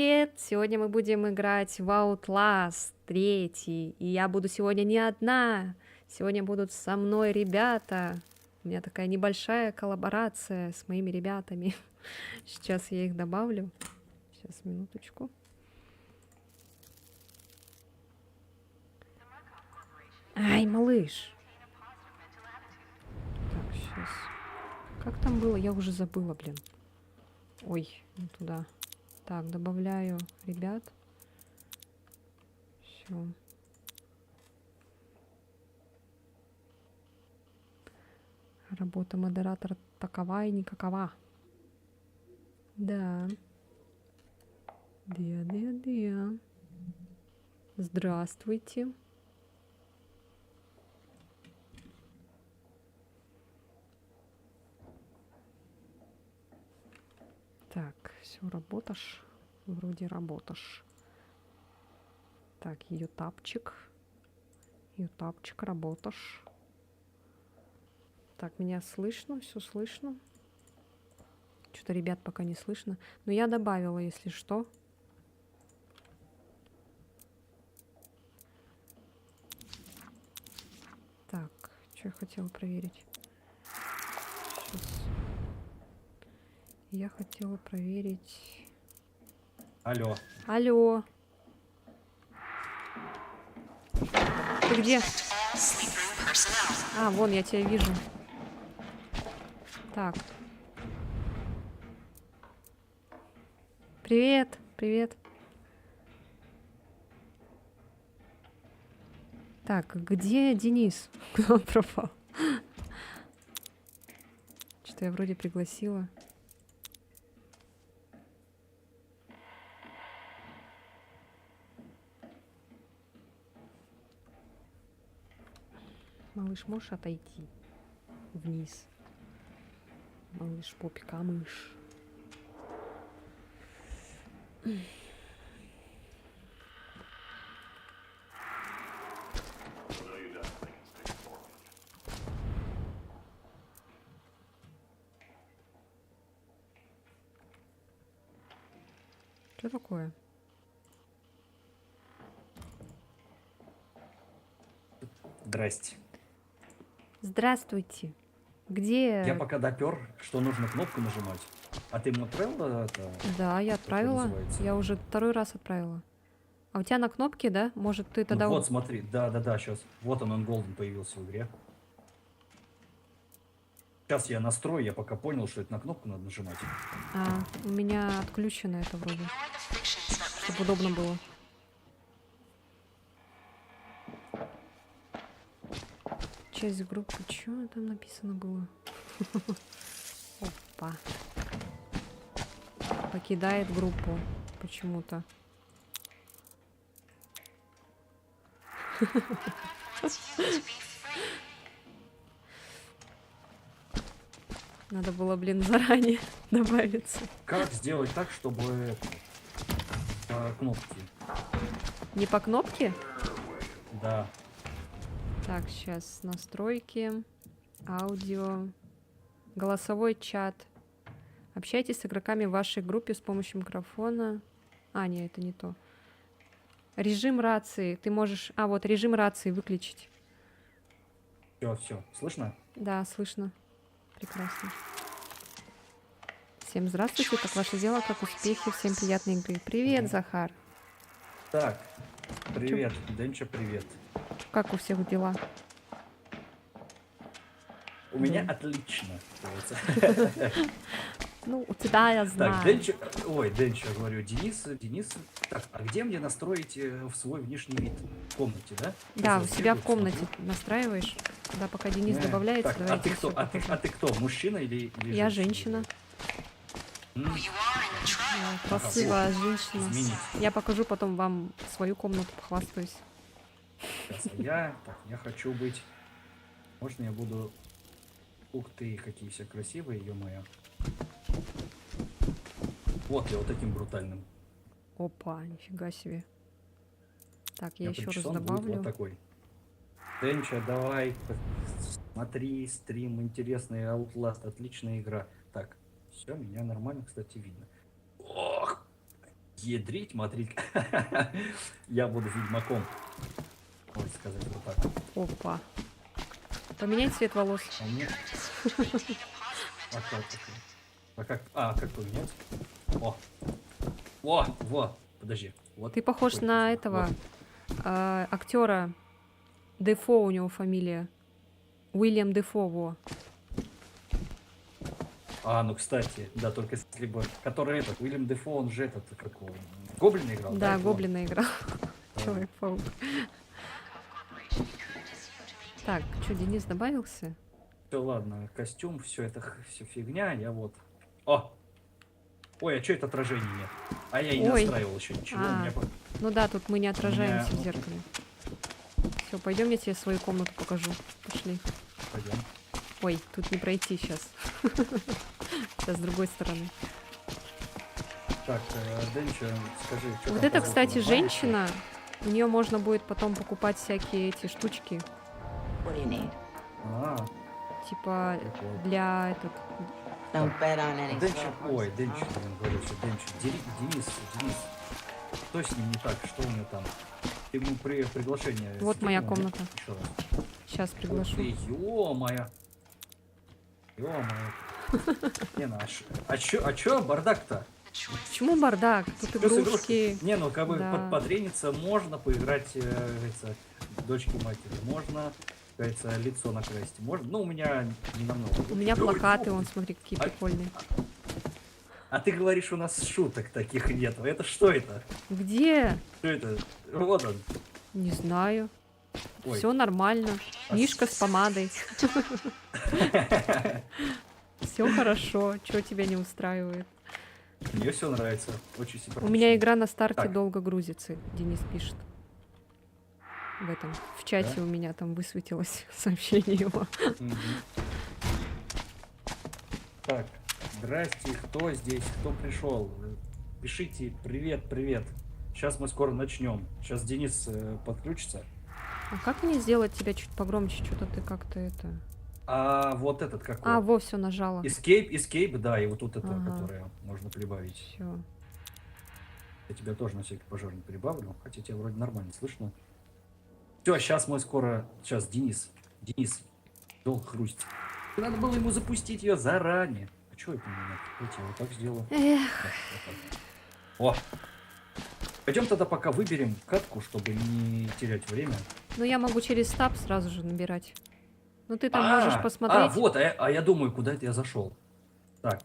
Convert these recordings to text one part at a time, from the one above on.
Привет! Сегодня мы будем играть в Outlast 3, и я буду сегодня не одна. Сегодня будут со мной ребята. У меня такая небольшая коллаборация с моими ребятами. Сейчас я их добавлю. Сейчас, минуточку. Ай, малыш! Так, сейчас. Как там было? Я уже забыла, блин. Ой, не туда. Так, добавляю ребят. Все. Работа модератора такова и никакова. Да. Да. Здравствуйте. Так, все, работаешь? Вроде работаешь. Так, ее тапчик, работаешь. Так, меня слышно, все слышно. Что-то ребят пока не слышно. Но я добавила, если что. Так, что я хотела проверить? Сейчас. Я хотела проверить... Алло. Алло. Ты где? А, вон, я тебя вижу. Так. Привет, привет. Так, где Денис? Куда он пропал? Что-то я вроде пригласила. Малыш, можешь отойти вниз? Малыш, попик, а мышь. Что такое? Здрасте. Здравствуйте. Я Где? пока допер, что нужно кнопку нажимать. А ты ему отправила это? Да, я Как это отправила. называется? Я уже второй раз отправила. А у тебя на кнопке, да? Может, ты Ну тогда... вот, смотри, да, сейчас. Вот он голден появился в игре. Сейчас я настрою, я пока понял, что это на кнопку надо нажимать. А, у меня отключено это вроде. Чтобы удобно было. Часть группы. Что там написано было? Опа. Покидает группу почему-то. Надо было, блин, заранее добавиться. Как сделать так, чтобы по кнопке? Не по кнопке? Да. Так, сейчас настройки, аудио, голосовой чат. Общайтесь с игроками в вашей группе с помощью микрофона. А, нет, это не то. Режим рации. Ты можешь... А, вот режим рации выключить. Все. Слышно? Да, слышно. Прекрасно. Всем здравствуйте, как ваше дело, как успехи, всем приятной игры. Привет, Захар. Так, привет, Денча, привет. Как у всех дела? У меня Да. отлично. Ну, у тебя я Так, знаю. Денча, ой, Денча, говорю, Денис, так, а где мне настроить в свой внешний вид? В комнате, да? Да, у Сейчас себя в вот комнате смотрю. настраиваешь. Да, пока Денис добавляется, Так, а давайте ты кто? всё покажу. А ты кто? Мужчина или Я женщина. М? Красивая вот, женщина. изменить. Я покажу потом вам свою комнату, похвастаюсь. Сейчас, я хочу быть... Можно я буду... Ух ты, какие все красивые, ё-моё. Вот я вот таким брутальным. Опа, нифига себе. Так, я Я еще раз причем будет добавлю. вот такой. Денча, давай, смотри, стрим, интересный, Outlast, отличная игра. Так, все, меня нормально, кстати, видно. Ох, ядрить, смотреть. Я буду ведьмаком. Можно сказать вот так. Опа. Поменять цвет волос. А мне... как поменять? О! Во! Подожди. Вот. Ты похож такой на вот. этого актера. Дефо у него фамилия. Уильям Дефо, во. Ну кстати, да, только если бы... Который этот, Уильям Дефо, он же этот, как его... Гоблина играл? Да, это он? Гоблина играл. Да. Человек-паук. Так, что, Денис добавился? Все, ладно, костюм, все это все фигня, я вот... О! Ой, а что это отражение нет? А я и не Ой. настраивал еще ничего. У А. меня... Ну да, тут мы не отражаемся в меня- зеркале. Все, пойдем, я тебе свою комнату покажу. Пошли. Пойдем. Ой, тут не пройти сейчас. Сейчас с другой стороны. Так, Дэнча, скажи, что Вот там это, по кстати, звуку, нормально женщина. У нее можно будет потом покупать всякие эти штучки. What do you need? всё? Типа Прикол. для этот. Don't bet on any Дэнча, slow ой, horses, Дэнча, huh? блин, говорю, что Дэнча. Денис. Что с ним не так? Что у него там? Ты ему приглашение... Вот моя скинул, нет? комната. Еще раз. Сейчас приглашу. Ты, ё-моё. Не, ну, а чё бардак-то? Почему бардак? Тут Чё с игрушки. Не, ну как бы Да. подрениться можно, поиграть, говорится, дочки матери можно, говорится, лицо накрасить можно. Ну, у меня не намного. У меня Ой, плакаты, ой, вон, смотри, какие А- прикольные. А ты говоришь, у нас шуток таких нет. Это что это? Где? Что это? Вот он. Не знаю. Ой. Все нормально. А Мишка с помадой. Все хорошо. Что тебя не устраивает? Мне все нравится. Очень У симпатично. меня игра на старте Так. долго грузится, Денис пишет. В этом, в чате Да? у меня там высветилось сообщение его. Мгм. Так, здрасте, кто здесь, кто пришел? Пишите привет. Сейчас мы скоро начнем. Сейчас Денис подключится. А как мне сделать тебя чуть погромче? Что-то ты как-то это... А вот этот как А, его? во, все нажала. Escape, да, и вот тут это, Ага. которое можно прибавить. Все. Я тебя тоже на всякий пожарный прибавлю, хотя тебя вроде нормально слышно. Все, сейчас мы скоро... Сейчас Денис, долг хрустит. Надо было ему запустить ее заранее. А что это у меня? Давайте я вот так сделаю. Эх, Да, вот так. О! Пойдем тогда пока выберем катку, чтобы не терять время. ну я могу через стаб сразу же набирать. Ну ты там можешь посмотреть. Вот, я думаю, куда это я зашел. Так,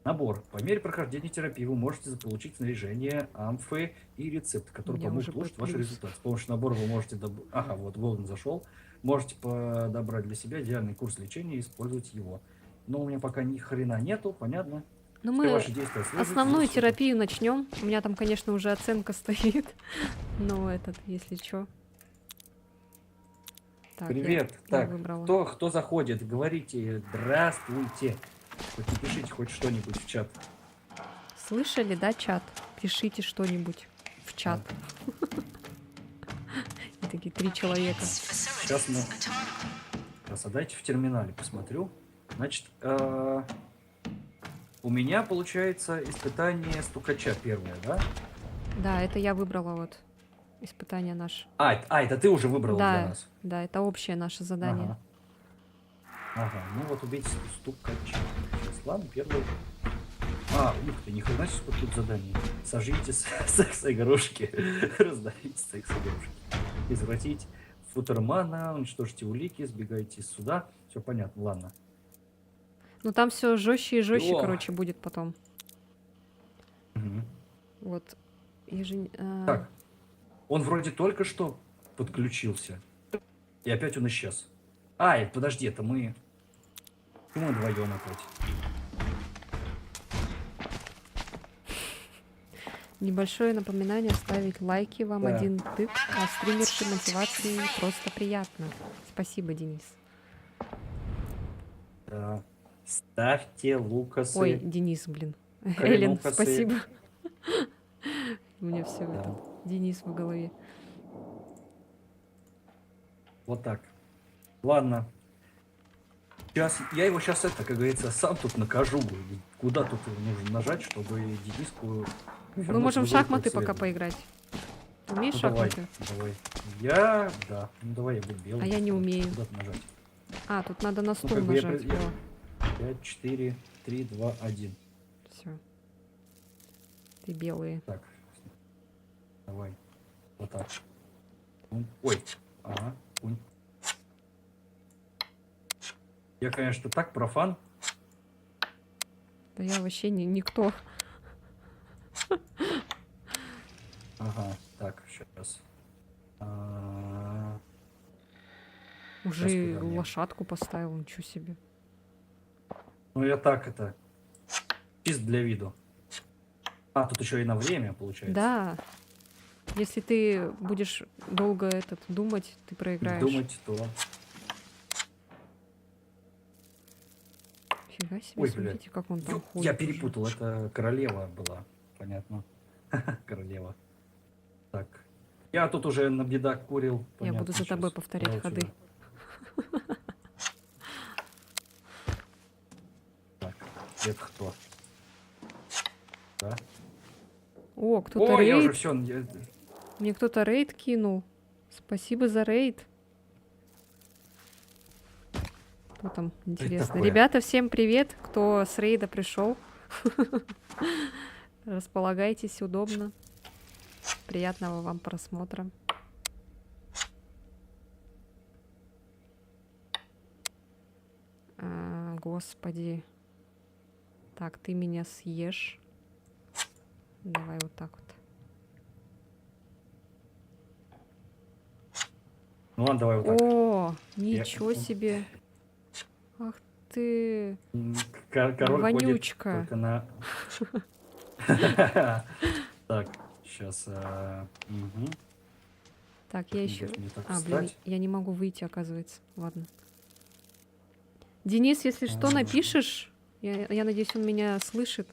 набор. По мере прохождения терапии вы можете заполучить снаряжение, амфы и рецепт, который меня помогут уже улучшить будет ваш плюс. результат. С помощью набора вы можете... Ага, вот, Голден зашел. Можете подобрать для себя идеальный курс лечения и использовать его. Но у меня пока ни хрена нету, понятно. Ну Все мы ваши действия отслеживаются, основную здесь всё. терапию начнем. У меня там, конечно, уже оценка стоит. Но этот, если что. Так, Привет. я Так, выбрала. кто заходит, говорите здравствуйте. Хоть напишите хоть что-нибудь в чат. Слышали, да, чат? Пишите что-нибудь в чат. И такие 3 человека. Сейчас мы... Сейчас, а дайте в терминале посмотрю. Значит, у меня получается испытание стукача первое, да? Да, это я выбрала вот испытание наше. Это ты уже выбрал для Да, нас. да, это общее наше задание. Ага, ну вот убейте стукача. Сейчас, ладно, первый. Ух ты, ни хрена себе, сколько тут заданий. Сожгите секс-игрушки. Раздавите секс-игрушки. Извратить футермана, уничтожьте улики, сбегайте из суда. Все понятно, ладно. Ну там все жестче и жестче, О. короче, будет потом. Мгм. Вот. Так, он вроде только что подключился. И опять он исчез. Подожди, это мы... Мы вдвоем опять. Небольшое напоминание ставить лайки. Вам Да. один тык, а стримерши мотивации просто приятно. Спасибо, Денис. Да. Ставьте лукасы. Ой, Денис, блин. Хрен Эллен, лукасы. спасибо. У меня все Да. это. Денис в голове. Вот так. Ладно. Я его сейчас как говорится, сам тут накажу. Куда тут нужно нажать, чтобы Дениску Мы можем в другой шахматы круг пока света. поиграть. Умеешь Ну, давай, шахматы? давай. Я, да. Ну, давай, я буду белый. А я не Куда- умею. Куда-то нажать. А, тут надо на Ну, стул как бы нажать. я 5, 4, 3, 2, 1. Все. Ты белые. Так. Давай. Вот так. Ой. Ага. Пунь. Я, конечно, так профан. Да я вообще никто. Ага. Так, сейчас. Уже куда мне? лошадку поставил, ничего себе. Ну, я так это. Чисто для виду. А, тут еще и на время, получается. Да. Если ты будешь долго думать, ты проиграешь. Думать, то... Фига себе, Ой, смотрите, как он там ходит. Я уже. перепутал, это королева была. Понятно. Королева. Так. Я тут уже на бедак курил. Я Понятно, буду за тобой щас. повторять Давай ходы. сюда. Так, это кто? Да? О, кто-то О, я уже рейд. все. Мне кто-то рейд кинул. Спасибо за рейд. Кто там, интересно. такое? Ребята, всем привет, кто с рейда пришел. Располагайтесь удобно. Приятного вам просмотра. Господи. Так, ты меня съешь. Давай вот так вот. Ну ладно, давай вот так. О, ничего себе. Ах ты. Король вонючка. ходит только на... Так, сейчас. Так, я еще... Мне так А, блин, встать. я не могу выйти, оказывается. Ладно. Денис, если что, напишешь. Я надеюсь, он меня слышит.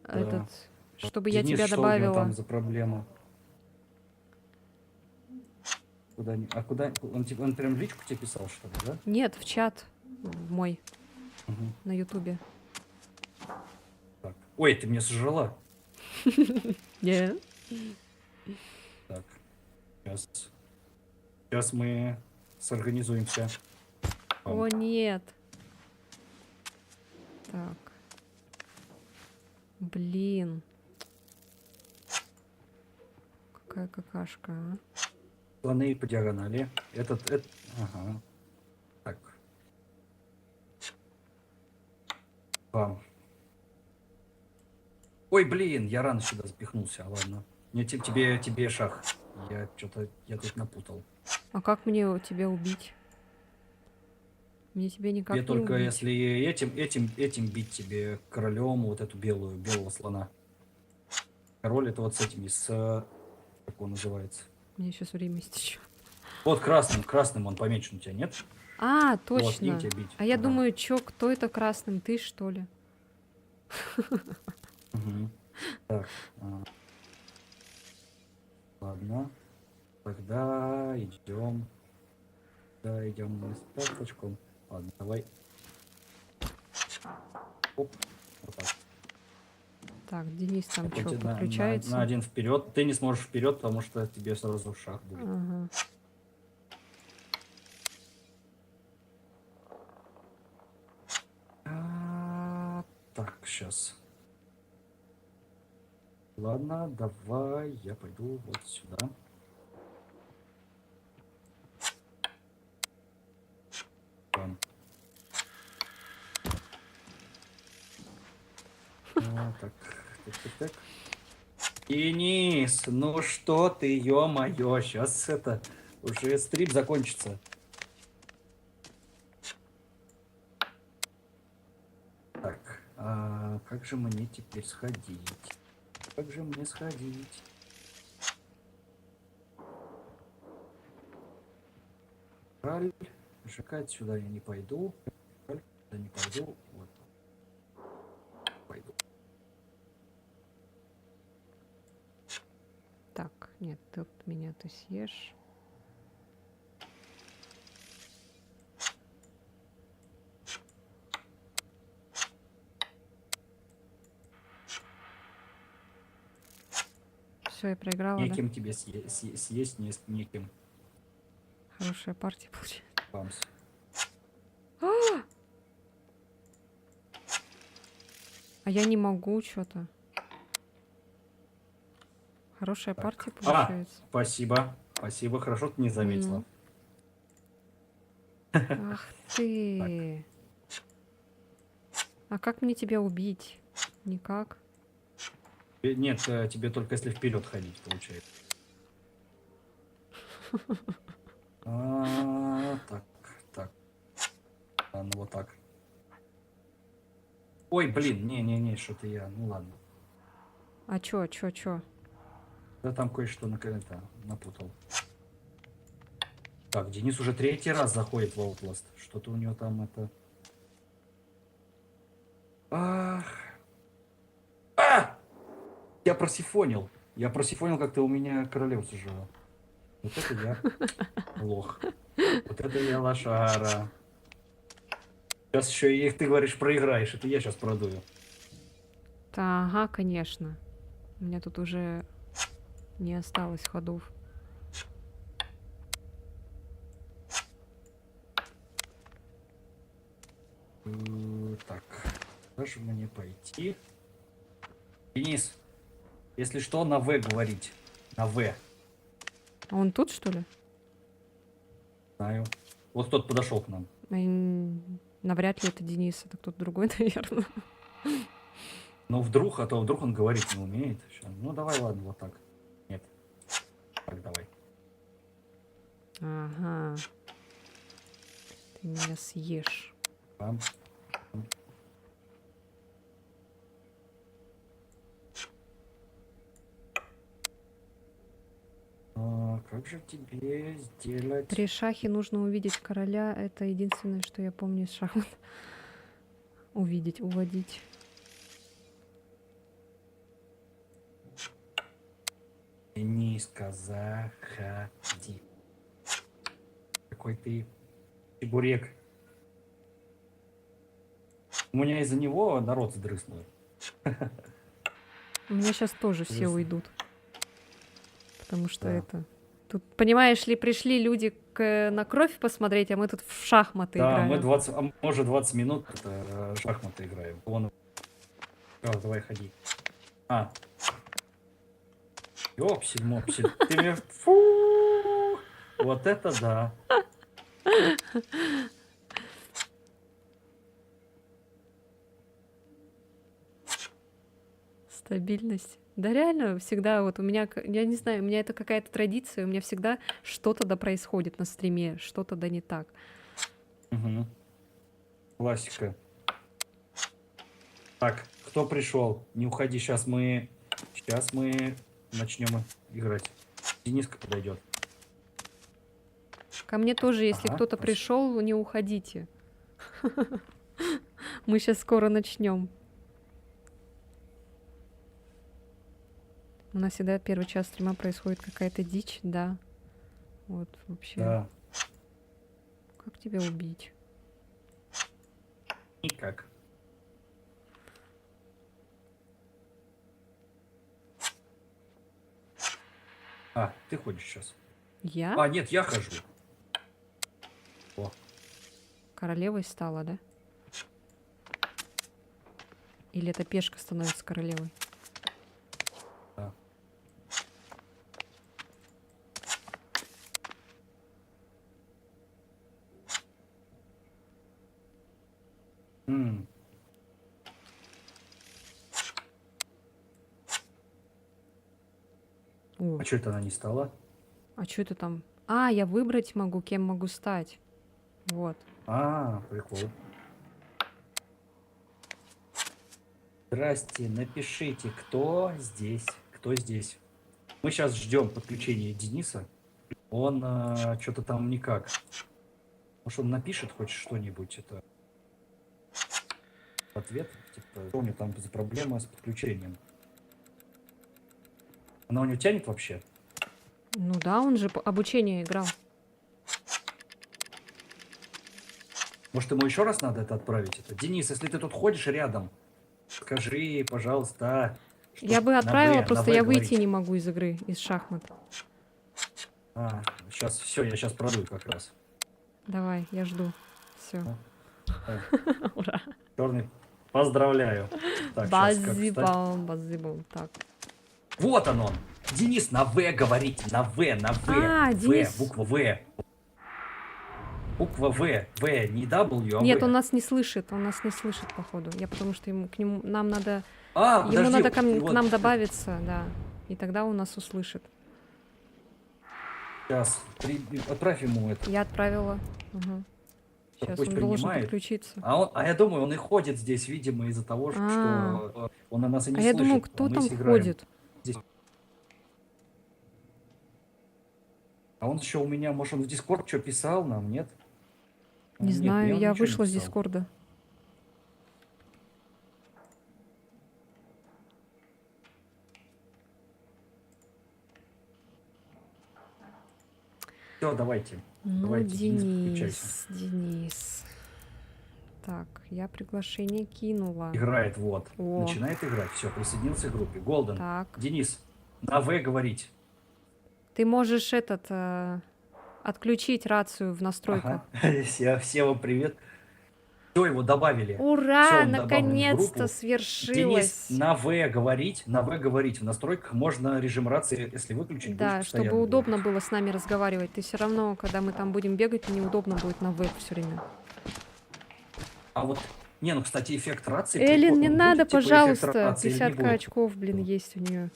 Да. Этот, чтобы я Денис, тебя что у него добавила. там за проблема? А куда? Он прям в личку тебе писал, что ли, да? Нет, в чат мой Мгм. на ютубе. Так. Ой, ты меня сожрала. Нет. Так. Сейчас мы сорганизуемся. О, нет. Так. Блин. Какая какашка, а? Слоны по диагонали. Ага. Так. Бам. Ой, блин, я рано сюда запихнулся. Ладно. Не, тебе шах. Я тут напутал. А как мне тебя убить? Мне тебя никак Тебе не только убить. если этим бить тебе королем вот эту белого слона. Король это вот с этими, как он называется? Мне сейчас время истечет. Вот красным он помечен у тебя, нет? А, Вот, точно. им тебя бить. А я Ага. думаю, кто это красным? Ты, что ли? Мгм. Так. Ладно. Тогда идем. Да, идем мы с тапочком. Ладно, давай. Оп. Вот так. Так, Денис там Хоть что, на подключается? один вперед. Ты не сможешь вперед, потому что тебе сразу шаг будет. Ага. Так, сейчас. Ладно, давай я пойду вот сюда. Там. Так. Денис, ну что ты, ё-моё, сейчас это уже стрим закончится. Так, как же мне теперь сходить? Как же мне сходить? Жаль, ЖК сюда я не пойду. Жаль, сюда не пойду. Вот. Пойду. Так, нет, тут меня ты съешь. Все, я проиграла, да? Неким тебе съесть, неким. Хорошая партия получилась. Памс. А я не могу что-то. Хорошая Так. партия А, получается. спасибо. Спасибо, хорошо ты не заметила. Ах ты. А как мне тебя убить? Никак. Нет, тебе только если вперед ходить, получается. Так, так. Ладно, вот так. Ой, блин, не, что-то я. Ну ладно. А чё? Да там кое-что это напутал. Так, Денис уже 3-й раз заходит в Outlast. Что-то у него там это... Ах. А! Я просифонил. Я просифонил, как-то у меня королева жила. Вот это я лох. Вот это я лошара. Сейчас еще и ты говоришь проиграешь. Это я сейчас продую. Да, ага, конечно. У меня тут уже не осталось ходов. Так, куда же мне пойти? Денис, если что, на В говорить. На В. А он тут, что ли? Знаю. Вот тот подошел к нам. Навряд ли это Денис, это кто-то другой, наверное. Но вдруг, а то вдруг он говорить не умеет. Ща. Ну давай, ладно, вот так. Нет. Так, давай. Ага. Ты меня съешь. Пам. Как же тебе сделать? При шахе нужно увидеть короля. Это единственное, что я помню из шахмат. Увидеть, уводить. Низко заходи. Какой ты чебурек. У меня из-за него народ сдрыснул. У меня сейчас тоже все Ужасно. уйдут. Потому что Да. это... Тут, понимаешь ли, пришли люди на кровь посмотреть, а мы тут в шахматы Да, играем. мы 20, может 20 минут это, шахматы играем. Вон. Давай, ходи. А. Ёпсель-мопсель. Ты мне... Фу! Вот это да. Стабильность. Да реально, всегда вот у меня, я не знаю, у меня это какая-то традиция, у меня всегда что-то да происходит на стриме, что-то да не так. Угу. Классика. Так, кто пришел? Не уходи, сейчас мы начнем играть. Дениска подойдет. Ко мне тоже, если Ага, кто-то спасибо. пришел, не уходите. Мы сейчас скоро начнем. У нас всегда первый час стрима происходит какая-то дичь, да. Вот вообще. Да, Как тебя убить? никак. А, ты ходишь сейчас. Я? А, нет, я хожу. О, Королевой стала, да? Или эта пешка становится королевой? да. М, О, А что это она не стала? а что это там? А, я выбрать могу, кем могу стать. Вот. А, прикол. Здрасте, напишите, кто здесь, кто здесь. Мы сейчас ждем подключения Дениса. Он что-то там никак. Может, он напишет хоть что-нибудь, это в ответ, типа, что у него там за проблема с подключением. Она у него тянет вообще? Ну да, он же обучение играл. Может, ему еще раз надо это отправить? Это? Денис, если ты тут ходишь рядом, скажи, пожалуйста, Я бы На отправила, «В», на просто «В» я выйти говорите. не могу из игры, из шахмат. Сейчас, все, я сейчас продую как раз. Давай, я жду. Все. Ура. Черный, поздравляю. Так, сейчас как встать? Базибом, базибом. Так. Вот он. Денис, на «В» говорите, на «В», на «В». А, «В», Денис. буква «В». Буква «В». «В», не W, а Нет, «В». он нас не слышит, походу. Я потому что ему, к нему, нам надо, ему Подожди, надо к вот нам добавиться, да. И тогда он нас услышит. Сейчас, отправь ему это. Я отправила. Угу. Так Сейчас пусть он должен принимает. подключиться. А я думаю, он и ходит здесь, видимо, из-за того, что он на нас и не А слышит. я думаю, кто мы там играем. ходит? А он еще у меня, может, он в Дискорд что писал нам, нет? Не Нет, знаю, мне он я ничего не вышла с писал. Дискорда. Все, давайте. Ну, Давайте, Денис, подключайся. Денис. Так, я приглашение кинула. Играет, вот. О. Начинает играть. Все, присоединился к группе. Голден. Так. Денис, на «В» говорить. Ты можешь отключить рацию в настройках. Ага. Всем привет. Все, его добавили. Ура! Всё, он добавлен в Наконец-то группу. свершилось. Денис, на «В» говорить. На «В» говорить. В настройках можно режим рации, если выключить, Да, будешь чтобы постоянно удобно говорить. было с нами разговаривать. Ты все равно, когда мы там будем бегать, неудобно будет на веб все время. А вот, не, ну, кстати, эффект рации... Эллин, не он надо, будет, типа, эффект пожалуйста. рации или не 50 будет? очков, блин, есть у нее.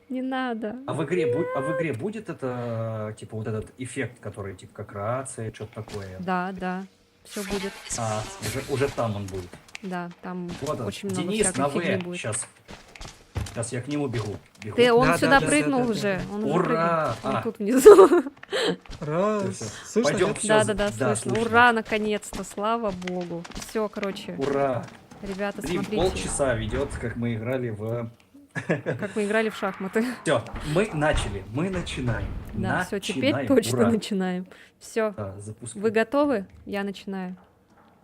Не надо. А в игре будет это, типа, вот этот эффект, который, типа, как рация, что-то такое? Да, да. Все будет. Уже там он будет. Да, там Вот он. очень много Денис на всякой фигни «В». будет. Сейчас я к нему бегу. Он Да, сюда да, прыгнул да, да, уже. да. Он уже Ура! прыгнул. Он А. тут внизу. Раз. Всё. Слышно, Пойдем, нет? всё, Да, слышно. Ура, наконец-то, слава богу. Все, короче, Ура! ребята, Блин, смотрите, полчаса ведет, как мы играли в... как мы играли в шахматы. Все, мы начали, мы начинаем. Да, все, теперь Начинаем. точно Ура. начинаем. Все, Да, запускай. вы готовы? Я начинаю.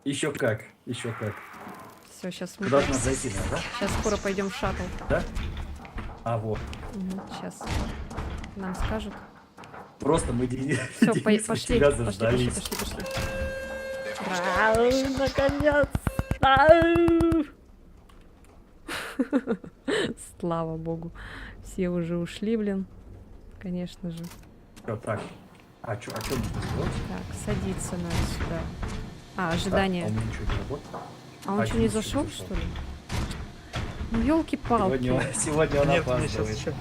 Еще как, еще как. Все, сейчас мы... Куда надо зайти, да? Сейчас скоро пойдем в шаттл. Да? А вот. Сейчас нам скажут. Просто мы Все, Денис, мы пошли, тебя пошли, заждались. пошли. Наконец-то! Слава богу. Все уже ушли, блин. Конечно же. Всё, так. А что нужно сделать? Так, садиться надо сюда. А, Так, ожидание. а у меня ничего не работает. А он а что, не Денис что зашел, зашел? что ли? Ну, елки-палки. Сегодня он Нет, мне опаздывает. сейчас.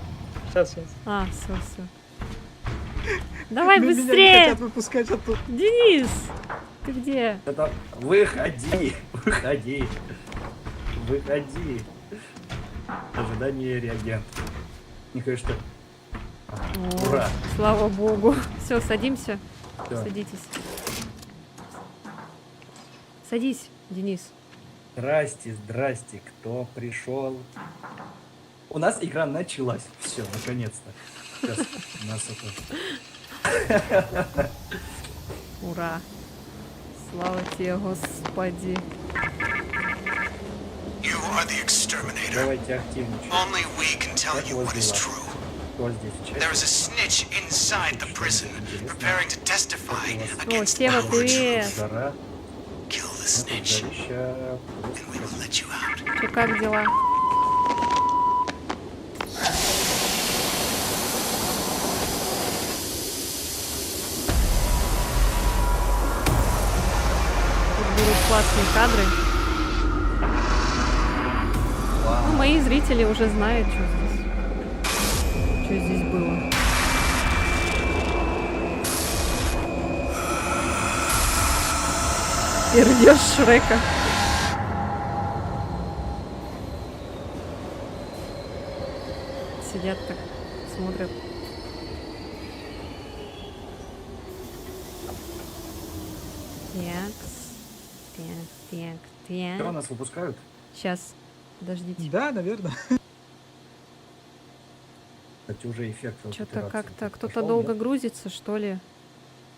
А, все. Давай Меня не быстрее! хотят выпускать оттуда. Денис! Ты где? Это выходи. Ожидание реагент. Мне кажется, О, ура. слава богу. Все, садимся. Всё. Садитесь. Садись, Денис. Здрасте, кто пришел? У нас игра началась. Все, наконец-то. Сейчас у нас это... Ура. Слава тебе, Господи. You are the exterminator. Давайте активничать. Only we can tell Как you у вас what is дела? true. Кто здесь в чате? There is a snitch inside the prison, preparing to testify against Сева, our привет. truth. Жара. Kill the Это snitch, жарища. and we will let you out. Что, как дела? Тут будут классные кадры. Ну, мои зрители уже знают, что здесь было. Пердеж Шрека. Сидят так, смотрят. Так. Что, нас выпускают? Сейчас, подождите. Да, наверное. Кстати, уже эффект. Что-то операции как-то вот кто-то пошёл, долго нет? грузится, что ли.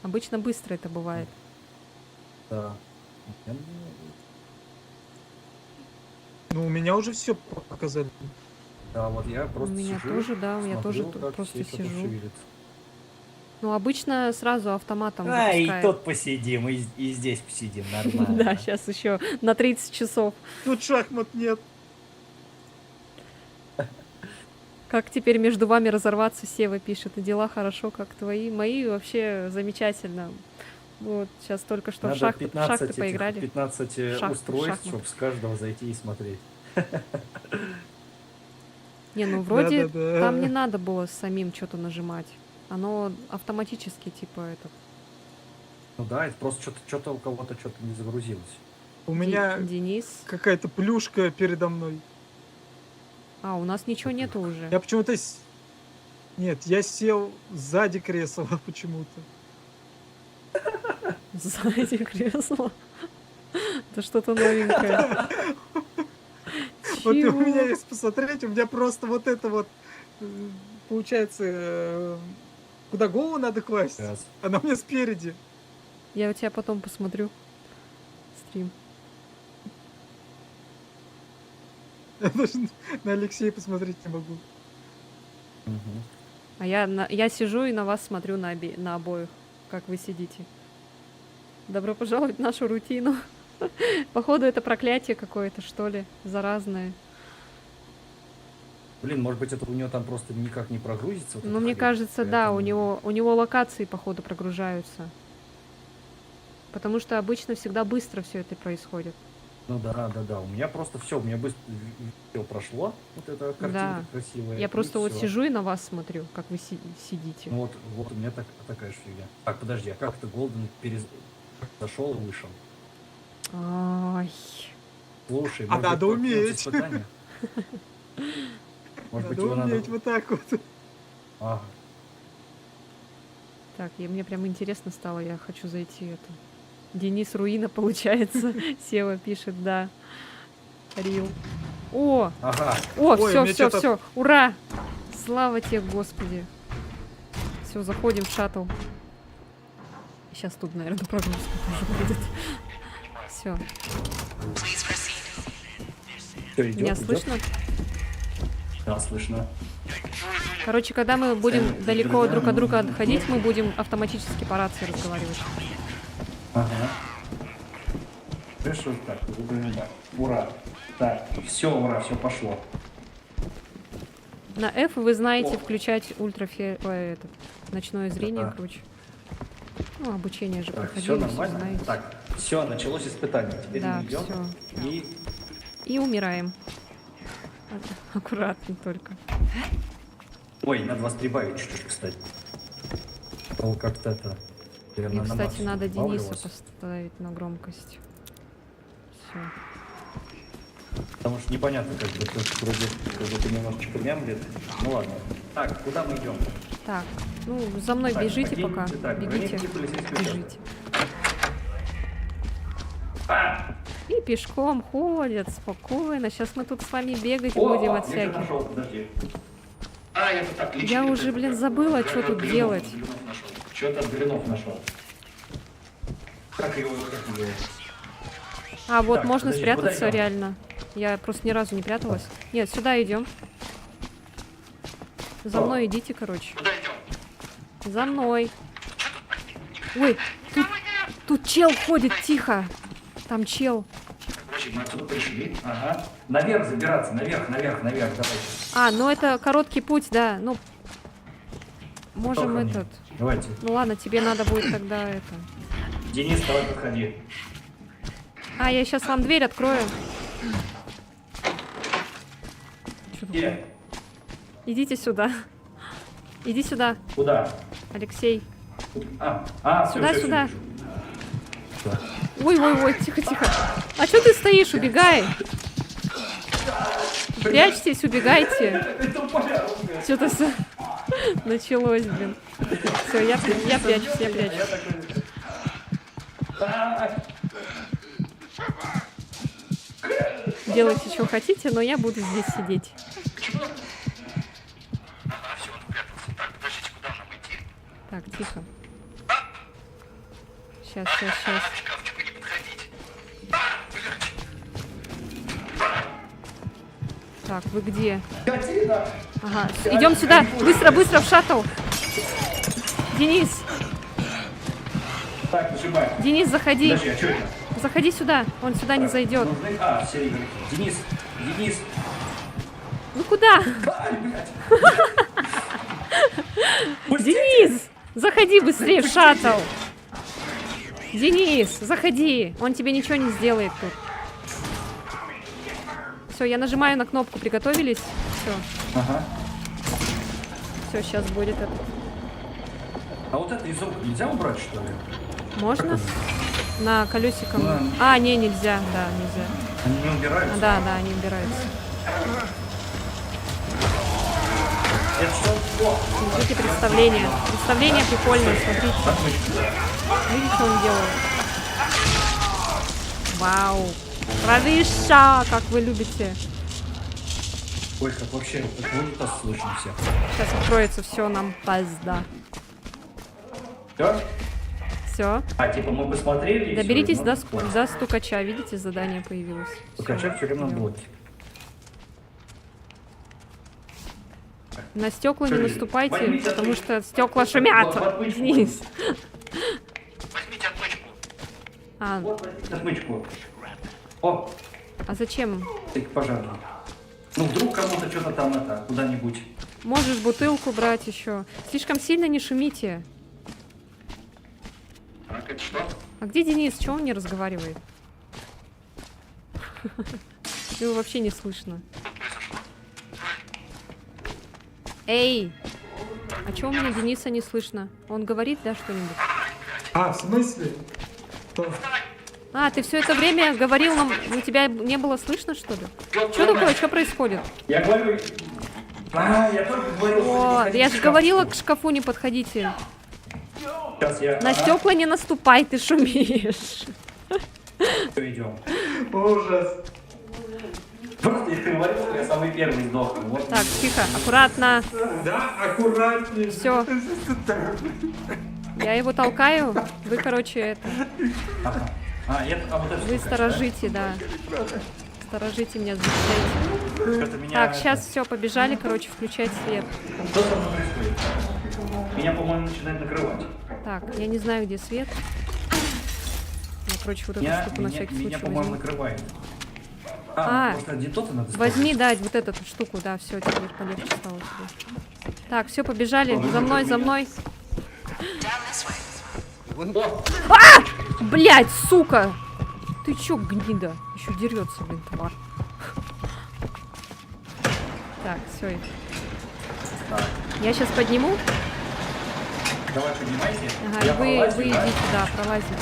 Обычно быстро это бывает. Да. Ну, у меня уже все показали. Да, вот я У просто меня сижу, тоже, да, я тоже смотрю, тут как просто все это сижу. шевелится. Ну, обычно сразу автоматом А, и запускает. тут посидим, и здесь посидим, нормально. Да, сейчас еще на 30 часов. Тут шахмат нет. Как теперь между вами разорваться, Сева пишет. И дела хорошо, как твои. Мои вообще замечательно. Вот, сейчас только что в Надо шахты 15 поиграли. 15 Шахты, устройств, шахматы. чтобы с каждого зайти и смотреть. Не, ну вроде Да-да-да. там не надо было самим что-то нажимать. Оно автоматически, типа, это... Ну да, это просто что-то у кого-то что-то не загрузилось. У меня Денис. какая-то плюшка передо мной. А, у нас ничего нету уже. Я почему-то... Нет, я сел сзади кресла почему-то. Сзади кресла. Это что-то новенькое. Вот и у Чего? меня есть посмотреть, у меня просто вот это вот, получается, куда голову надо класть, Сейчас. она у меня спереди. Я у тебя потом посмотрю. Стрим. Я даже на Алексея посмотреть не могу. Мгм. А я сижу и на вас смотрю на обоих, как вы сидите. Добро пожаловать в нашу рутину. Походу, это проклятие какое-то, что ли, заразное. Блин, может быть, это у него там просто никак не прогрузится? вот Ну, эта мне хрень, кажется, да, у поэтому- него локации, походу, прогружаются. Потому что обычно всегда быстро все это происходит. Ну да, у меня просто все, у меня быстро все прошло, вот эта картинка Да. красивая. Я и просто вот всё. сижу и на вас смотрю, как вы сидите. Ну вот у меня такая же фигня. Так, подожди, а как-то Голден зашел и вышел? Ай. Слушай, А может быть, надо пройдём уметь. испытание? Может быть, Надо его надо... уметь вот так вот. Ага. Так, мне прям интересно стало, я хочу зайти это. Денис Руина, получается. Сева пишет, да. Рил. О, Ага. о, Ой, все, мне все, чё-то- все. Ура! Слава тебе, Господи. Все, заходим в шаттл. Сейчас тут, наверное, прогрузка тоже будет. Все. Всё, идёт, Меня идёт? слышно? Да, слышно. Короче, когда мы будем далеко друг от друга отходить, мы будем автоматически по рации разговаривать. Ага. Хорошо, так, выбираем, да. Ура. Так, все, ура, все пошло. На F вы знаете О. включать этот, ночное зрение, Да. короче. Ну, обучение же Так, проходили, все всё нормально. знаете. Так, все, началось испытание. Теперь Да, мы идем всё. и И умираем. Аккуратно только. ой, надо вас прибавить чуть-чуть, кстати. А то как-то это. И, наверное, на кстати, максимум надо добавлю Дениса вас. поставить на громкость. Все. Потому что непонятно, как бы тут вроде как будто немножечко мямлит. Ну ладно. Так, куда мы идем? Так, ну, за мной Так, бежите какие- пока. так, Бегите. броник полицейского Бежите. А! И пешком ходят спокойно. Сейчас мы тут с вами бегать О, будем от я что всяких. нашел, подожди. А, я тут так Я уже, блин, забыла, что тут делать. Что-то от блинов нашел. Как его? А, вот Так, можно подожди, спрятаться куда идём? реально. Я просто ни разу не пряталась. Нет, сюда идем. За О. мной идите, короче. За мной. Ой, тут чел ходит, тихо. Там чел. Короче, мы отсюда пришли. Ага. Наверх забираться, наверх, давайте. А, ну это короткий путь, да. Ну, можем Кто ко мне? этот. Давайте. Ну ладно, тебе надо будет тогда это. Денис, давай подходи. А, я сейчас вам дверь открою. Чё такое? Где? Идите сюда. Иди сюда, Куда? Алексей. Всё, всё, Сюда. вижу. Да. Ой, тихо. А что ты стоишь? Убегай. Прячьтесь, убегайте. Это порядок. Что-то началось, блин. Все, я прячусь. Я такой... А, Делайте, что хотите, но я буду здесь сидеть. Так, тихо. Сейчас. Так, вы где? Катина! Ага, идем сюда. Быстро, быстро в шаттл. Денис, Так, нажимай. Денис, заходи. Подожди, а что это? Заходи сюда. Он сюда не зайдет. Нужны... А, все, Денис, Денис. Ну куда? Ай, блядь. Денис! Заходи быстрее в шаттл. Денис, заходи. Он тебе ничего не сделает тут. Все, я нажимаю на кнопку. Приготовились? Все. Ага. Все, сейчас будет это. А вот это из рук нельзя убрать, что ли? Можно? На колесиком. Да. А, не, нельзя. Да, нельзя. Они не убираются? Да, да, они убираются. Это что? О, Смотрите представление. Представление прикольное, смотрите. отмычка. Видите, что он делает? Вау. Правиша, как вы любите. Ой, как вообще, как унитаз слышно всех. Сейчас откроется, все, нам пизда. Все? Все. А, типа мы посмотрели и Доберитесь всё, до, ну, вот. до стукача. Видите, задание появилось. Всё, Стукача в тюремном идём. блоке. На стекла не Что, наступайте, возьмите потому отмычку. что стекла шумят. Вот отмычку. Денис. Возьмите отмычку. А, Вот, возьмите отмычку. О, а зачем? так пожарный. Ну, вдруг кому-то что-то там это, куда-нибудь. Можешь бутылку брать еще. Слишком сильно не шумите. Так, это что? А где Денис? Чего он не разговаривает? Его вообще не слышно. Эй! А чего у меня Дениса не слышно? Он говорит, да, что-нибудь? А, в смысле? Что? А, ты все это время говорил нам, у тебя не было слышно, что ли? Что такое? Что происходит? Я говорю... А, я только говорил... О, я же говорила, к шкафу не подходите. Сейчас я... На стекла не наступай, ты шумишь. идем. Ужас. Просто я говорил, что я самый первый сдох. Вот. Так, тихо, аккуратно. Да, аккуратнее. Все. Я его толкаю. Вы, короче, это. Ага. А, вот это Вы штука, сторожите, да. Сторожите меня, защищайте. да? Это меня... Так, сейчас все, побежали, короче, включать свет. Что со мной происходит? Меня, по-моему, начинает накрывать. Так, я не знаю, где свет. Я, короче, вот эту штуку на всякий меня, случай по-моему, возьму. накрывает. А, просто один тот надо Возьми, да, вот эту штуку, да, все, теперь полегче стало тебе. Так, все, побежали. За мной, за мной. А! Блять, сука! Ты чё, гнида? Еще дерется, блин, тварь. Так, все. Так, Я сейчас подниму. давай поднимайте. Ага, Я вы пролазю, да? идите, да, пролазите.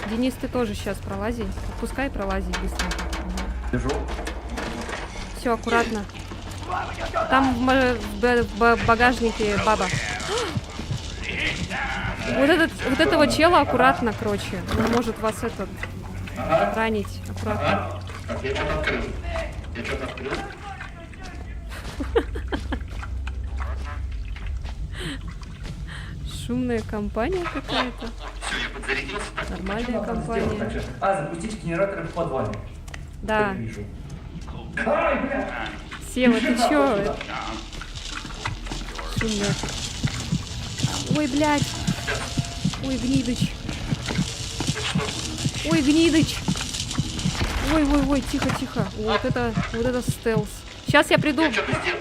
Денис, ты тоже сейчас пролази. Пускай пролазить быстренько. Держу. Все, аккуратно. Там в багажнике баба. Вот этого чела аккуратно, короче. Он может вас ранить. Аккуратно. Так, я что-то открыл. Я что-то открыл. Шумная компания какая-то. Нормальная компания. Так, а, запустить генераторы в подвале. Да. Как вижу. Ай, бля! Сева, ты чё? Шумно. Ой, блядь. Ой, гнидыч. Ой, гнидыч. Ой, ой, ой, тихо, тихо. Вот это стелс. Сейчас я приду. Что ты сделал?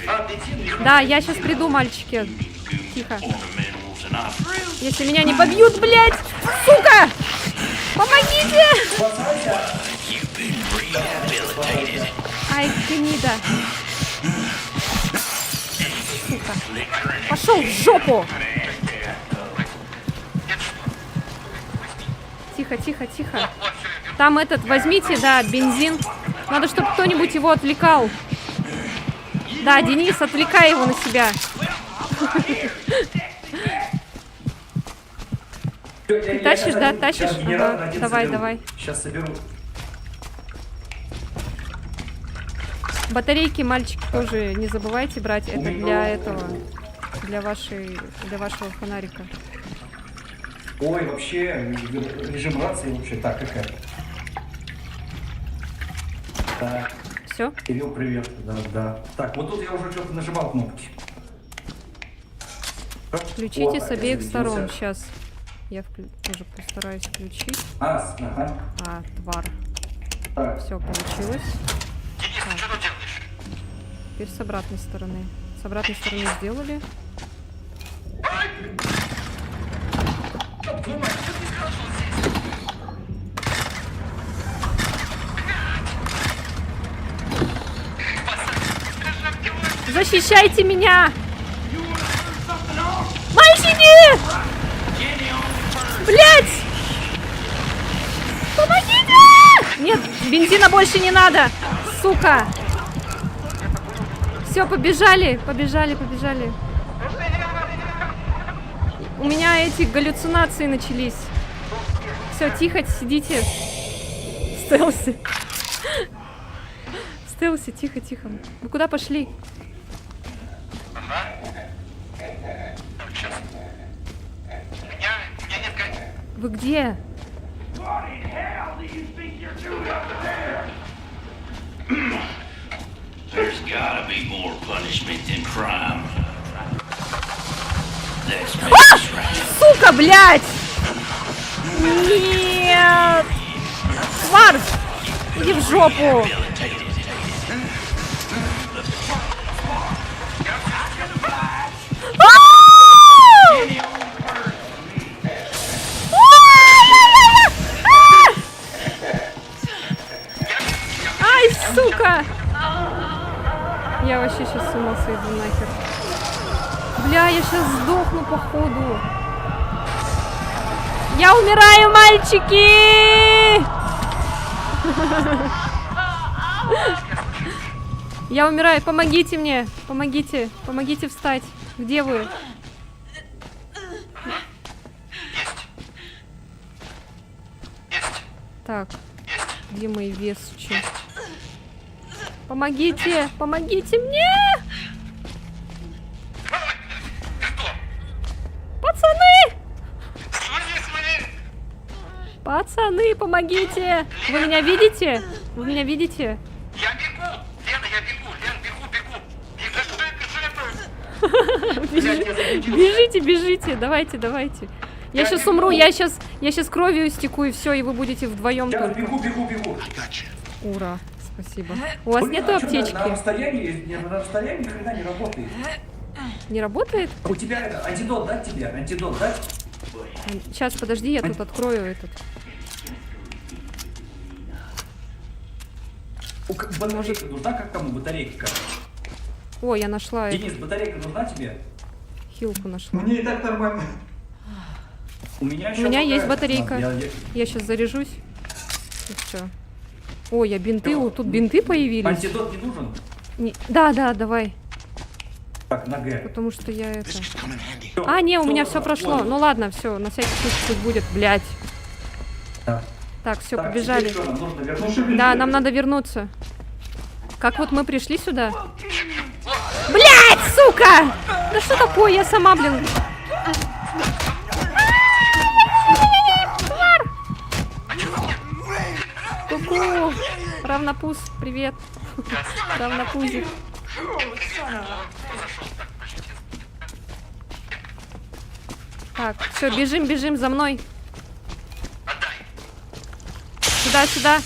А, бензин? Да, я сейчас приду, мальчики. Тихо. Если меня не побьют, блядь! Сука! Помогите! Ай, гнида. Сука. Пошел в жопу! Тихо, тихо, тихо. Там возьмите, да, бензин. Надо, чтобы кто-нибудь его отвлекал. Да, Денис, отвлекай его на себя. Ты тащишь, да, тащишь? Ага, давай, давай. Сейчас соберу. Батарейки, мальчики, тоже не забывайте брать. Это для этого, для вашего фонарика. Ой, вообще, режим рации вообще так, какая. Так. Все, Все? Кирилл, привет. Да, да. Так, вот тут я уже что-то нажимал кнопки. Включите О, с обеих я сторон. зарядился. Сейчас. Я тоже постараюсь включить. Ага. А, твар. Так, Все получилось. Денис, ты что тут делаешь? Теперь с обратной стороны. С обратной стороны сделали. Защищайте меня! Мальчики! Блять! Помогите! Нет, бензина больше не надо! Сука! Все, побежали, побежали, побежали. У меня эти галлюцинации начались. Все, тихо, сидите. В стелсе. В стелсе, тихо, тихо. Вы куда пошли? Сейчас. У меня нет Вы где? There's gotta be more punishment than crime. Let's make this right. Сука, блядь! Нет! Тварь! Иди в жопу! Ай, сука! Я вообще сейчас с ума сойду нахер. Бля, я сейчас сдохну походу. Я умираю, мальчики! Я умираю, помогите мне, помогите, помогите встать. Где вы? Так, где мои весучи? Помогите, помогите мне! Пацаны! Пацаны, помогите! Вы меня видите? Вы меня видите? Я бегу! Лена, я бегу! Лен, бегу! Бегу! Бежите, бежите, давайте, давайте. Я сейчас умру, я сейчас кровью истеку, и все, и вы будете вдвоем сейчас только. бегу. Ура, спасибо. У вас Блин, нету а чё, аптечки? На расстоянии ни хрена не работает. Не работает? У тебя это, антидот дать тебе? Антидот дать? Сейчас, подожди, я тут открою этот. Батарейка нужна? Как кому батарейка? О, я нашла эту Денис, батарейка нужна тебе? хилку нашла. Мне и так нормально. У меня, У меня есть такая- батарейка. Я сейчас заряжусь. И все. Ой, я бинты, тут бинты появились. Антидот не нужен? Да, давай. Так, на Г. Потому что я это... Come in handy. Всё, А, не, у меня всё, все прошло. понял. Ну ладно, все, на всякий случай пусть будет, блядь. Да. Так, все, Так, побежали. теперь что, нам нужно вернуться? Да, нам надо вернуться. Как вот мы пришли сюда? Блядь, сука! Да что такое? Я сама, блин. Ку-ку. Равнопуз, привет. Равнопузик. Так, все, бежим за мной. Сюда.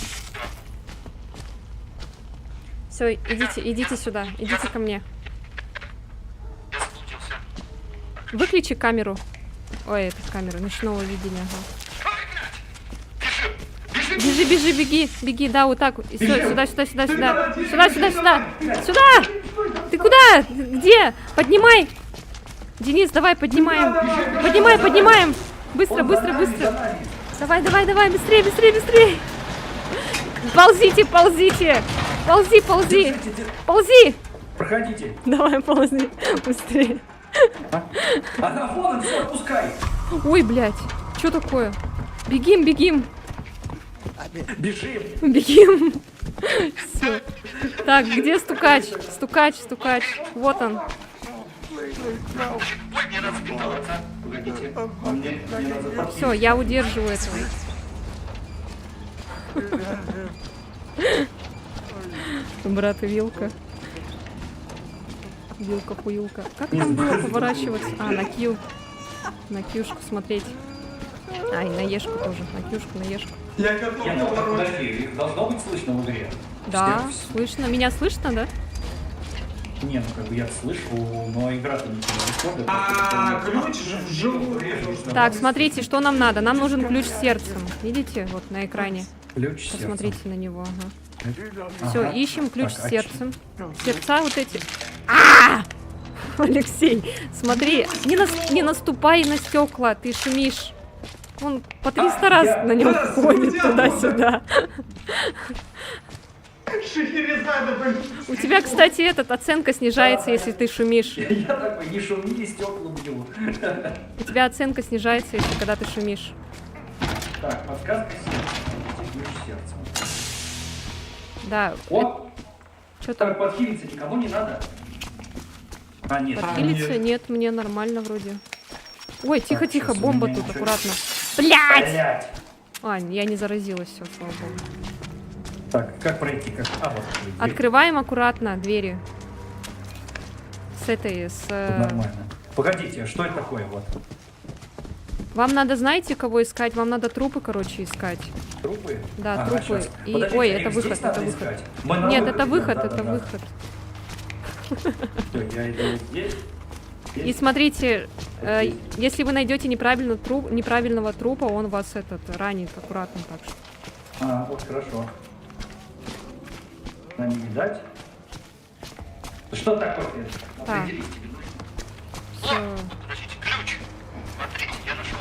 Все, идите сюда, идите ко мне. Я заблудился. Выключи камеру. Ой, эту камеру ночного видения. Ага. Беги, да, вот так. И сюда. Сюда. Ты куда? Где? Поднимай. Денис, давай, поднимаем. Поднимаем. Быстро. Давай, быстрее. Ползите. Ползи. Проходите. Давай, ползи. Быстрее. Она вон, все, отпускай. Ой, блядь. Что такое? Бегим. Бежим. Всё. Так, где стукач? Стукач. Вот он. Ой, мне надо спрятаться. Погодите. Мне надо подписать. Все, я удерживаю этого. Брат и вилка. Вилка-пуилка. Как там было поворачиваться? А, на кью. На кьюшку смотреть. А, и на ешку тоже. На кьюшку, на ешку. Я готов Я не поворот. подожди, их должно быть слышно в игре. Да, Все- слышно. Меня слышно, да? Не, ну как бы я слышу, но игра-то не происходит. А ключ же в желудке. Так, смотрите, что нам надо. Нам нужен ключ с сердцем. Видите? Вот на экране. Ключ сердца. Посмотрите на него. Ага. Ага. Все, ищем ключ Так, с а сердцем. Сердца вот эти. А! Алексей, смотри, не наступай на стекла, ты шумишь. Он по 300 раз я- на нем Да, ходит судья, туда-сюда. Шахерезада, блин. У тебя, кстати, оценка снижается, если ты шумишь. Я такой, не шуми, стекла бью. У тебя оценка снижается, если когда ты шумишь. Так, подсказка сердца. Ключ сердца. Да. О, Что там? так, подхилиться никому не надо. А, нет. Подпилиться? Нет, мне нормально вроде. Ой, тихо-тихо, сейчас у бомба меня тут, ничего- аккуратно. Блять! Блять. А, я не заразилась, все, слава богу. Так, как пройти? Как... А, вот. дверь. Открываем аккуратно двери. С этой, с... Нормально. Погодите, а что это такое? Вот. Вам надо, знаете, кого искать? Вам надо трупы, короче, искать. Трупы? Да, Ага, трупы. щас. И- Подождите, ой, а это их выход, здесь это надо выход. искать? Мы на Нет, выходе, это выход, да, это да, да. выход. Всё, я иду вот здесь. И смотрите, если вы найдете неправильного трупа, он вас ранит аккуратно так что. А, вот хорошо. Нам не видать. Что такое? Так. Определить тебе нужно. Всё. Подождите, ключ. Смотрите, я нашел.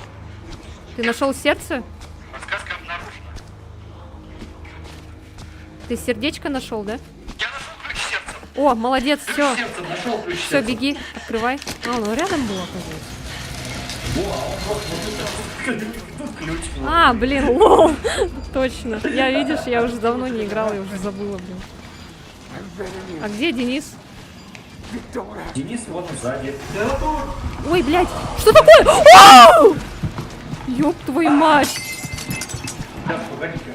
Ты нашел сердце? Подсказка обнаружена. Ты сердечко нашел, да? Я нашел ключ сердца. О, молодец, все. Сердце, нашел ключ Все, сердца. беги, открывай. А, он рядом был, оказывается. Во, а он просто вот тут ключ. вот. А, блин, лол. Точно. Я, видишь, я уже давно не играла, я уже забыла, блин. А где Денис? Денис вон сзади. Я тут. Ой, блядь, что такое? Ау! Ёб твою мать. Сейчас, погоди-ка.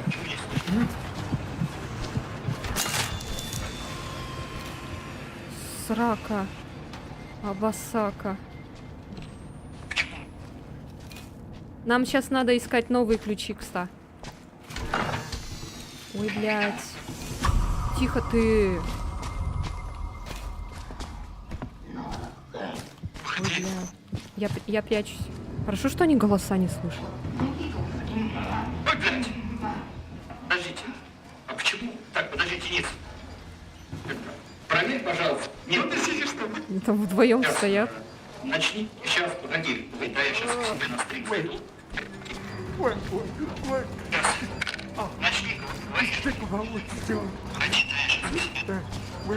Срака. Абасака. Нам сейчас надо искать новые ключи, кстати. Ой, блядь. Тихо ты. Ой, блядь. Я прячусь. Хорошо, что они голоса не слышат. Ой, блядь. Подождите. А почему? Так, подождите, Ниц. Проверь, пожалуйста. Нет, ты сидишь с тобой. Они там вдвоем стоят. Начни. Сейчас, погоди. Ой, да, я сейчас к себе на стрим зайду. Начни, говоришь. Погоди, да, я сейчас к себе. Ой,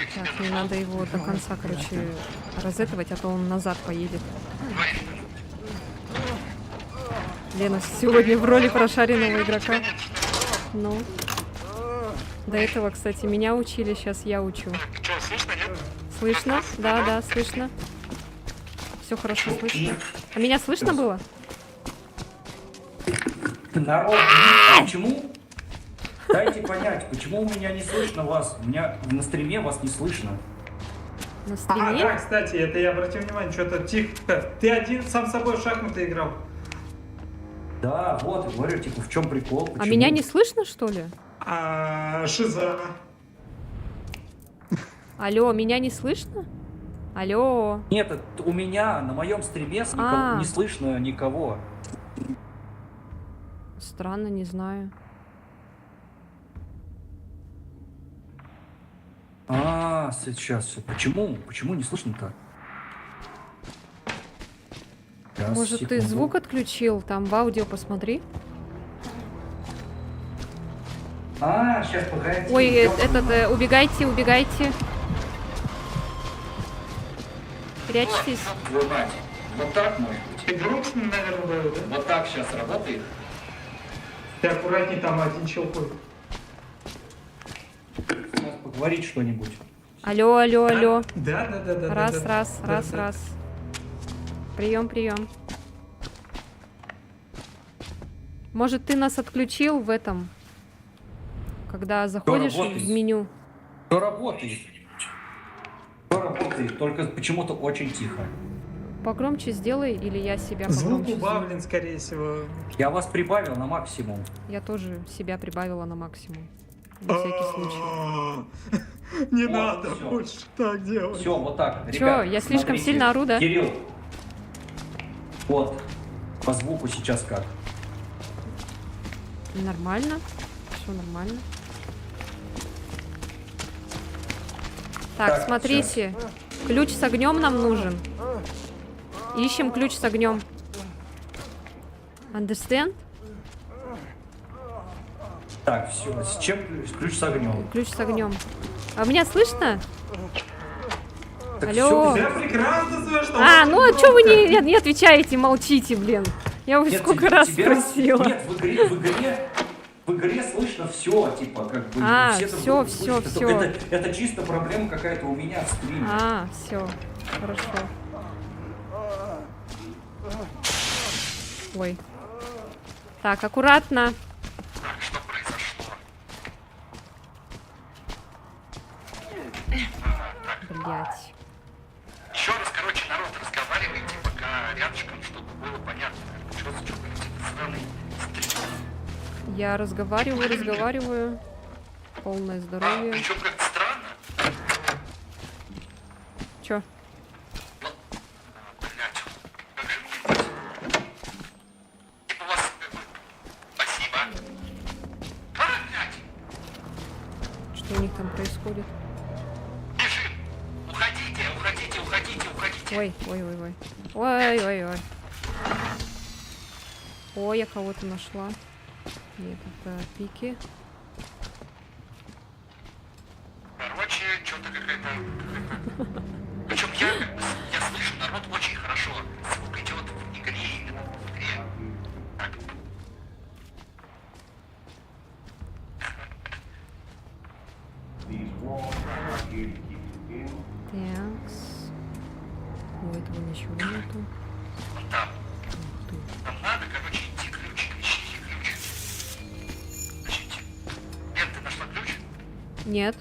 к тебе Так, мне надо его до конца, короче, розетовать, а то он назад поедет. говоришь. Лена сегодня в роли прошаренного игрока. Ну. До этого, кстати, меня учили, сейчас я учу. Что, слышно, нет? Слышно? Да, да, слышно. Все хорошо слышно. А меня слышно было? Народ, почему? Дайте понять, почему у меня не слышно вас? У меня на стриме вас не слышно. На А, да, стриме? кстати, это я обратил внимание, что-то тихо. Ты один сам с собой в шахматы играл. Да, вот, говорю, типа, в чем прикол? А почему? меня не слышно, что ли? Шиза. Алло, меня не слышно? Алло. Нет, это у меня на моем стриме А. не слышно никого. Странно, не знаю. А, сейчас все. Почему? Почему не слышно-то? Сейчас, Может, ты секунду. звук отключил? Там в аудио посмотри. А, сейчас, погоди. Ой, я убегайте, убегайте. Прячьтесь. Твою мать. Вот так, может быть? Ты грустный, наверное, был, да? Вот так сейчас работает. Ты аккуратней, там один чел ходит. Сейчас поговорить что-нибудь. Алло, алло, алло. Да. Раз, да. раз, Да, раз, да. раз. Прием, прием. Может, ты нас отключил в этом? когда заходишь в работает? меню. Все работает. Все работает, только почему-то очень тихо. Погромче сделай, или я себя Звук погромче сделаю? убавлен, скорее всего. Я вас прибавил на максимум. Я тоже себя прибавила на максимум. На всякий случай. Не Вот, надо всё. больше так делать. Все, вот так. Чё, Ребят, я слишком смотрите. сильно ору, да? Кирилл. Вот. По звуку сейчас как? Нормально. Все нормально. Так, Так, смотрите. Ключ с огнем нам нужен. Ищем ключ с огнем. Understand? Так, все. С чем ключ с огнем? Ключ с огнем. А меня слышно? Так Алло. всё, Я прекрасно слышу, что А, очень ну а громко. чё вы не отвечаете, молчите, блин? Я уже Нет, сколько тебе- раз тебе- спросила. Нет, в игре слышно все, типа, как бы. А, все друг всё, друга всё, слышат. всё. Это чисто проблема какая-то у меня в стриме. А, все, хорошо. Ой. Так, аккуратно. Так, что произошло? Блять. Еще раз, короче, народ, разговаривайте, пока рядышком, чтобы было понятно, что за что говорите. Сраный стрим. Я разговариваю. Полное здоровье. Причем как-то странно. Чё? Блять, как же мне здесь? Типа у вас как бы... Спасибо. Блять! Что у них там происходит? Бежим! Уходите! Ой. Ой. Ой, я кого-то нашла. Нет, это пики. Короче, что-то какая-то... Причем я слышу народ очень хорошо. Звук идет в игре, именно в игре. Так. Такс. У этого ничего нету. Вон там. Ух ты. Нам надо, короче, идти ключ. Ищите ключ. Ищите. Лен, ты нашла ключ? Нет,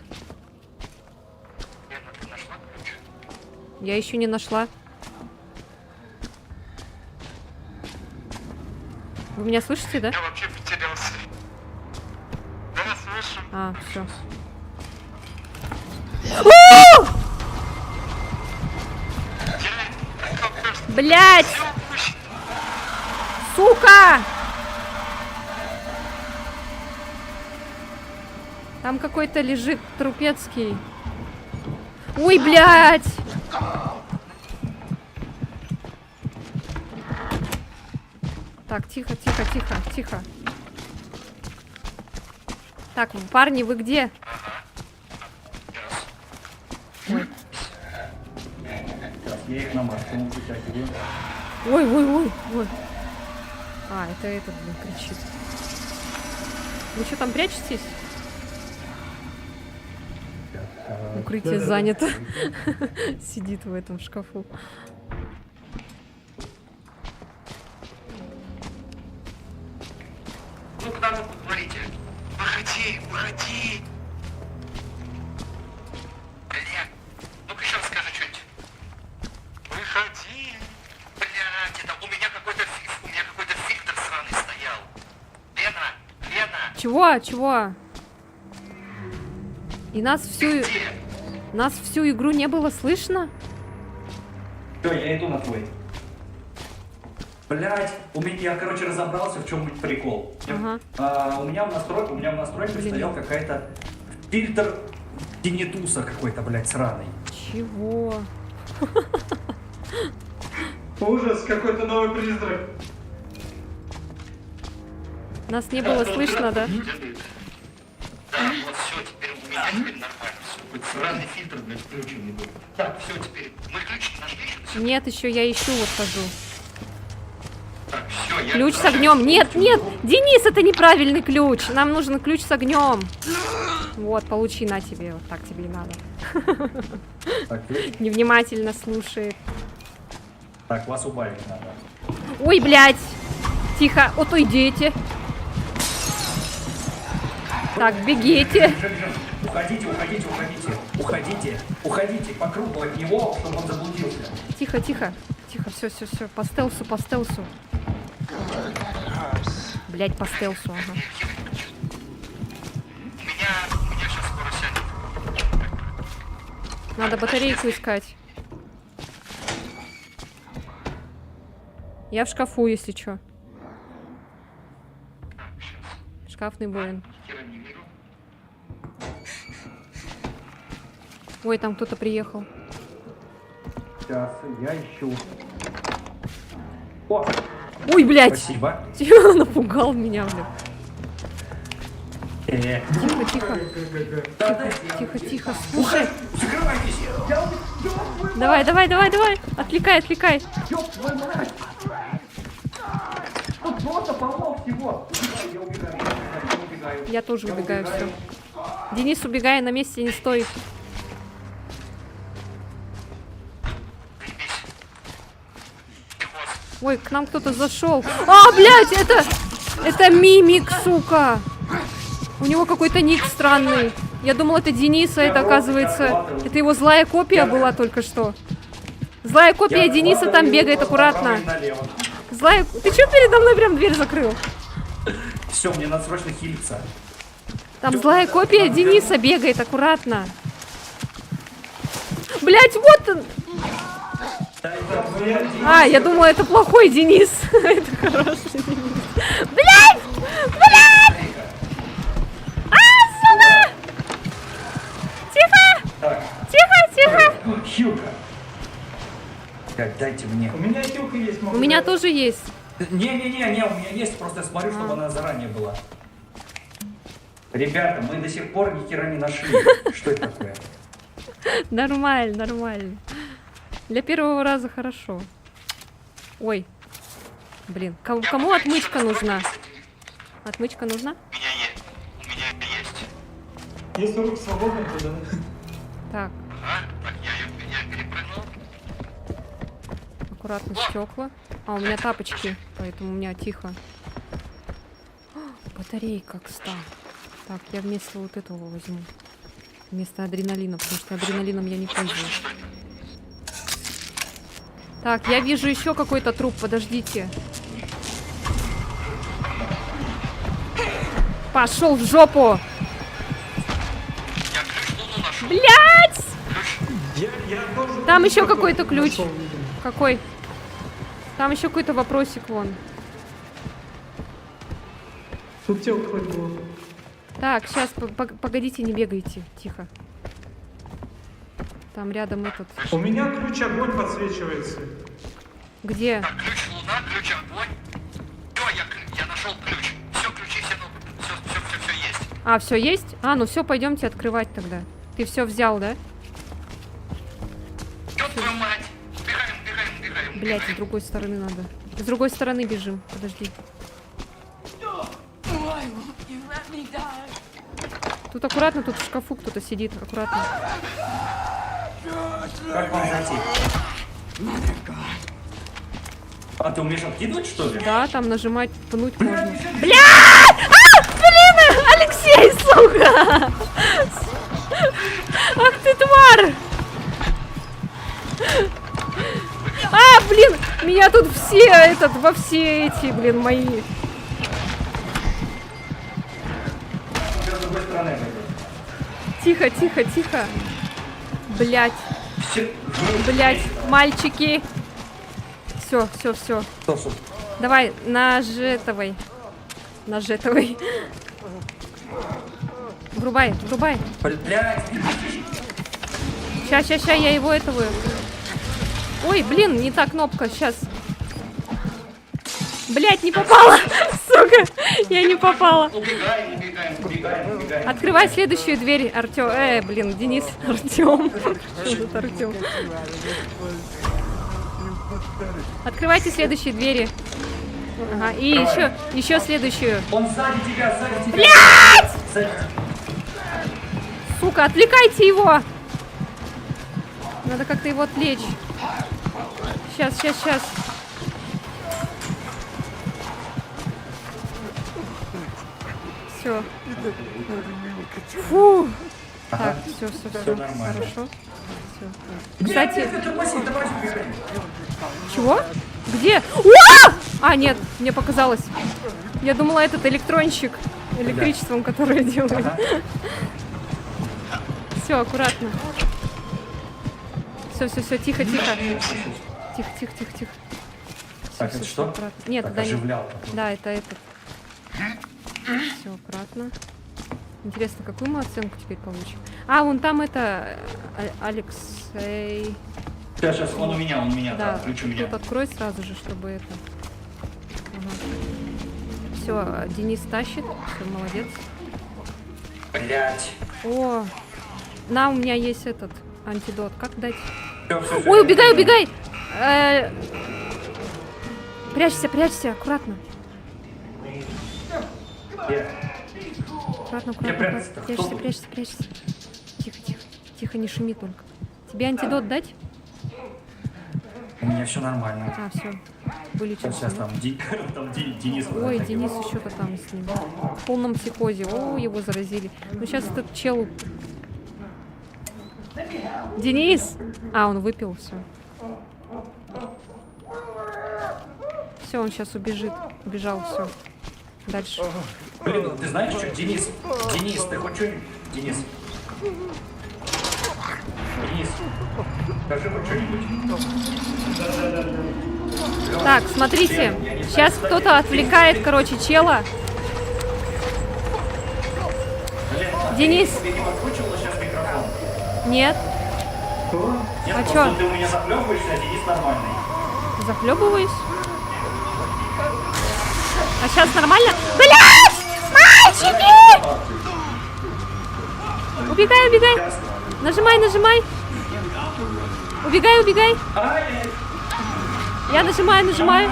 Лена, ты нашла ключ? я еще не нашла. Вы меня слышите, да? Я вообще потерялся. Да, слышу. А, все. Блять! Сука! Там какой-то лежит трупецкий. Ой, блядь! Так, тихо. Так, парни, вы где? Ой. Сейчас я их на максимум вытягиваю. Ой. А, это этот, блин, кричит. Вы что там прячетесь? Укрытие занято. Сидит в этом шкафу. Ну, куда вы говорите? Выходи! Блядь, ну-ка еще раз скажи что-нибудь. Выходи! Блядь, это у меня какой-то фильтр сраный стоял. Лена! Чего? И нас всю игру не было слышно? Все, я иду на твой. Блять, я, короче, разобрался, в чем прикол. Ага. У меня в настройках Блин. стоял какая-то фильтр тинитуса какой-то, блядь, сраный. Чего? Ужас, какой-то новый призрак. Нас не было слышно, да? Да, вот все, теперь у меня теперь нормально. Все, хоть сраный фильтр, блядь, включен не был. Так, все, теперь. Мы ключ нашли? Всё. Нет, еще я ищу, вот хожу. Так, все, я... Ключ с огнем. Нет, Денис, это неправильный ключ. Нам нужен ключ с огнем. Вот, получи, на тебе. Вот так тебе и надо. Так, Невнимательно слушает. так, вас убавить надо. Ой, блядь. Тихо, отойдите. Так, бегите. Уходите, уходите, уходите. Уходите, уходите по кругу от него, чтобы он заблудился. Тихо, тихо. Тихо, все, все, все. По стелсу, по стелсу. Блять, по стелсу, ага. У меня сейчас скоро сядет. Надо батарейку искать. Я в шкафу, если чё. Шкафный воин. Ой, там кто-то приехал. Сейчас, я ищу. О, Ой, блядь! спасибо. Напугал меня, блядь. Тихо, тихо. Тихо, тихо. Слушай. Закрывайтесь. Давай, давай, давай, давай. Отвлекай, отвлекай. Ёб твою мать. Тут просто полно всего. Я убегаю, я убегаю. Я тоже убегаю, все. Денис, убегай, на месте не стой. Ой, к нам кто-то зашел. А, блядь, это мимик, сука. У него какой-то ник странный. Я думала, это Денис, а это, оказывается, это его злая копия была только что. Злая копия Дениса там бегает аккуратно. Злая... Ты что передо мной прям дверь закрыл? Все, мне надо срочно хилиться. Там злая копия Дениса бегает аккуратно. Блять, вот он. А, я думала, это плохой Денис. Это хороший Денис. Блять! Блять! А, сука! Тихо! Так, Тихо, тихо! хилка. Так, дайте мне. У меня хилка есть, могу У меня дать. тоже есть. Не-не-не, у меня есть, просто я смотрю, чтобы она заранее была. Ребята, мы до сих пор ни хера не нашли. Что это такое? Нормально, нормально. Для первого раза хорошо. Ой. Блин, кому отмычка нужна? Отмычка нужна? У меня есть. Если руки свободны, то да. Так, Ага, так, я перепрыгнул. аккуратно стекла. А, у меня тапочки, поэтому у меня тихо. Батарейка, кстати. Так, я вместо вот этого возьму. Вместо адреналина, потому что адреналином я не пользуюсь. Так, я вижу еще какой-то труп, подождите. Пошел в жопу! Я ключ луну нашел. Блять! Я тоже Там еще такой какой-то ключ. нашел, видимо. Какой? Там еще какой-то вопросик вон. Тут тело хоть было. Так, сейчас, погодите, не бегайте. Тихо. Там рядом этот. У меня ключ огонь подсвечивается. Где? Так, ключ луна, ключ огонь. Все, я нашел ключ. Все, ключи все, все есть. А, все есть? А, ну все, пойдемте открывать тогда. Ты все взял, да? Ёб твою мать. Бегаем. Блять, с другой стороны надо. С другой стороны бежим. Подожди. Тут аккуратно, тут в шкафу кто-то сидит. Аккуратно. Как вам зайти? А ты умеешь откидывать, что ли? Да, там нажимать, пнуть можно. Блядь! А, блин! Алексей, сука! Ах ты тварь! А, блин! Меня тут все, во все эти, блин, мои. Я с другой стороны пойду. Тихо, тихо, тихо. Блять, Все. блять, мальчики. Все, все, все. Стоп. Давай, нажетовой. Нажетовой. Врубай, врубай. Блядь. Ща, я его этого. Ой, блин, не та кнопка, сейчас. Блять, не попала. Сука, я не попала. Убегаем. Открывай следующую дверь, Артём. Блин, Денис, Артём. Что тут Артём? Открывайте следующие двери. Ага, и еще следующую. Он сзади тебя. Блять! Сзади. Сука, отвлекайте его! Надо как-то его отвлечь. Сейчас. Все. Фу. Ага. Так, все, все, Всё все. нормально. Хорошо. Всё. Кстати, Тормози, бегай. чего? Где? Уа! А, нет, мне показалось. Я думала, этот электронщик электричеством, которое делает. Ага. Все, аккуратно. Все, все, все, тихо, тихо. Тихо, тихо, тихо, тихо. Так, это что? Аккуратно. Нет, Так, туда не. оживлял. Да, это этот. Все, аккуратно. Интересно, какую мы оценку теперь получим? А, вон там это Алексей. Сейчас, он у меня, Да, включу меня. тут открой сразу же, чтобы это. Все, Денис тащит. Все, молодец. Блять. О, на, у меня есть этот антидот. Как дать? Всё, Ой, убегай, убегай! Прячься, прячься, аккуратно. Аккуратно, аккуратно, прячусь-то? аккуратно. Кто Прячься, тут? прячься, прячься. Тихо, тихо, тихо, не шуми только. Тебе антидот дать? У меня все нормально. А, все, вылечился. Сейчас там, Денис. Ой, Денис что-то там с ним. В полном психозе. О, его заразили. Ну сейчас этот чел. Денис! А, он выпил, все. Все, он сейчас убежит. Убежал, все. Дальше. Блин, ты знаешь что, Денис, ты хоть что-нибудь? Денис, скажи хоть что-нибудь. Так, смотрите. Сейчас кто-то отвлекает, короче, чела. Денис. Ты не подкручивала сейчас микрофон? Нет, Нет, А просто чё? ты у меня заплевываешься, а Денис нормальный. захлебываюсь. А сейчас нормально? Блядь! Мальчики! Убегай, убегай. Нажимай, нажимай. Убегай, убегай. Я нажимаю, нажимаю.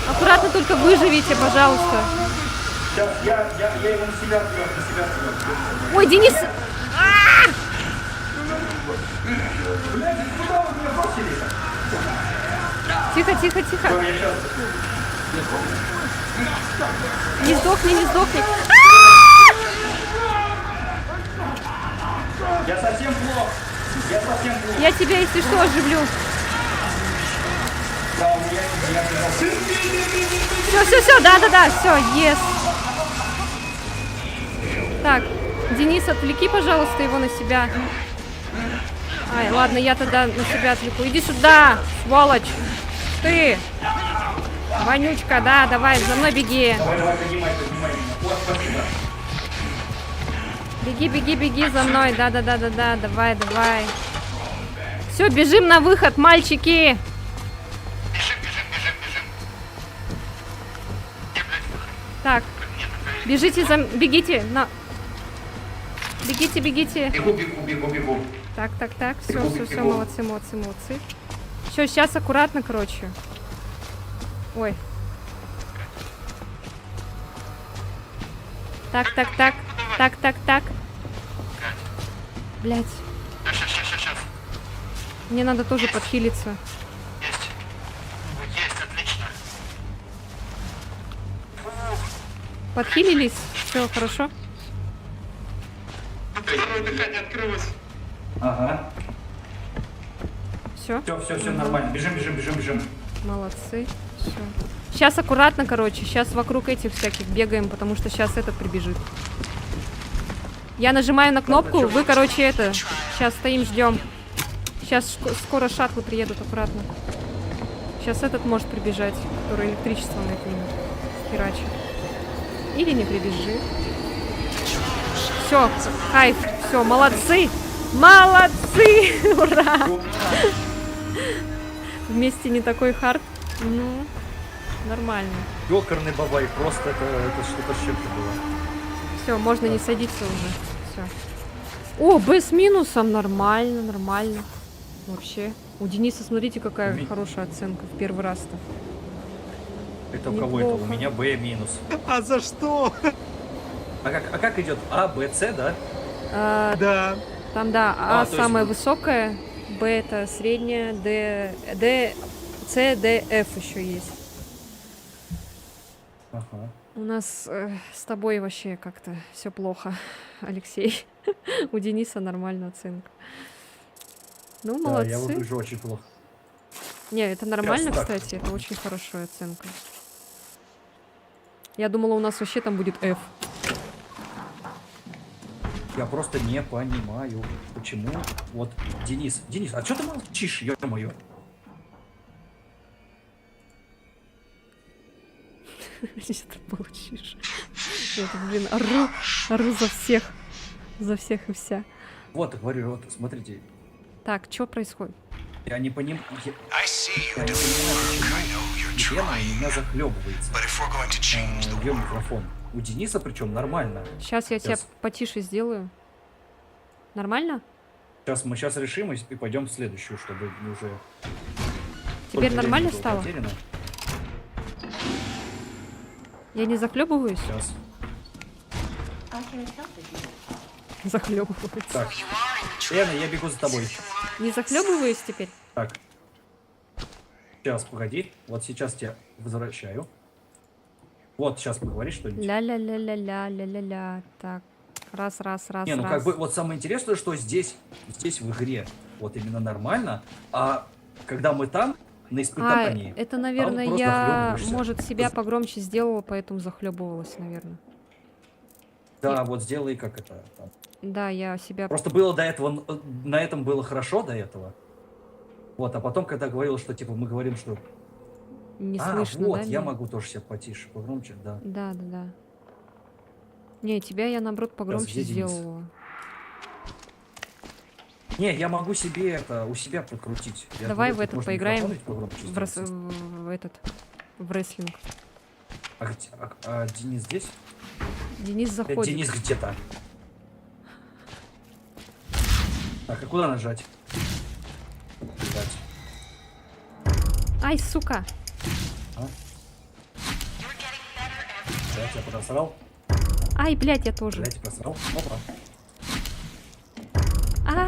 Аккуратно только выживите, пожалуйста. Сейчас, я его на себя отвлек, Ой, Денис! Блядь, куда вы меня бросили? Тихо, тихо, тихо. Я сейчас... Не сдохни, не сдохни. Я совсем плох. Я тебя, если что, оживлю. Да, у меня Все, все, да, все, ес. Так, Денис, отвлеки, пожалуйста, его на себя. Ай, ладно, я тогда на себя отвлеку. Иди сюда, сволочь. Ты. Вонючка, да, давай, за мной беги. Давай, поднимай меня. Вот, спасибо. Беги, беги, беги за мной. Да, давай, давай. Все, бежим на выход, мальчики. Так, бежите за... Бегите, на... Бегите, бегите. Бегу. Так, все, молодцы. Все, сейчас аккуратно, короче. Ой. Так. Блять, Сейчас. мне надо тоже подхилиться. Есть, отлично. Подхилились? Все, хорошо? Второе дыхание открылось. Ага. Все, Все нормально. Бежим. молодцы. Все. Сейчас аккуратно, короче. Сейчас вокруг этих всяких бегаем, потому что сейчас этот прибежит. Я нажимаю на кнопку, вы, короче, это... Сейчас стоим, ждем. Сейчас скоро шаттлы приедут, аккуратно. Сейчас этот может прибежать, который электричеством этим херачит. Или не прибежит. Все, кайф, все, молодцы! Молодцы! Ура! Вместе не такой хард. Ну, нормально. Ёкарный бабай, просто это что-то с чем-то было. Все, можно не садиться уже. Все. О, Б с минусом. Нормально. Вообще. У Дениса, смотрите, какая хорошая оценка в первый раз-то. Это у кого это? У Неплохо. меня Б минус. А за что? А как идет? А, Б, С, да? Да. Там, да, А то есть самая вот- высокая, Б это средняя, Д, С, Д, Ф еще есть. Ага. У нас с тобой вообще как-то все плохо, Алексей. У Дениса нормальная оценка. Ну, Да, я молодцы. выгляжу очень плохо. Не, это нормально, так. кстати, это очень хорошая оценка. Я думала, у нас вообще там будет F. Я просто не понимаю, почему... Вот, Денис, а что ты молчишь, ё-моё? Что ты получишь? Я тут, блин, ору за всех и вся. Вот, говорю, вот, смотрите, Так, что происходит? я не понимаю, I see я you're не doing понимаю, почему work. I know you're Елена у trying. меня захлебывается. But if we're going to change the Ее world, микрофон. У Дениса причем нормально. Сейчас я тебя Сейчас. потише сделаю. Нормально? Мы сейчас решим и пойдем в следующую, чтобы уже... Теперь столько нормально времени было стало? потеряно. Я не захлебываюсь? Сейчас. Захлебываюсь. Так. Лена, я бегу за тобой. Не захлебываюсь теперь? Так. Сейчас, погоди. Вот сейчас тебя возвращаю. Вот, сейчас поговори что-нибудь. Ля-ля-ля-ля-ля-ля-ля-ля. Так. Раз. Не, ну как бы вот самое интересное, что здесь в игре вот именно нормально, а когда мы там, на испытании, это, наверное, просто я, захлебываешься. может, себя погромче сделала, поэтому захлебывалась, наверное. да, вот сделай как это. Там. Да, я себя... Просто было до этого, на этом было хорошо до этого. Вот, а потом, когда говорил, что типа мы говорим, что Не слышно, вот, да? я меня? могу тоже себя потише, погромче, да. Да. Не, тебя я, наоборот, погромче где Денис? сделала. Не, я могу себе это у себя подкрутить. Я Давай говорю, в этот можно поиграем. микрофон ведь погромче В, сделать. в рестлинг. А Денис здесь? Денис заходит. Денис где-то. Так, а куда нажать? Блядь. Ай, сука! Блядь, я просрал. Ай, блядь, я тоже. Блядь, просрал. Опа. А,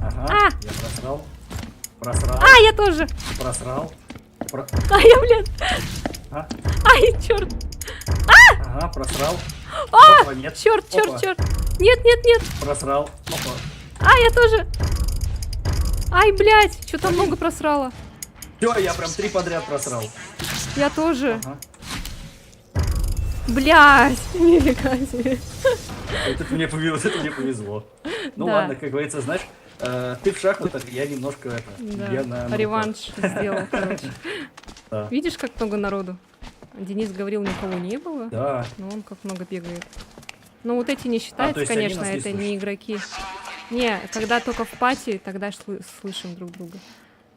Ага, я просрал. Просрал. я тоже! Просрал. А, я, блядь! А? Ай, черт! Ага, просрал. Опа, нет. Черт! Опа, Нет! Просрал. Опа. А, я тоже! Ай, блядь! Что-то много просрала. Все, я прям 3 подряд просрал. Я тоже. Ага. Блядь! Нифига себе. Вот это мне повезло. Ну Да. ладно, как говорится, знаешь, ты в шахматах, я немножко это. Я на Реванш сделал, короче. Да. Видишь, как много народу? Денис говорил, никого не было. Да. Но он как много бегает. Ну вот эти не считаются, есть они конечно, нас не это не слышат. игроки. Не, когда только в пати, тогда слышим друг друга.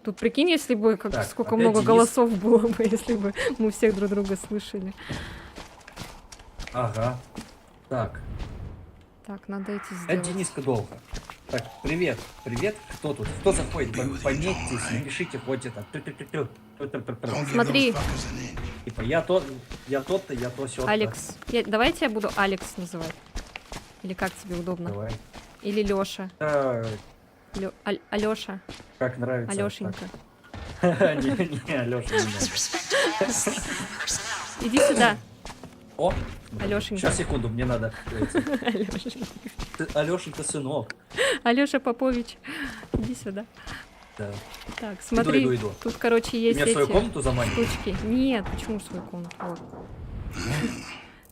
Тут прикинь, если бы Так, сколько опять много Денис. голосов было бы, если бы мы всех друг друга слышали. Ага. Так. Так, надо эти Это сделать. Дениска долго. Так, привет. Кто тут? Кто заходит? Пометьтесь, напишите хоть это. don't give Смотри. those fuckers an inch. Типа я то, я то-то, сё-то. Алекс. Давай я тебя буду Алекс называть. Или как тебе удобно? Давай. Или Лёша. Алёша. Как нравится. Алёшенька. Так. Не, Алёша не надо. Иди сюда. О! Алёшенька. Сейчас, секунду, мне надо. Алёшенька. Алёшенька, сынок. Алёша Попович. Иди сюда. Да. Так, смотри. Иду. Тут, короче, есть Меня в свою эти комнату заманивают? штучки. Нет, почему в свою комнату? Вот.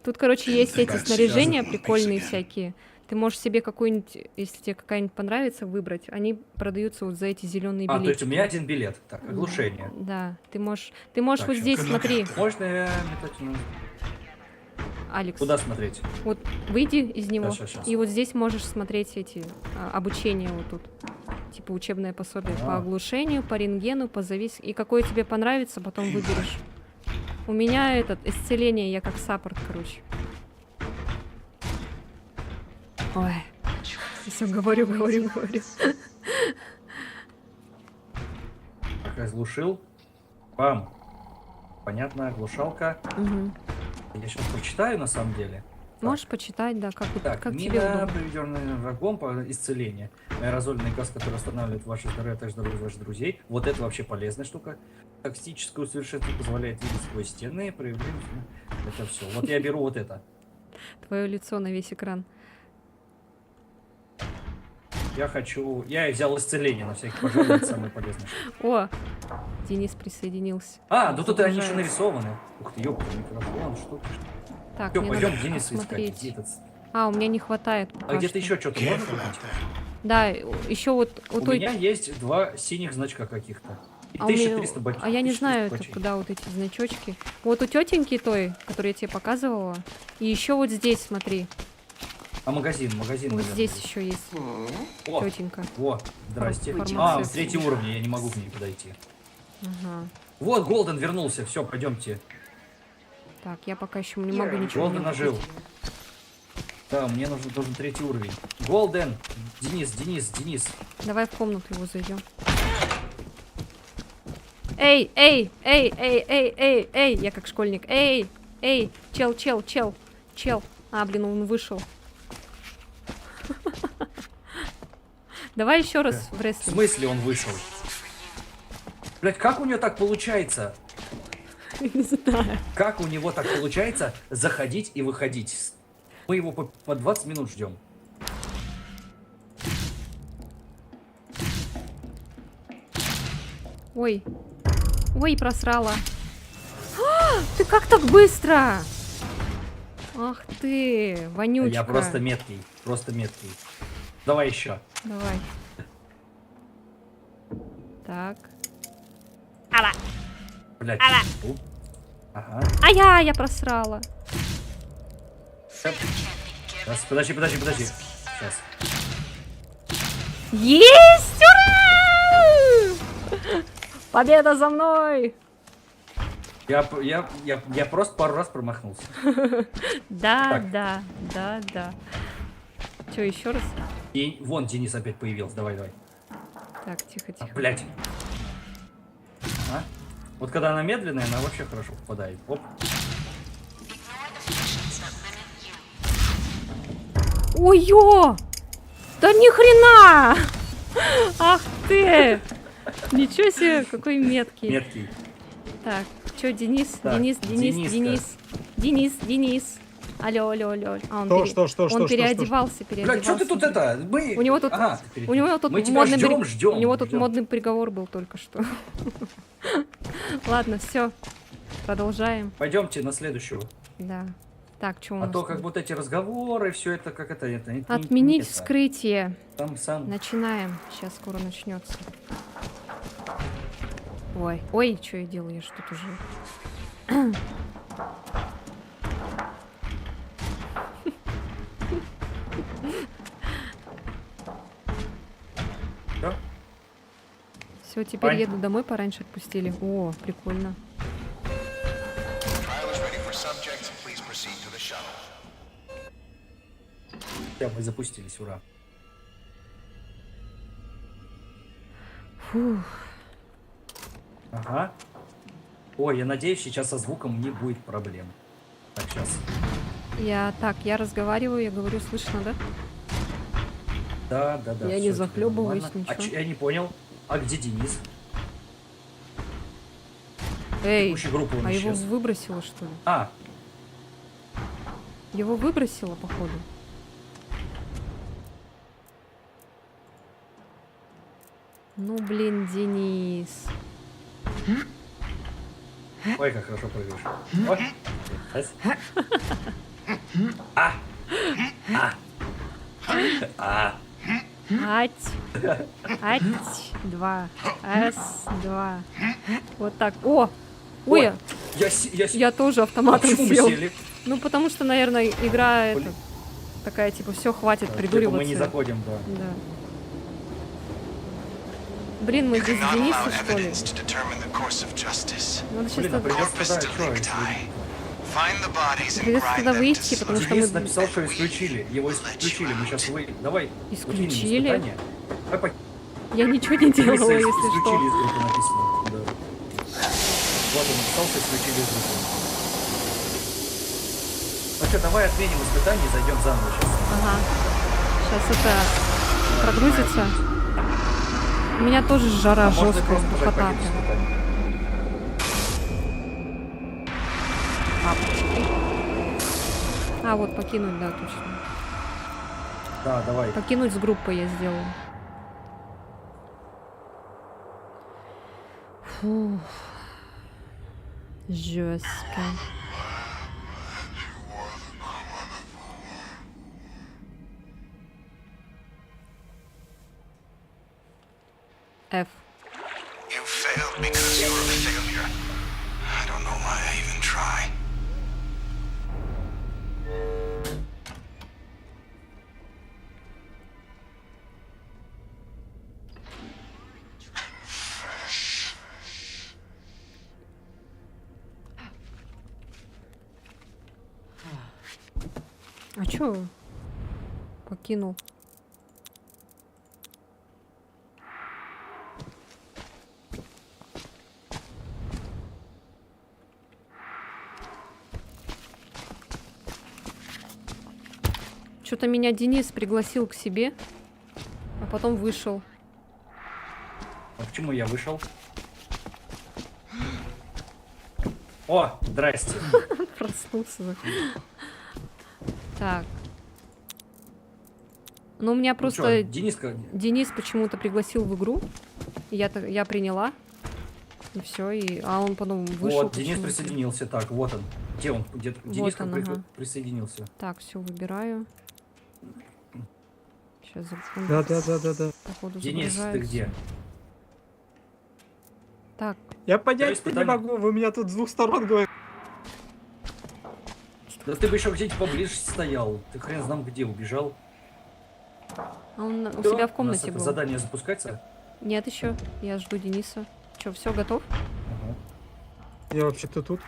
Тут, короче, есть эти Так, снаряжения сейчас прикольные again. всякие. Ты можешь себе какую-нибудь, если тебе какая-нибудь понравится, выбрать. Они продаются вот за эти зеленые билеты. То есть у меня один билет. Так, оглушение. Да, ты можешь Так, вот щас. здесь, смотри, Можно я метательную? Алекс. Куда смотреть? Вот выйди из него, Щас. и вот здесь можешь смотреть эти обучения вот тут. Типа учебное пособие по оглушению, по рентгену, по завис... И какое тебе понравится, потом выберешь. У меня этот исцеление, я как саппорт, короче. Ой. Все, говорю. Так, оглушил. Бам. Понятно, оглушалка. Мгм. Я сейчас прочитаю на самом деле. Можешь почитать, да, Так, как тебе мина, удобно. приведенная врагом по исцелению. Аэрозольный газ, который восстанавливает ваше здоровье, а также здоровье ваших друзей. Вот это вообще полезная штука. Тактическое усовершенствование позволяет видеть сквозь стены, проявление. Это все. Вот я беру вот это. Твое лицо на весь экран. Я взял исцеление на всякий пожар, это самое полезное. О, Денис присоединился. А, ну тут они еще Загружается. нарисованы. Ух ты, ёпта, микрофон, что ты. Так, Все, мне пойдем надо Дениса искать. посмотреть. Где этот? А, у меня не хватает А пока где-то что. еще что-то можно купить? Да, еще вот у У той... меня есть 2 синих значка каких-то. И А, у меня- 1300 бачков. а я не 1300 знаю, это бачей. куда вот эти значочки. Вот у тетеньки той, которую я тебе показывала. И еще вот здесь, смотри. А магазин, Вот наверное, здесь есть. еще есть О, тетенька. О, здрасте. Фармацевт. А, с 3 уровня, я не могу к ней подойти. Ага. Вот, Голден вернулся, все, пойдемте. Так, я пока еще не могу ничего. Голден не ожил. купить. Да, мне должен 3 уровень. Голден! Денис. Давай в комнату его зайдем. Эй! Я как школьник. Эй! Чел. А, блин, он вышел. Давай еще раз в В рестлинг. смысле он вышел? Блять, как у него так получается? Не знаю. Как у него так получается заходить и выходить? Мы его по 20 минут ждем. Ой, просрала. А, ты как так быстро? Ах ты, вонючка. Я просто меткий. Давай еще. Давай. Так. Блять. Ага. Я просрала. Сейчас, подожди. Сейчас. Есть! Ура! Победа за мной! Я просто пару раз промахнулся. Да. Так. Че, еще раз? И вон Денис опять появился. Давай. Так, тихо. Блять. А? Вот когда она медленная, она вообще хорошо попадает. Оп. Ой-ё! Да ни хрена! Ах ты! Ничего себе, какой меткий. Меткий. Так, что, Денис? Так, Денис. Алло. А, он, Что? переодевался. Блять, что ты тут это? Мы... У него тут, Ага, ты у него тут Мы тебя ждем. у него тут модный приговор был только что. Ладно, все. Продолжаем. Пойдемте на следующего. Да. Так, что у А нас? то там? как вот эти разговоры, все это как это не- Отменить это. вскрытие. Сам. Начинаем. Сейчас скоро начнется. Ой, что я делаю? Я ж тут уже. Всё? Все, теперь Ань. еду домой, пораньше отпустили. О, прикольно. Trial is ready for subjects. Please proceed to the shuttle. Хотя мы запустились, ура. Фух. Ага. Ой, я надеюсь, сейчас со звуком не будет проблем. Так, сейчас. Я разговариваю, я говорю, слышно, да? Да. Я всё, не теперь захлебываюсь, нормально. ничего. Я не понял. А где Денис? Эй, Текущей группы он а его исчез. выбросило, что ли? А, Его выбросило, походу. Ну, блин, Денис. ой, как хорошо прыгаешь. Ой. Раз. А. Два. С2. Вот так. О! Ой, я тоже А автоматом почему мы сел. сели? Ну, потому что, наверное, игра это, такая, типа, все, хватит Типа придуриваться. мы не заходим, да. Да. Блин, мы здесь Cannot Дениса, allow что ли? evidence to determine the course of justice. Надо сейчас Блин, а придется Corpus туда, чё, delicti. Find the bodies and Придется grind туда them to выйти, потому что Денис мы... написал, что исключили. Его исключили. Мы сейчас давай. Исключили? отменим испытание. Давай Я ничего не делала, Дениса если исключили что. из группы написано. Да. Вот он написал, что исключили из группы. Ладушка, давай отменим испытание и зайдем заново сейчас. Ага. Сейчас это прогрузится. У меня тоже жара А можно жесткая, просто духота покинуть прям. испытание. А, вот покинуть, да, точно. Да, давай. Покинуть с группой я сделаю. Фух. Жестко. F. You failed because you're a failure. I don't know why I even try. А чё? Покинул. Что-то меня Денис пригласил к себе, а потом вышел. А почему я вышел? О, здрасте. Проснулся. Так. Ну, у меня Ну просто чё, Дениска, Денис почему-то пригласил в игру. Я приняла. И все, а он потом вышел. вот, Денис почему-то. присоединился. Так, вот он. Где он? Где-то Дениска он, ага. присоединился. Так, все, выбираю. Сейчас Да. походу Денис, ты загружается. где? Так, Я понять не испытание. могу, вы меня тут с двух сторон говорите. Да ты бы еще где-нибудь поближе стоял. Ты хрен знам где убежал. а он у Да, себя в у нас комнате это был. задание запускается? Нет еще. Я жду Дениса. Че, все готов? Ага. Я вообще-то тут.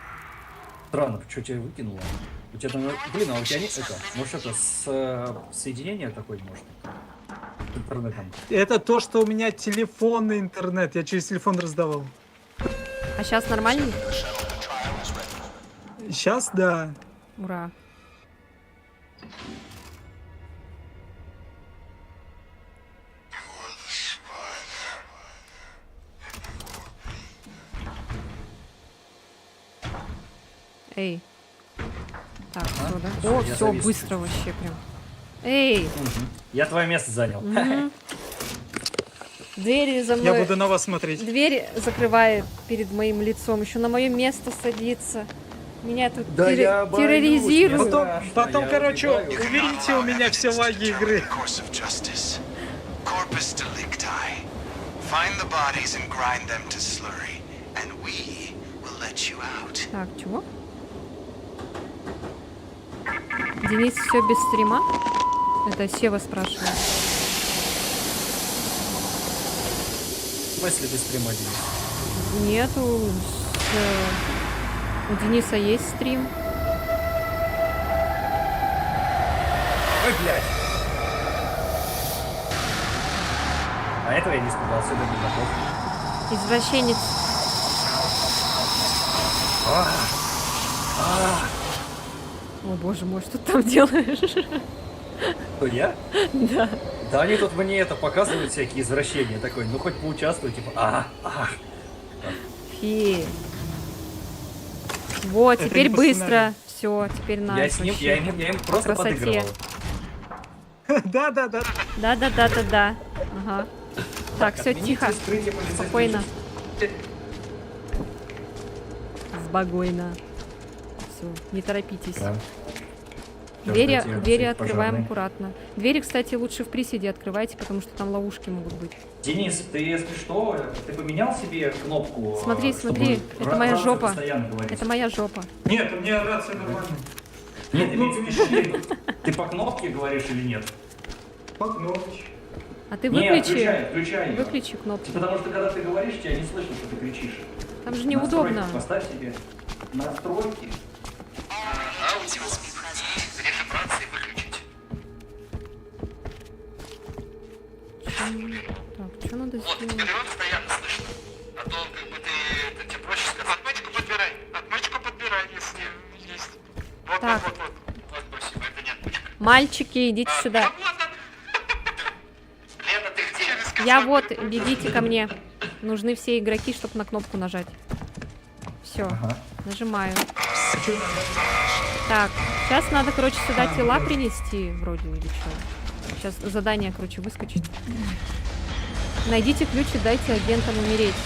Странно, что тебя выкинуло? У тебя там, блин, а у тебя нет это? Может это соединение такое, может? С интернетом. Это то, что у меня телефонный интернет. Я через телефон раздавал. А сейчас нормальный? Сейчас, да. Ура. Эй. Так, все, да? Всё, О, я все, завис быстро чуть-чуть. вообще прям. Эй! Мгм. Я твое место занял. Мгм. Двери за Я мной. буду на вас смотреть. Дверь закрывает перед моим лицом. Еще на мое место садится. Меня тут Да я боюсь, терроризируют. не Потом, страшно, потом я короче, убегаю. увидите у меня все лаги игры. Course of justice. Corpus delicti. Find the bodies and grind them to slurry, and we will let you out. Так, чего? Денис, все без стрима? Это Сева спрашивает. В смысле ты стрима, Денис? Нету. У Дениса есть стрим. Ой, блядь. А этого я не испугался, это не готов. Извращенец. О боже мой, что ты там делаешь? Кто, я? Да. Да они тут мне это показывают, всякие извращения такой, ну хоть поучаствуй, типа, Фи. Вот, Это теперь не по быстро. Все, теперь я найс с ним, вообще. я им просто красоте. подыгрывал. Да. Да. Ага. Так, все, Отмените тихо. вскрытие полицейского Спокойно. участка. Спокойно. Все, не торопитесь. Да. Всё, Двери, ждите, двери всех открываем пожарные. аккуратно. Двери, кстати, лучше в приседе открывайте, потому что там ловушки могут быть. Денис, ты если что, ты поменял себе кнопку? Смотри, чтобы смотри, это моя рация жопа. постоянно говорит? Это моя жопа. Нет, у меня рация нормальная. Нет, имеется в виду, ты по кнопке говоришь или нет? По кнопочке. А ты Нет, выключи. включай её. Выключи кнопку. Потому что когда ты говоришь, тебя не слышно, что ты кричишь. Там же неудобно. Настройки поставь себе. Настройки. Аудио. Режим рации выключить. Так, что надо Вот, сделать? теперь его постоянно слышно. А то как бы ты тебе проще сказать. Отмычку подбирай, если есть. Вот. Так. Вот. Мальчики, идите сюда. Лена, ты где? Я вот, бегите ко мне. Нужны все игроки, чтобы на кнопку нажать. Все, Ага. нажимаю. Так, сейчас надо, короче, сюда тела принести, вроде, или что. Сейчас задание, короче, выскочит. Найдите ключ и дайте агентам умереть.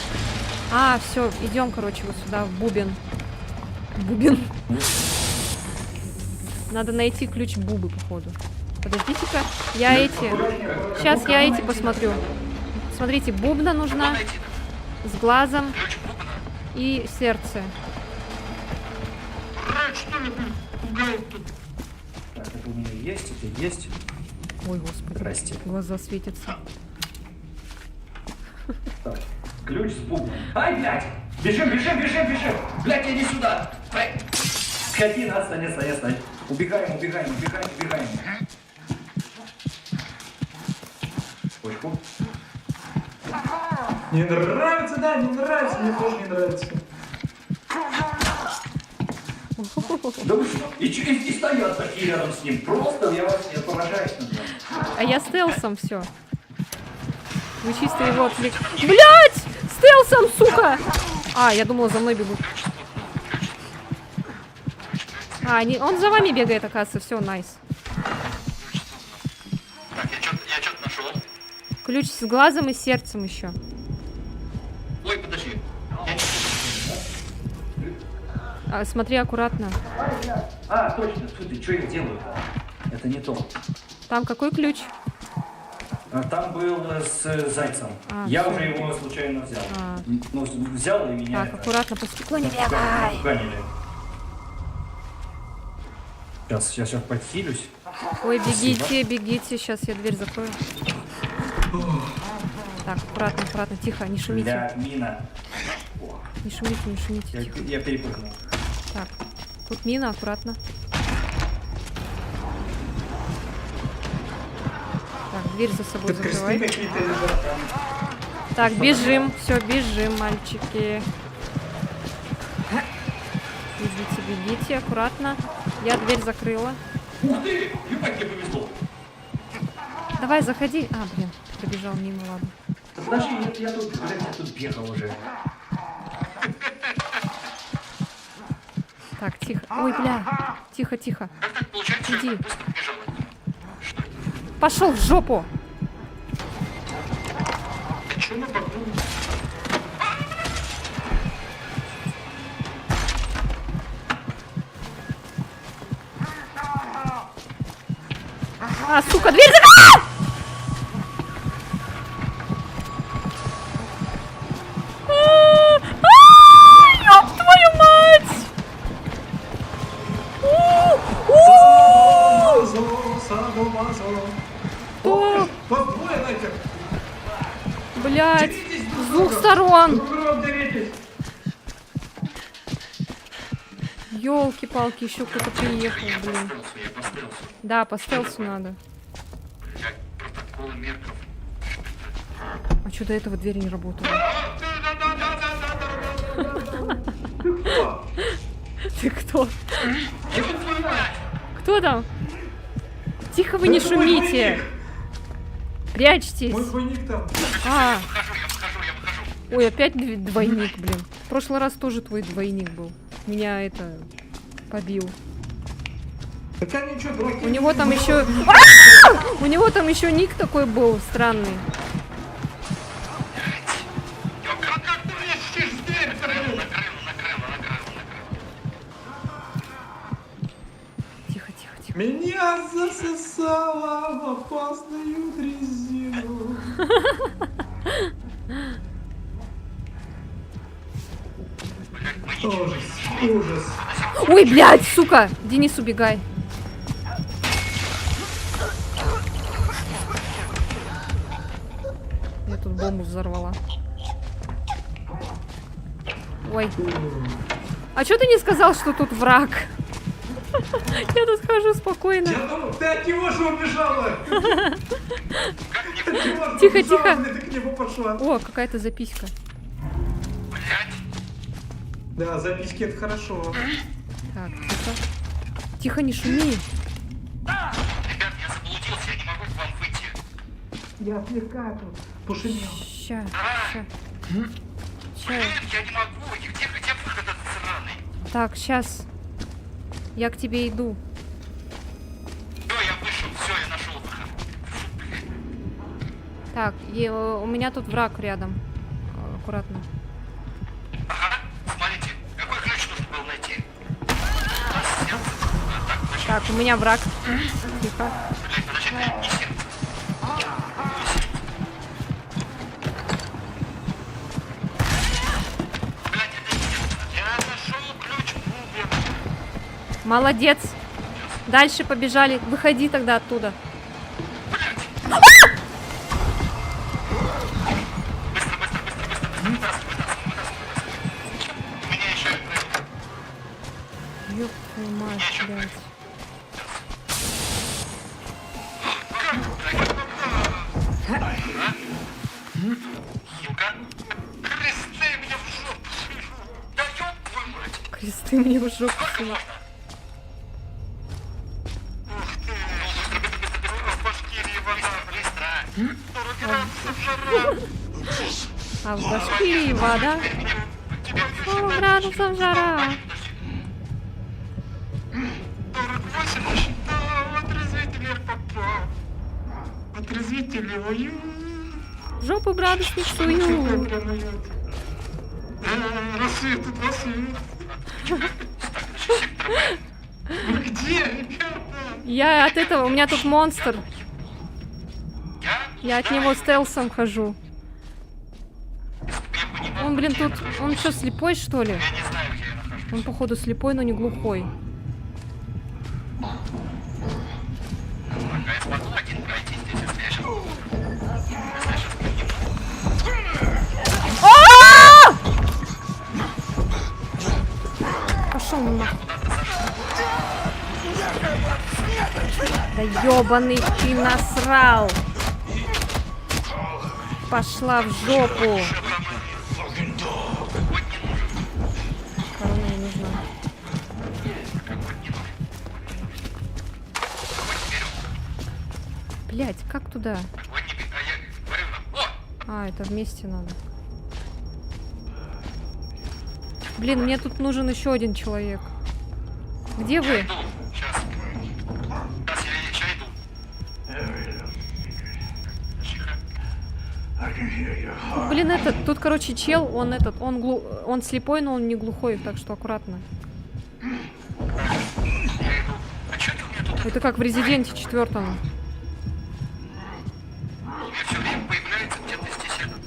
А, все, идем, короче, вот сюда, в бубен. Бубен. Надо найти ключ Бубы, походу. Подождите-ка, я эти... Сейчас я эти посмотрю. Смотрите, бубна нужна с глазом Ключ бубна. и сердце. Рад, что ли, пугает тут? Так, это у меня есть, это есть. Ой, господи, Здрасте. глаза светятся. Так, ключ с бубном. Ай, блядь! Бежим, бежим, бежим, бежим! Блядь, иди сюда! Ай! Скотина, отстань, отстань, отстань. Убегаем, убегаем, убегаем, убегаем. Почку. Не нравится, да, не нравится, мне тоже не нравится. Да вы что? И стоят такие рядом с ним. Просто я поражаюсь над вами. А я стелсом все. Вы чисто его отвлек... Блять! Стелсом, сука! А, я думала, за мной бегут. А, он за вами бегает, оказывается. Все, найс. Так, я что-то нашел. Ключ с глазом и сердцем еще. Ой, подожди. Смотри аккуратно. А, точно, ты что я делаю-то? Это не то. Там какой ключ? Там был с зайцем. Я уже его случайно взял. Ну, взял и меня... Так, аккуратно, по стеклу не бегай. Уганили. Сейчас подхилюсь. Ой, бегите, бегите. Сейчас я дверь закрою. Так, аккуратно, аккуратно, тихо, не шумите. Бля, мина. О, Не шумите, тихо. я перепрыгнул. Так, тут мина, аккуратно. Так, дверь за собой Тут кресты закрывай. какие-то лежат там. Так, бежим, все, бежим, мальчики. Бегите, бегите, аккуратно. Я дверь закрыла. Ух ты! Ебать, мне повезло. Давай, заходи. А, блин, побежал мимо, ладно. Подожди, я тут, блядь, я тут бегал уже. Так, тихо. Ой, бля. Тихо, тихо. Как так получается, что Иди. я так быстро побежал? Пошел в жопу. Ты чё на боку? А, сука, дверь закрыла! Ёб твою мать! Кто? Вот двое, Надя. Блять, Деритесь с друг двух друга. сторон. Друг другом деритесь. Ёлки-палки, еще кто-то приехал, Я блин. постелсу, я постелсу. Да, по стелсу надо. Блядь, протоколы мерков. А что до этого двери не работала? Ты кто? Кто там? Тихо, вы не Это мой шумите. двойник. Прячьтесь. Мой двойник там. А, Выхожу, я выхожу. ой, опять двойник, блин. В прошлый раз тоже твой двойник был. Меня это побил. Так они что, дураки? У него там еще... У него там еще ник такой был странный. Как ты лезешь в дверь? Накрыло. Тихо, тихо, тихо. Меня засосало в опасную дрезину. Ужас, ужас. Ой, блядь, сука! Денис, убегай. Я тут бомбу взорвала. Ой. А что ты не сказал, что тут враг? Я тут хожу спокойно. Я думал, ты от него же убежала. От него же Тихо, убежала, тихо. Ты к нему пошла. О, какая-то записка. Блядь. Да, записки это хорошо. Так, тихо. Тихо, не шуми. Я отвлекаю тут. Пошумел. Ща. Блин, я не могу. И где выход этот сраный? Так, сейчас. Я к тебе иду. Все, я вышел, все, я нашел выход. Так, у меня тут враг рядом. Аккуратно. Ага, смотрите, какой ключ нужно было найти? Сердце. Так, точно. Так, у меня враг. Тихо. Блин, подожди, не сердце. Блядь, это не сердце. Я нашел ключ, блин. Молодец. Дальше побежали. Выходи тогда оттуда. У меня еще Ёб твою мать, блядь. хилка. Кресты мне в жопу. Да ёб твою мать. Кресты мне в жопу. сунули. Ух ты. Быстро, башкирия, вода, быстро. 40 градусов жара. А в башке вода. Тебе 40 градусов жара. 48 насчитал. Отрезвитель попал. Отрезвитель, ой. В жопу градусник сую. Рассвет, тут рассвет. Вы где, ребята? Я от этого, у меня тут монстр. Я от него стелсом хожу. Он, блин, тут, он что, слепой, что ли? Я не знаю, где я нахожусь. Он, походу, слепой, но не глухой. Ага, я смогу один пройти здесь, если я сейчас Пошел нахуй. Да ёбаный ты насрал. Пошла в жопу. Корона не нужна. Блять, как туда? Вот не беда, я говорю вам. О! А, это вместе надо. Блин, мне тут нужен еще один человек. Где вы? Иду, сейчас. Сейчас я иду. Тихо. Блин, тут, короче, чел, он слепой, но он не глухой, так что аккуратно. Я иду. А что это у меня тут? Это как в Резиденте 4. У меня все время появляется где-то здесь этот.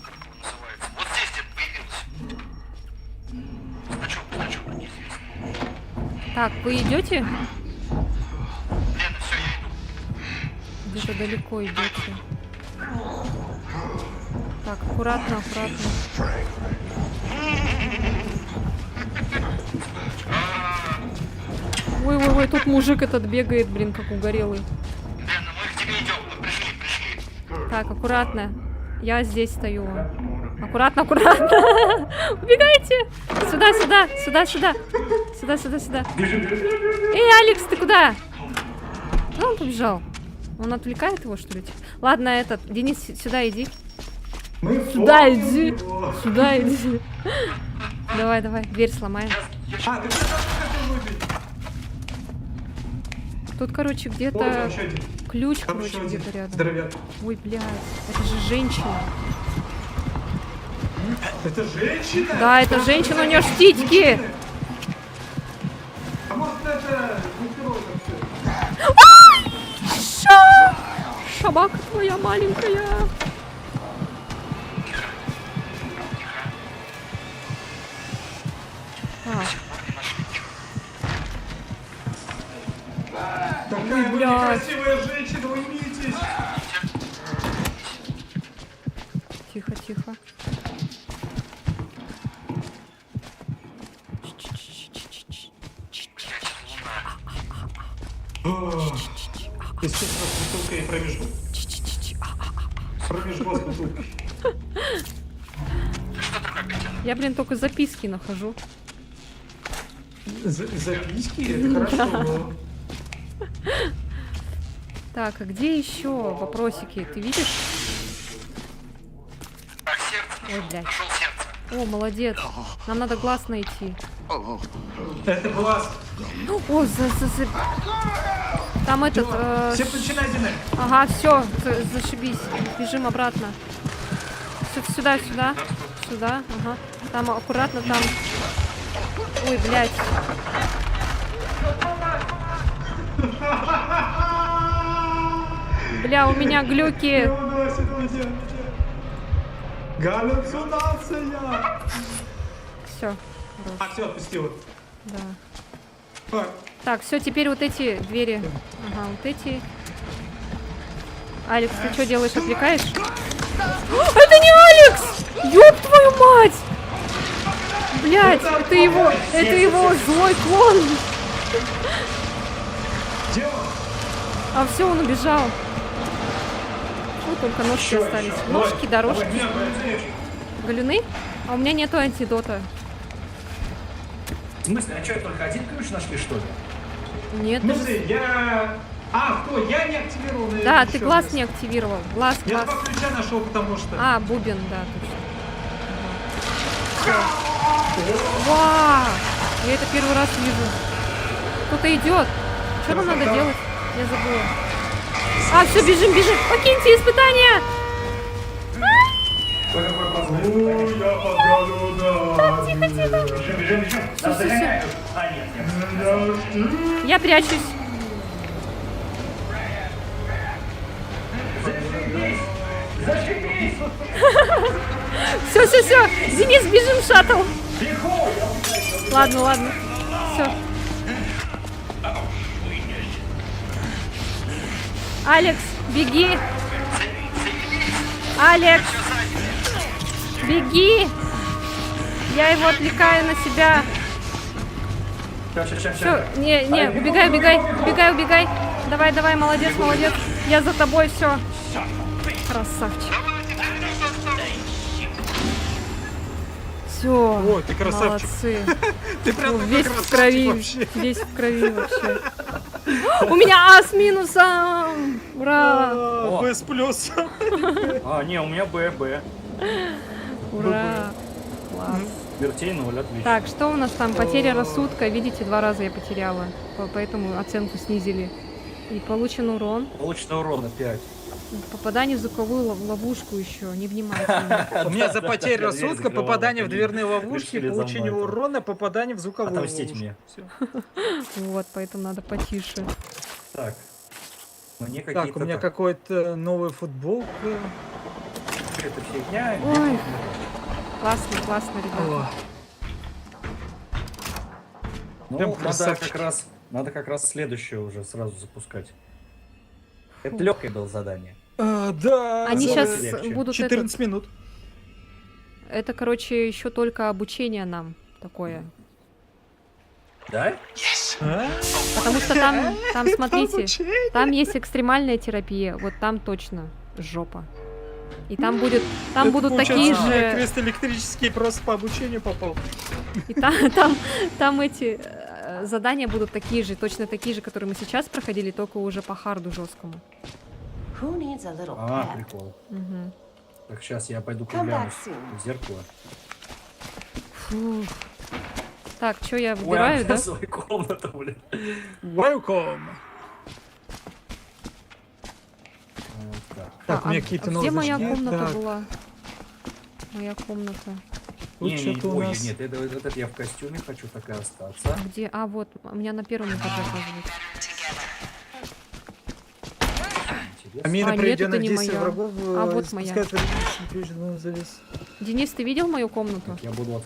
Как его называется? Вот здесь где-то появился. Значок, неизвестно. Так, вы идете? Лена, все, я иду. Где-то далеко идете. Так, аккуратно, аккуратно. Ой, тут мужик этот бегает, блин, как угорелый. Лена, мы к тебе идем, мы пришли. Так, аккуратно. Я здесь стою. Аккуратно, аккуратно. Убегайте. Сюда, сюда, сюда, сюда. Сюда, сюда, сюда. Эй, Алекс, ты куда? Куда он побежал? Он отвлекает его, что ли? Ладно, Денис, сюда иди. Сюда иди. Сюда иди. Давай, давай, дверь сломаем. А, ты что хотел выбить? Тут, короче, Вот где-то он, еще один. ключ, Там короче, еще где-то один. рядом. Здоровяк. Ой, блядь, это же женщина. Это женщина? Да, это женщина, у нее штитьки. А может это бункеров там все? Собака твоя маленькая. Такая вы блядь. некрасивая женщина, уймитесь. Тихо, тихо. Естественно, с бутылкой и промежгоз бутылкой. Я, блин, только записки нахожу. Записки? Это хорошо, но... Так, а где еще вопросики? Ты видишь? Так, сердце. Ой, блядь. Нашел сердце. О, молодец. Нам надо глаз найти. Это глаз. О, Там этот... Все начинайте. Ага, все, зашибись. Бежим обратно. Сюда, сюда. Сюда, ага. Там аккуратно, там... Ой, блядь. Бля, у меня глюки. Галлюцинация. Все, А, все, отпустил. да. Так, Так, все, теперь вот эти двери. Ага, вот эти. Алекс, ты что делаешь, отвлекаешь? Это не Алекс! Ёб твою мать! Блять, это его злой клон. где он? А все, он убежал. Фу, только ножки остались. Ножки, дорожки. Галюны? А у меня нету антидота. В смысле, а что, только один ключ нашли, что ли? Нет. Смотри, я... А, кто? Я не активировал, наверное, Да, ты ещё глаз раз. не активировал. Глаз, Я глаз. два ключа нашел, потому что... А, бубен, да, точно. Вау! Я это первый раз вижу. Кто-то идет. Что нам надо делать? Я забыла. А, все, бежим, бежим. Покиньте испытания! Я подгалю, да. Бежим. Нас всё. догоняют. А, нет. Я прячусь. Зашибись! Все. Денис, бежим в шаттл. Ладно. Все. Алекс, беги. Алекс, беги. Я его отвлекаю на себя. Сейчас. Все, не, убегай. Давай, молодец. Я за тобой, все. Красавчик. Все. Ой, ты красавчик. Молодцы. Ты прям такой Весь в красавчик крови. вообще. Весь в крови вообще. У меня А с минусом. Ура. О. Б с плюсом. А, не, у меня Б. Ура. Класс. Вертей 0, отлично. Так, что у нас там? Потеря рассудка. Видите, 2 раза я потеряла. Поэтому оценку снизили. И получен урон. Получено урона 5. Попадание в звуковую ловушку еще. Невнимательно. У меня за потерю дверь рассудка, закрывала, попадание в они дверные ловушки, решили получение замазать. урона, попадание в звуковую Отомстить ловушку. мне. Всё. Вот, поэтому надо потише. Так. Мне какие-то... Так, у меня какой-то новый футболка. Какая-то фигня. Ой. Классно, ребята. Ну, Прям надо красавчики. как раз следующее уже сразу запускать. Это легкое было задание. Да. Они за- сейчас легче. будут 14 минут. Это, короче, еще только обучение нам такое. Да? А? Потому что там, смотрите, Обучение? там есть экстремальная терапия. Вот там точно жопа. И там будут Это, такие получается, у меня же. квест электрический просто по обучению попал. И там эти задания будут такие же, точно такие же, которые мы сейчас проходили, только уже по харду жесткому. Who needs a little А, pep? прикол. Мгм. Так, сейчас я пойду Come back глянусь soon. в зеркало. Фу. Так, что я Ой, выбираю, а да? свою комнату, блин. Welcome. Вот так. Так, у меня какие-то где новые моя значки. комната Так. была? Моя комната. Тут что-то у ой, нас. нет, это я в костюме хочу так и остаться. Где? А, вот, у меня на первом этаже, оказывается. Интересно. Амина, А, нет, проведенных это не действий моя. врагов, А, вот моя. спускает вредитель, прежде завис. Денис, ты видел мою комнату? Я буду от...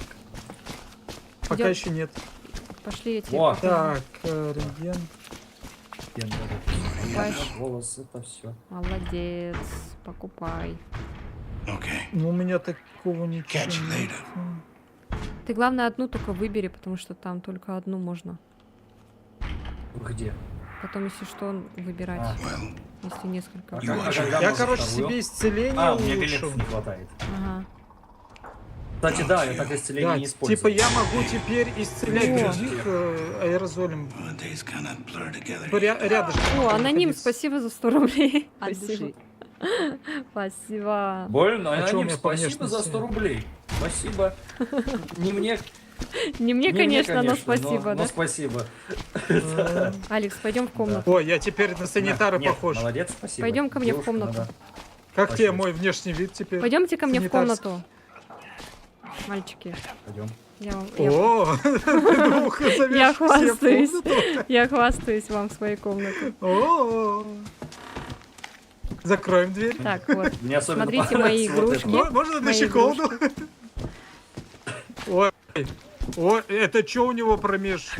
Пока Идём. еще нет. Пошли, я тебе Во. покажу. Так, реген. Покупаешь? Волос, это все. Молодец, покупай. Okay. Ну, у меня такого ничего Catch you нет. Ты, главное, одну только выбери, потому что там только одну можно. Где? Потом, если что, выбирать, А. Well, если несколько. А когда Я, можно короче, вторую? себе исцеление А, у меня улучшил. галетов не хватает. Ага. Кстати, да, я так исцеление Да, не использую. типа я могу теперь исцелять О. других аэрозолем. Days kind of blur together. Рядышком. О, аноним, находиться. спасибо за 100 рублей. От Спасибо. души. Спасибо. Больно, А чё у аноним, меня по спасибо за внешности? 100 рублей. Спасибо. Не мне, Не мне, не конечно, но но- спасибо, но да? спасибо. Алекс, пойдем в комнату. Ой, я теперь на санитара Нет, похож. молодец, спасибо. Пойдем ко мне в Девушка, комнату. надо- Как Пошли. тебе мой внешний вид теперь? Пойдемте ко мне в Санитарский. комнату. Мальчики, Пойдем. я О, ну-ка, зовешь я все в хвастаюсь. комнату. Я хвастаюсь вам в своей комнате. О, закроем дверь. Так, вот. Мне особенно Смотрите мои понравилось вот игрушки. это. Можно на Мои щеколду? Ой, ой, это что у него промеж?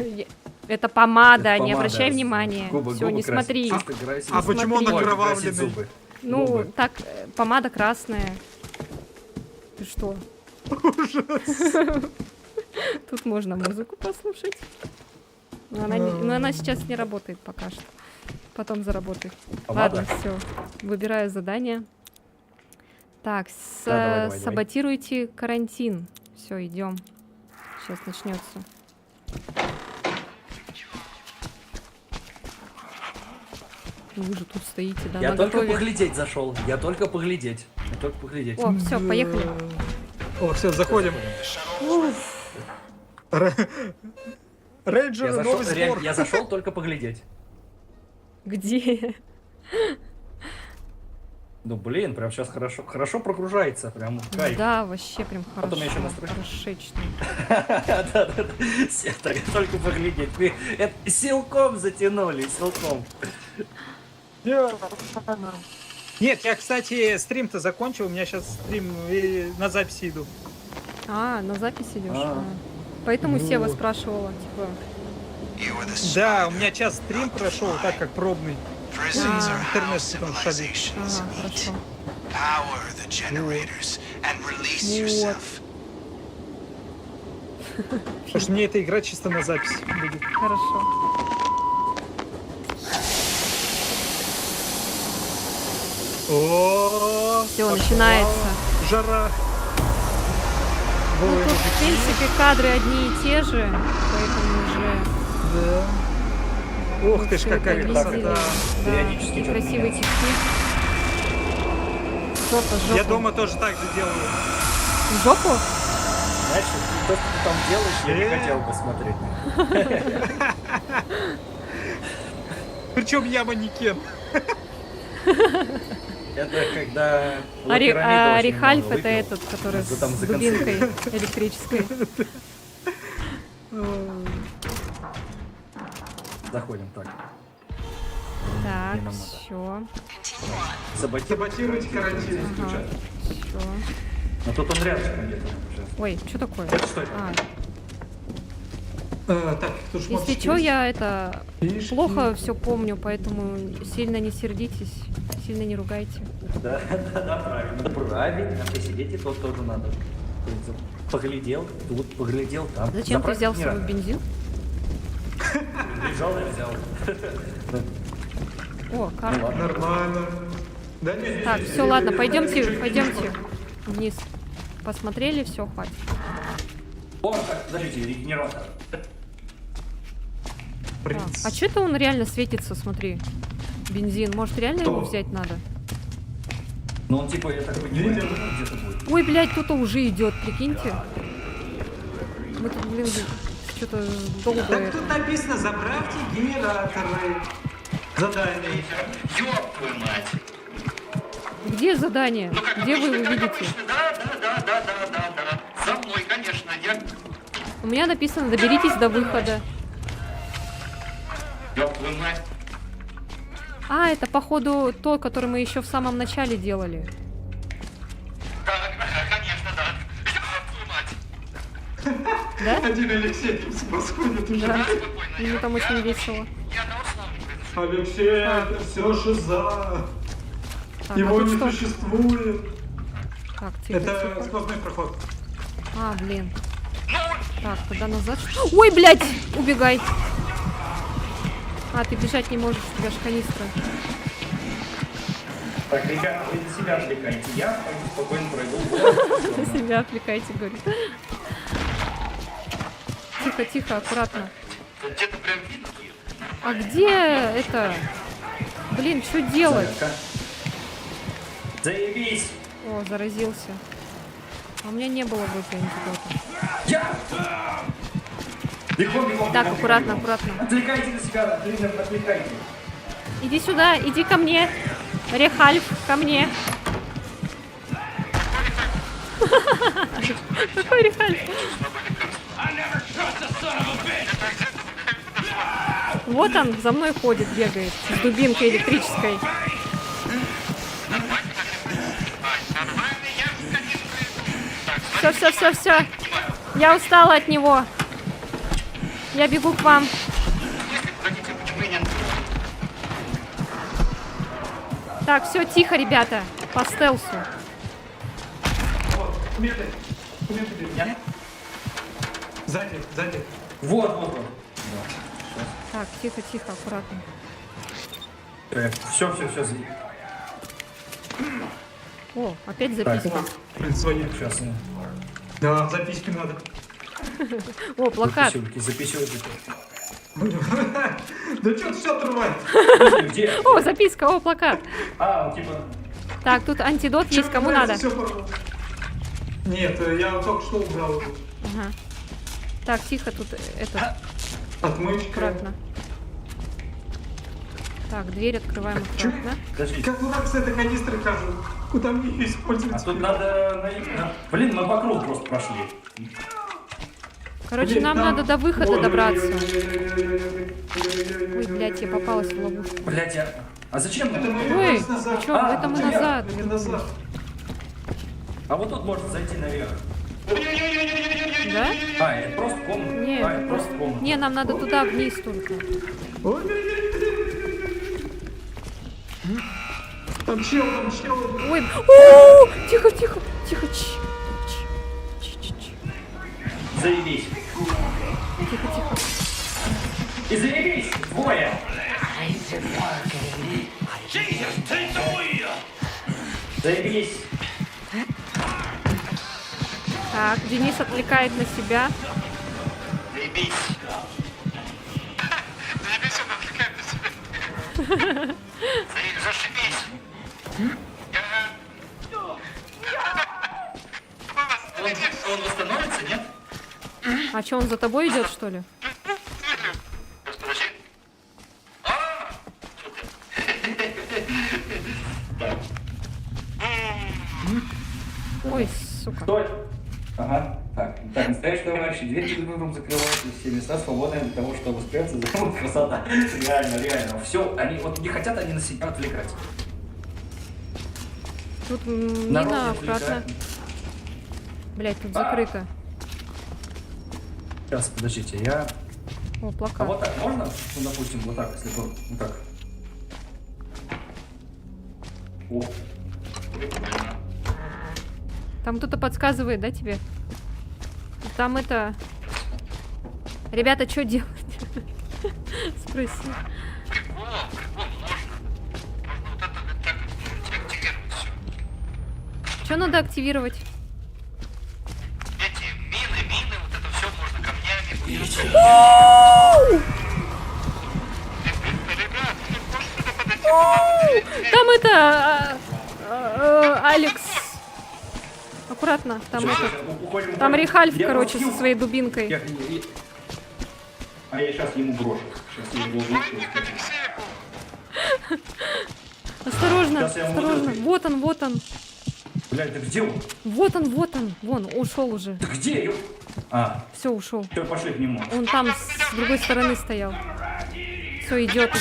Это помада, Это не помада. обращай внимания. Губы- Все, губы не красить. смотри. Чисто красить. А почему он смотри. Ой, красить окровавленный? зубы. Ну, Губы. так, помада красная. Ты что? Тут можно музыку послушать. Но она сейчас не работает пока что. Потом заработает. Помада? Ладно, все. Выбираю задание. Так, Да, давай. саботируйте карантин. Все, идем. Сейчас начнется. Вы же тут стоите, да? Я только наготове. поглядеть зашел. Я только поглядеть. Я только поглядеть. О, все, поехали. О, все, заходим. Рейнджеры, новый сбор. Я зашел только поглядеть. Где? Ну блин, прям сейчас хорошо прогружается, прям кайф. Да, вообще прям хорошо. Потом я еще настрою. Хорошечно. Да. Сектор, только поглядеть. Вы это силком затянули, силком. Нет, я, кстати, стрим-то закончил, у меня сейчас стрим и на записи иду. А, на запись идешь. А. Поэтому Ну Сева вот. спрашивала, типа. You are the Да, у меня час стрим прошел, так как пробный. prisons are интернет how потом шалит. civilizations Ага, meet. хорошо. Power the generators and release Вот. yourself. Потому что мне эта игра чисто на запись будет. Хорошо. О, Все, начинается. жара. Ну, Голые тут, в мужики. принципе, кадры одни и те же, поэтому уже Да. Ух ты ж, всё это какая видели. красота. Да, Периодически и что-то красивые меняется. тишки. Жопа, жопа. Я дома тоже так же делаю. Жопу? Знаешь, то, что ты там делаешь, я не хотел бы смотреть. Причем я манекен. Это когда... пирамида очень Рихальф много это выпил. этот, который Это с там за дубинкой электрической. Заходим, так. Так, Не надо. все. Саботируйте карантин. Ага, все. Но тут он рядом где-то. Сейчас. Ой, что такое? Это что это? А, Так, тут если шмоточки что, есть. я это Фишки. плохо все помню, поэтому сильно не сердитесь, сильно не ругайте. Да, правильно. Правильно, посидеть и тот тоже надо. Поглядел, тут поглядел, там. Зачем ты Заправить взял не с собой надо. бензин? Лежал, я взял. О, Ну карта. ладно. Нормально. Да нет, Так, все, ладно, пойдемте вниз. Посмотрели, все, хватит. О, так, подождите, регенератор. А что это он реально светится, смотри? Бензин. Может, реально его взять надо? Ну он типа, я так понимаю, где-то будет. Ой, блядь, кто-то уже идет, прикиньте. Мы тут, блин, что-то долго это. Тут написано, заправьте генераторы. Задание. Ёб твою мать! Где задание? Ну, как Где вы обычно, его как видите? обычно. Да. За мной, конечно. Я... У меня написано, доберитесь до выхода. Ёб твою мать! А, это, походу, то, который мы еще в самом начале делали. Да, конечно, да. Ёб твою мать! Да? Один Алексей восходит уже. Да. Спокойно. Мне там очень весело. Я на основе. Алексей, это все шиза. Так, Его а тут не что? существует. Так, тихо, Это тихо. сквозной проход. А, блин. Так, тогда назад. Ой, блядь! Убегай! А, ты бежать не можешь, у тебя же канистра. Так, ребята, вы на себя отвлекаете. Я пойду спокойно пройду. На себя отвлекайте, говорю. Тихо, тихо, аккуратно. Где-то прям видно их. А где это? Блин, что делать? Зарядка. Заебись! О, заразился. А у меня не было выпи антидота. Я! Бегом, бегом, Так, бегом, аккуратно, бегом. аккуратно. Отвлекайте на себя, блин, отвлекайте. Иди сюда, иди ко мне. Рехальф, ко мне. Какой Рехальф? Вот он, за мной ходит, бегает. С дубинкой электрической. Все. Я устала от него. Я бегу к вам. Так, все, тихо, ребята. По стелсу. Куметы. Куметы. Сзади, сзади. Вот. Так, тихо, аккуратно. Все. О, опять Так, записка. Блин, свои. сейчас. Да, записки надо. О, плакат. Записывайте. Да что ты все отрывает? Где? О, записка, о, плакат. А, типа... Так, тут антидот есть, кому надо. Нет, я только что убрал его. Ага. Так, тихо, тут это, Отмычка. аккуратно. Так, дверь открываем аккуратно. Подожди. Как дурак с этой канистрой хожу. Куда мне ее использовать? А тут надо... Блин, мы вокруг просто прошли. Короче, нам надо до выхода добраться. Ой, блядь, я попалась в ловушку. Блять, а зачем? Это мы Ой, вернулись назад. а чё, это мы это назад. Это назад. А вот тут можно зайти наверх. Да? А, это просто комната. Не, а, это это просто комната. Не, нам надо туда, вниз только. Там чел. Ой, о, тихо. Заебись. Тихо. И заебись! Двое! Заебись! Так, Денис отвлекает на себя. Заебись. Заебись, он отвлекает на себя. Зашибись. Он восстановится, нет? А что, он за тобой идет, что ли? Подожди. Ой, сука. Стой! Ага, так, настоящий товарищи, дверь перед выбором закрываются, все места свободны для того, чтобы спрятаться, за красота. Реально. Все, они вот не хотят они на себя отвлекать. Тут Народ мина не аккуратно. отвлекает. Блять, тут закрыто. Сейчас, подождите, я... О, А плакат. вот так можно? Ну, допустим, вот так, если вот так. О, Там кто-то подсказывает, да, тебе? Там это... Ребята, что делать? Спроси. Прикол, можно. Можно вот это вот так активировать все. Что надо активировать? Эти мины, вот это все можно камнями. Ребят, вы можете сюда подойти? Там это... Алекс. Аккуратно. Там Всё, это... всё, уходим. Там Рихальф, Я короче, просто со своей дубинкой. А я сейчас ему брошу. Сейчас я его брошу. Осторожно, Сейчас я ему осторожно. вот Вот он. Блядь, ты где он? Вот он. Вон, ушел уже. Ты где? А, Все, ушел. все, пошли к нему. Он там с другой стороны стоял. Все, идет.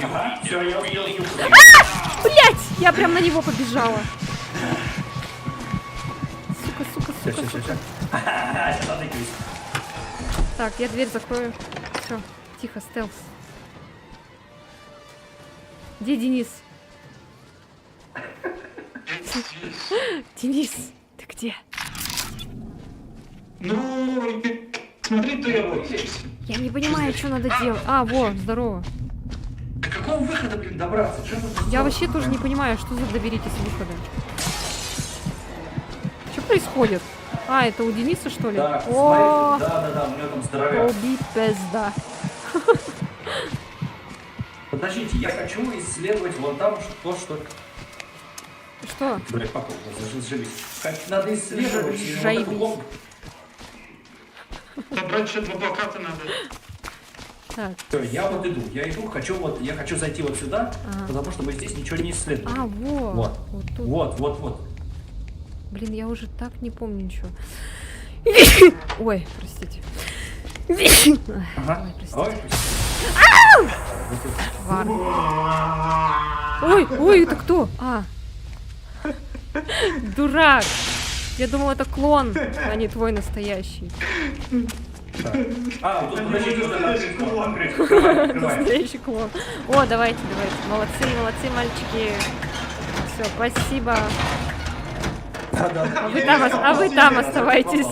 Ага, все, я успел. Блять! Я прям на него побежала. Сука. Все. Сейчас отыграюсь. Так, я дверь закрою. Все, тихо, стелс. Где Денис? Денис, ты где? Ну, смотри, то я вот здесь. Я не понимаю, что надо делать. А, вот, здорово. Так какого выхода, блин, добраться? Чё тут Я сделать? вообще тоже не понимаю, что за доберитесь выхода. Что происходит? А, это у Дениса, что ли? Так, О, смотри, да, у него там здоровяк. Оби пизда. Подождите, я хочу исследовать вон там то, что... Что? Блядь, папа, заживись. Надо исследовать. и вот Жайбись. эту комнату. Собрать еще 2 плаката надо. Так. Всё, я вот иду, я хочу зайти вот сюда, Ага. потому что мы здесь ничего не исследуем. А, вот. Вот. Вот тут. Вот. Блин, я уже так не помню ничего. Ой, простите. Ага. Ой, простите. Ой, Вар. Ой, это кто? А. Дурак. Я думал, это клон, а не твой настоящий. А, вот тут подожди, нужно открыть. Открывай. Настоящий клон. О, давайте. Молодцы, мальчики. Все, спасибо. А вы там оставайтесь.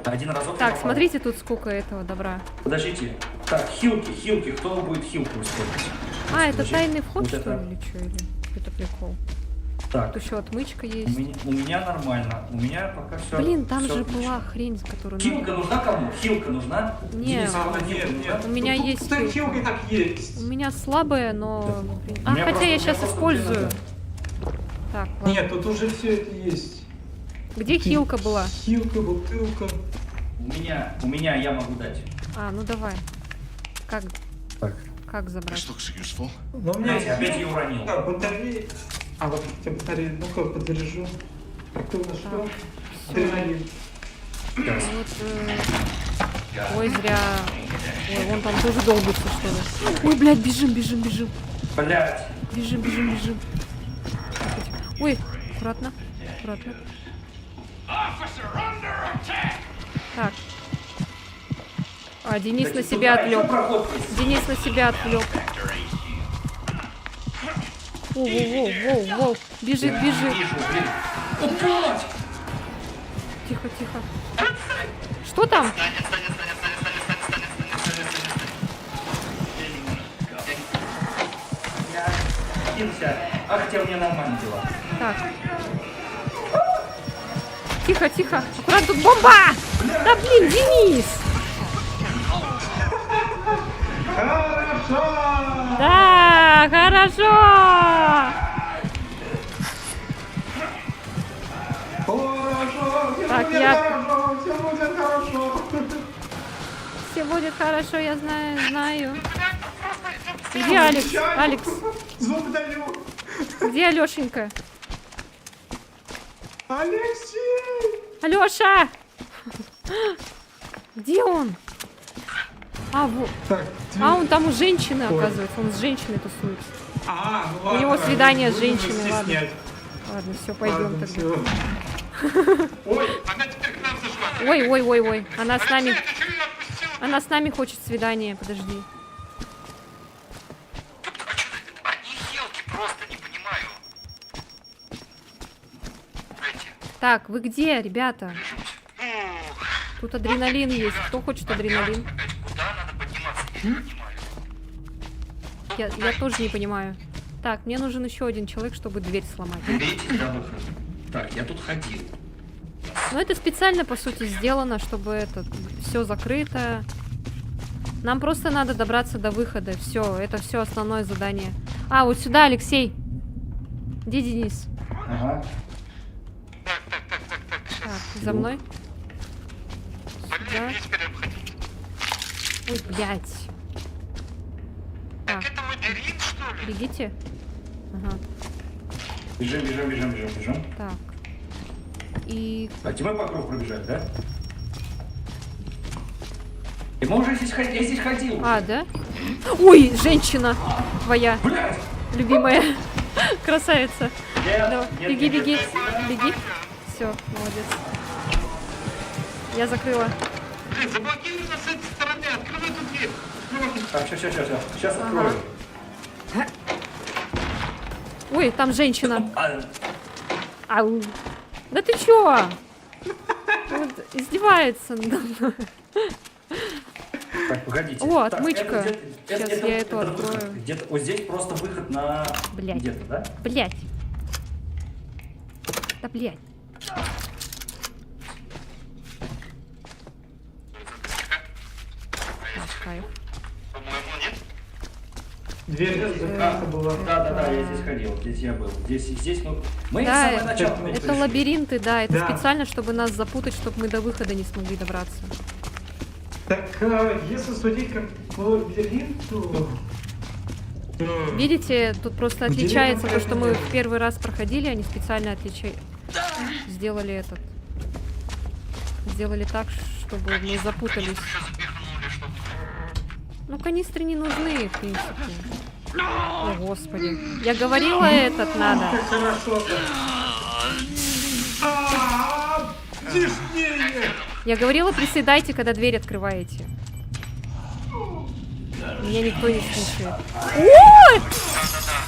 Один разок. Так, попал. смотрите, тут сколько этого добра. Подождите. Так, хилки. Кто будет хилку использовать? А, это Подожди. тайный вход, Вот что это. ли, или что? Или это прикол? Так, Тут еще отмычка у есть. меня нормально. У меня пока все. Блин, там же была хрень, которую Хилка надо... нужна кому? Хилка нужна? Не. Денис, А, кому-то нет, хилка нет. нужна? У меня Тут есть так хилка. хилка так есть. У меня слабая, но... У А, меня хотя просто- я у меня сейчас просто использую. надо. Так, ладно. Нет, тут уже все это есть. Где хилка была? Хилка, бутылка. У меня я могу дать. А, ну давай. Как Так. забрать? This looks useful. Но у меня Опять есть я уронил. А, батареи. А, вот эти батареи. Ну-ка, подержу. Кто на что? Адреналин. Вот, ой, зря. Ой, вон там тоже долбится, что ли. Ой, блядь, бежим. Блять. Бежим. Ой, аккуратно. Так. А, Денис на себя отвлек. Денис на себя отвлек. Воу. Бежит. Вижу, блин. Тихо. Что там? Я кинься. А хотя у меня нормально дела. Так. Тихо. Аккуратно, тут бомба! Да блин, Денис! Да, хорошо! Хорошо, все Так, будет я- хорошо, все будет хорошо. Все будет хорошо, я знаю. Где Алекс? Алекс, Звук даю. где Алешенька? Алексей! Алеша! Где он? А, вот. Так, А, он там у женщины, оказывается. Он с женщиной тусуется. ну ладно. него свидание с будем женщиной, стеснять. Ладно, все, пойдем Ладно, тогда. всё. Ой, она теперь к нам зашла. Ой. Она с нами. Алексей, ты что ее отпустил? Она с нами хочет свидание, подожди. Они хилки, просто не понимаю. Эти. Так, вы где, ребята? Ух, Тут адреналин есть. Кто хочет адреналин? опять куда надо подниматься? Я не понимаю. Я тоже не понимаю. Так, мне нужен еще один человек, чтобы дверь сломать. Беритесь до выхода. Так, я тут ходил. Но это специально, по сути, сделано, чтобы это все закрыто. Нам просто надо добраться до выхода. Все, это все основное задание. А, вот сюда, Алексей. Где Денис? Ага. Так, сейчас. Так, за мной. Блин, Да. мне теперь обходить. Ой, блядь. Так, Так это Мадерин, что ли? бегите. Ага, Бежим. так. И... Так, мы по кругу пробежать, да? И мы уже я здесь ходил. А, да? Ой, женщина твоя, Блядь! любимая. Красавица. Нет, Давай, нет, беги, нет, беги. нет. Беги. Все, молодец. Я закрыла. Блин, заблокировано с этой стороны. Открывай эту дверь. Открывай. Так, сейчас Ага. открою. Ой, там женщина. А, Ау. Да ты чё? Вот, издевается надо мной. Так, погодите. О, Так, отмычка. это где-то- Сейчас я эту выход. открою. Где-то вот здесь просто выход на... Блядь. Где-то, да? Блять. Да блять. Кайф. По-моему, нет. Дверь закрыта была. Да, я здесь ходил, здесь я был. Здесь мы с Да, самого начала опять Это пришли. лабиринты, да, это Да. специально, чтобы нас запутать, чтобы мы до выхода не смогли добраться. Так, если судить как по лабиринту, то... Видите, тут просто Где отличается это то, что мы делать? в первый раз проходили, они специально сделали этот. Сделали так, чтобы мы запутались. Еще запихнули, чтобы... Ну, канистры не нужны, в принципе. О, господи. Я говорила, этот надо. Как хорошо-то. Тишнее! Я говорила, приседайте, когда дверь открываете. Меня никто не слушает. Ой!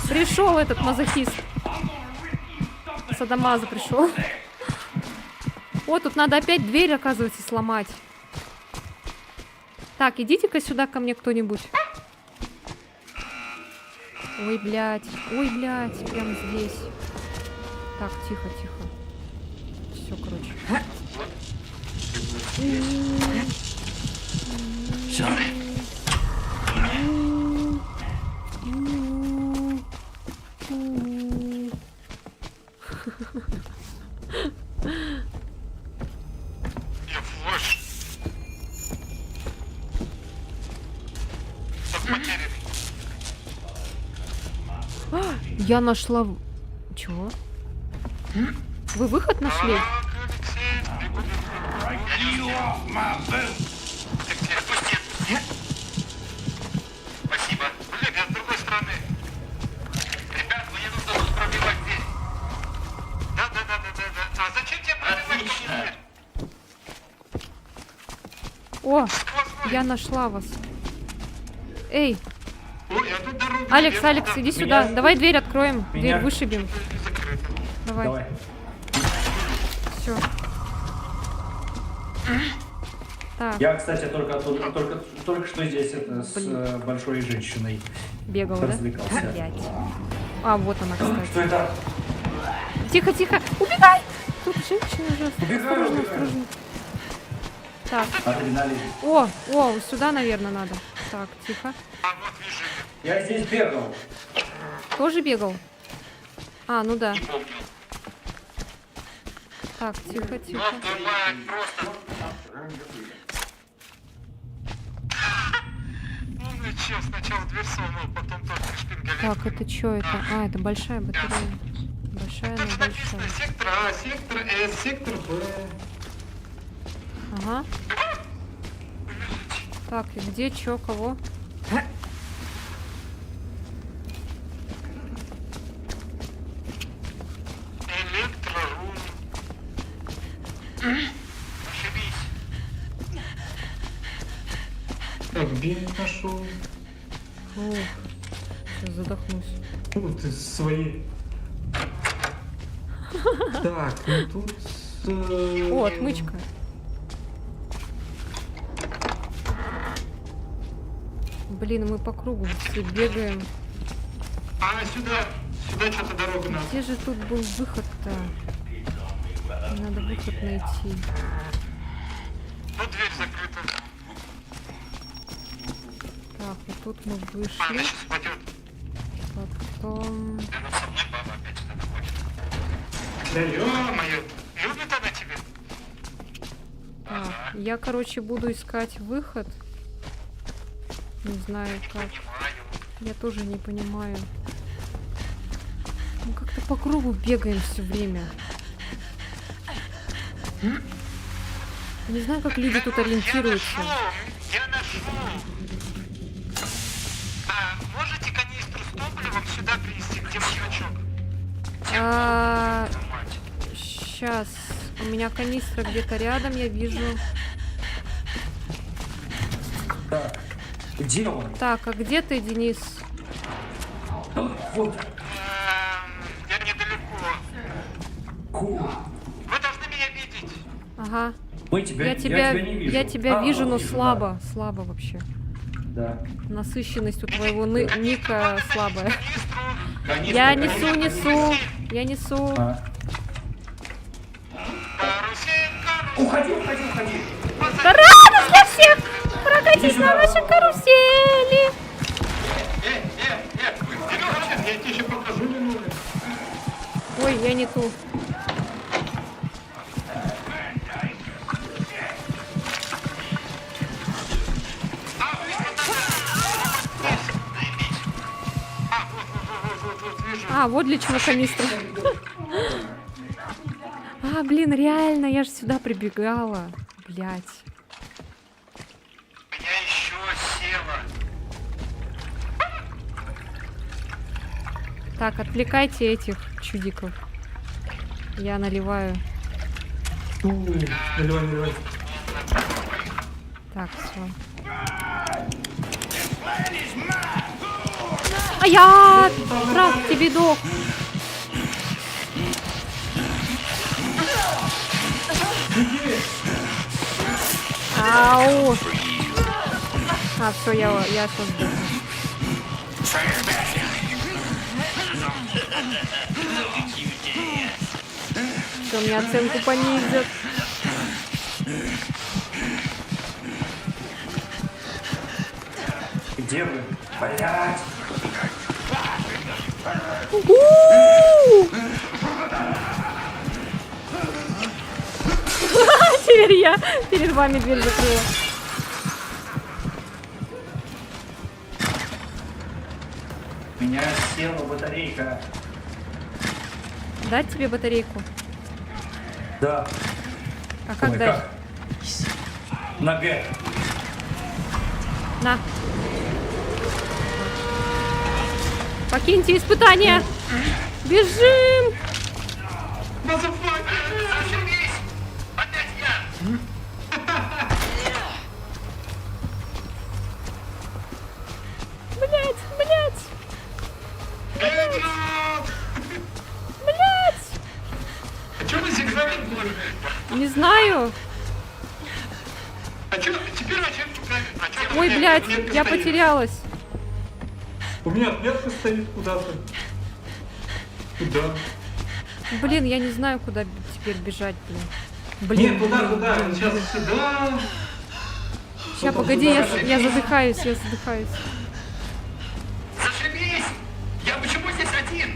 Пришел этот мазохист. Садомаза пришел. О, тут надо опять дверь, оказывается, сломать. Так, идите-ка сюда ко мне кто-нибудь. Ой, блядь. Ой, блядь. Прямо здесь. Так, тихо, тихо. Все, короче. Sorry. Я флеш. Чтоб потерянный. Я нашла... Чего? Вы выход нашли? Так, Алексей, бегу, бегу. Я не успел. Алексей, отпусти. Спасибо. Блин, я с другой стороны. Ребят, мне нужно тут пробивать дверь. Да. А зачем тебе пробивать ко мне дверь? О, Сквозной. я нашла вас. Эй, Ой, а тут дорога. Алекс, вверх, Алекс, да. иди сюда. Давай дверь откроем. Дверь Меня- вышибем. Закрыто. Давай. Давай. Все. Так, Я, кстати, только что здесь это с Блин. большой женщиной бегал, да? развлекался. Опять. А, вот она, Что кстати. это? Тихо, тихо. Убегай! Тут женщина ужасно. Убегаю, Осторожно, убегаю. осторожно. Так. Адреналин. О, сюда, наверное, надо. Так, тихо. А вот вижу ее. Я здесь бегал. Тоже бегал? А, ну да. Не помню. Так, тихо, тихо. Вот твою мать, просто. Ну чё, сначала дверь сломал, потом только шпингалет. Так, это что это? А, это большая батарея. Большая, Тут но же написано большая. сектор А, сектор С, Сектор Б. Ага. Так, и где, чё, кого? электрорум. Ошибись. Так, бинт нашел. Ух, сейчас задохнусь. Вот из своей. Так, ну тут... О, отмычка. Блин, мы по кругу все бегаем. А, сюда. Сюда что-то дорога надо. Где же тут был выход-то? Надо выход найти. Ну, дверь закрыта. Так, вот тут мы А, она вышли. сейчас упадет. Потом... Рядом со мной баба опять сюда находит. Да, Ё-моё, любит она тебя? Так, я, короче, буду искать выход. Не знаю как. Понимаю. Я тоже не понимаю. Мы как-то по кругу бегаем все время. Не знаю, как люди тут ориентируются. Я нашел. А, можете канистру с топливом сюда принести, где бачок? Сейчас. У меня канистра где-то рядом, я вижу. Так, где он? Так, а где ты, Денис? Вот. Я недалеко. Ку. Вы должны меня видеть. Ага. Мы тебя, Я тебя, не вижу. я тебя вижу, но вижу, слабо. Слабо вообще. Да. Насыщенность у твоего ника слабая. Канистру. Я несу. Я несу. А. Каруселька, Уходи. Радость для всех! Прокатись на вашей карусели! Серёга, я тебе еще покажу минуту. Ой, я не ту. А, вот для чего канистра. А, блин, реально, я же сюда прибегала. Блять. У меня еще села. Так, отвлекайте этих чудиков. Я наливаю. Наливай. Так, все. А я! Прав, тебе дох. Ау! А, все, я создал. Что, мне оценку понизят? Где вы? Блять! Теперь я перед вами дверь закрыла. У меня села батарейка. Дать тебе батарейку? Да. А как Ой, дать? На Г. На. Покиньте испытание. Бежим. Зашибись! Опять я! Блять. А что вы зигзагом были? Не знаю. А что, теперь зачем туда? Ой, блядь, я потерялась. У меня отметка стоит куда-то. Куда? Блин, я не знаю, куда теперь бежать, блин. Нет, туда. Сейчас сюда. Сейчас, погоди, я задыхаюсь. Зашибись! Я почему здесь один?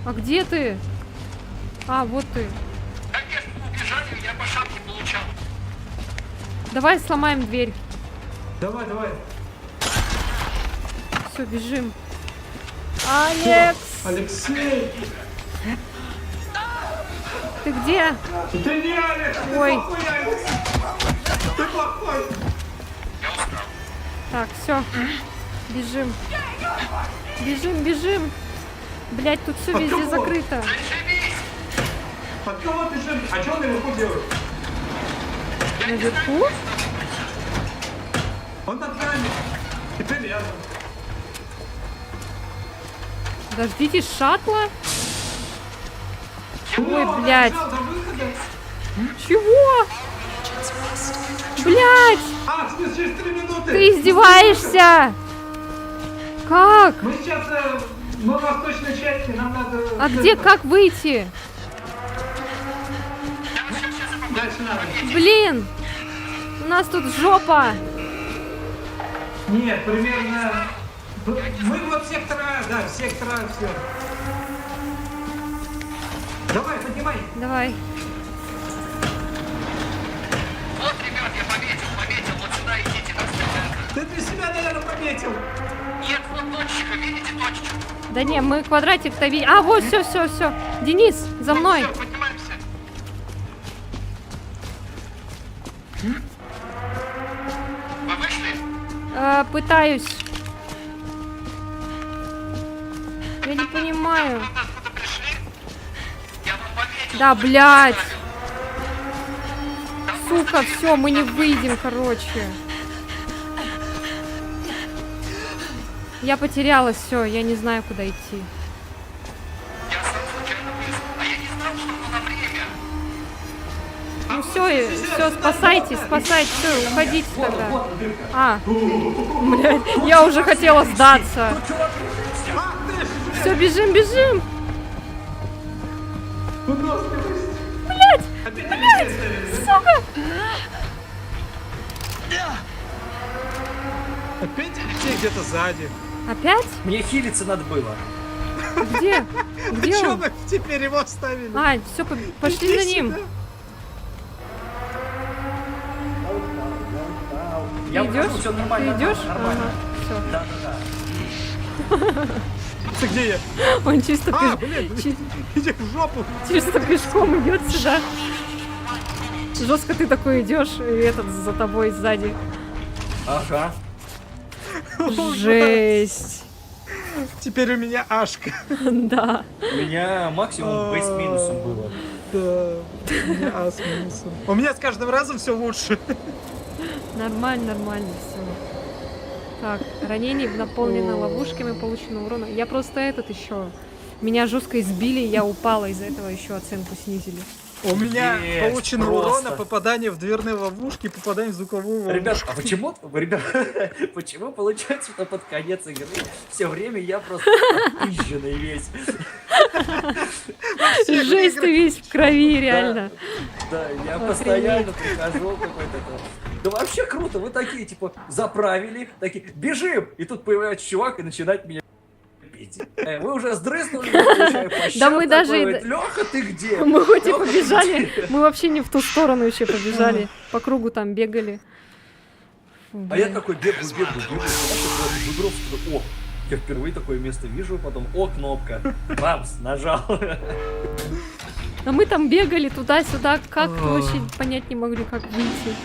А где ты? А, вот ты. Конечно, убежали, я по шапке получал. Давай сломаем дверь. Давай. Все, бежим. Алекс, Алексей! ты где? Ты не Алекс! Ты Ой. плохой, Алекс! Ты плохой! Так, все. Бежим. Блять, тут все А везде кого? закрыто. Зашибись! От кого ты же? А что он наверху делает? Наверху? Он над нами. Теперь рядом. Дождитесь шаттла? Ой, О, блядь. добежал до выхода. Чего? Блять, А, в смысле, через 3 минуты. ты издеваешься? Как? Мы сейчас на восточной части, нам надо... А где, как выйти? Дальше надо. Блин, у нас тут жопа. Нет, примерно... Мы вот сектора, да, сектора, все. Давай, поднимай. Давай. Вот, ребят, я пометил, вот сюда идите, так сказать. Ты для себя, наверное, пометил. Нет, вот точечка, видите точечку? Да не, мы квадратик-то видим. А, вот, все. Денис, за мной. Все, поднимаемся. Вы вышли? Пытаюсь. Я не понимаю. Откуда пришли? Я вам пометил. Да, блядь. Сука, все, мы не выйдем, короче. Я потерялась, все, я не знаю, куда идти. Я сам случайно вылез. А я не знал, что оно на время. Ну все, все, спасайтесь, все, уходите тогда. А, блядь, я уже хотела сдаться. Все, бежим. Сука! Опять Алексей где-то сзади. Опять? Мне хилиться надо было. Где? Где Чё он? мы теперь его оставили? А, все, пошли за ним. Я Ты ухожу, идешь? все Ты нормально. идешь? Нормально. Все. Да. Ты где я? Он чисто, А, блин, иди в жопу. чисто пешком идет сюда. Жестко ты такой идешь, и этот за тобой сзади. Ага. Жесть. Теперь у меня Ашка. Да. У меня максимум бейс минусом было. Да, у меня А с минусом. У меня с каждым разом все лучше. Нормально, все. Так, ранение наполнено ловушками, получено урона. Я просто еще. Меня жестко избили, я упала, из-за этого еще оценку снизили. У меня Есть, получено просто. урона, попадание в дверные ловушки, попадание в звуковую ловушку. Ребят, а почему, почему получается, что под конец игры все время я просто отпизженный весь? Жесть, ты весь в крови, реально. Да, я Охренеть. постоянно прихожу какой-то. Да вообще круто, вы такие, типа, заправили, такие, бежим! И тут появляется чувак и начинает меня пиздить. Вы уже сдрызнули, Да мы даже и- Леха, ты где? Мы хоть и Лёха, ты побежали, где?» мы вообще не в ту сторону еще побежали. По кругу там бегали. Фу, А я блин. такой бегаю, в игру, о, я впервые такое место вижу, потом, о, кнопка, бамс, нажал. А мы там бегали туда-сюда, как А. вообще понять не могли, как выйти.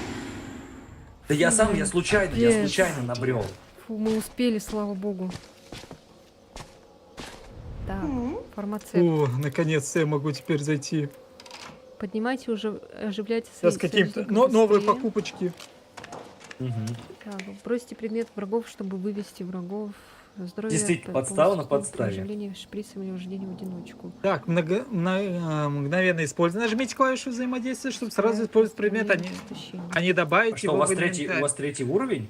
Да я случайно Пиздец. набрел. Фу, мы успели, слава богу. Так, фармацевт. О, наконец-то я могу теперь зайти. Поднимайте уже, оживляйте свои Сейчас какие-то союзника новые быстрее. покупочки. Так, бросьте предмет врагов, чтобы вывести врагов. Здоровье Действительно, по- подстава на полностью при подставе. оживлении шприцем или вождении в одиночку. Так, мгновенно использовать. Нажмите клавишу взаимодействия, чтобы сразу использовать предмет, а не добавить А что, его у вас в третий, инвентарь. уровень?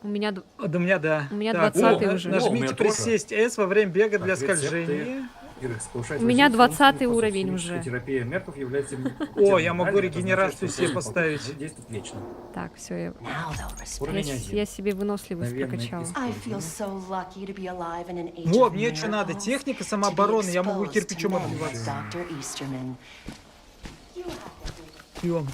У меня Да, у меня да. У меня Так, 20-й о, уже. О, у Нажмите меня тоже. присесть S во время бега Так, для рецепты. скольжения. У меня 20-й уровень уже. Терапия мерков является... О, я могу регенерацию себе поставить. Действует вечно. Так, все, я, Now they'll respect. Уровень я, один. я себе выносливость Наверное, прокачала. из- I feel so lucky to be alive in an age Вот, of мне что надо, miracles, техника to be самообороны, я могу exposed кирпичом to men отбиваться. like Dr. Easterman. Пьем.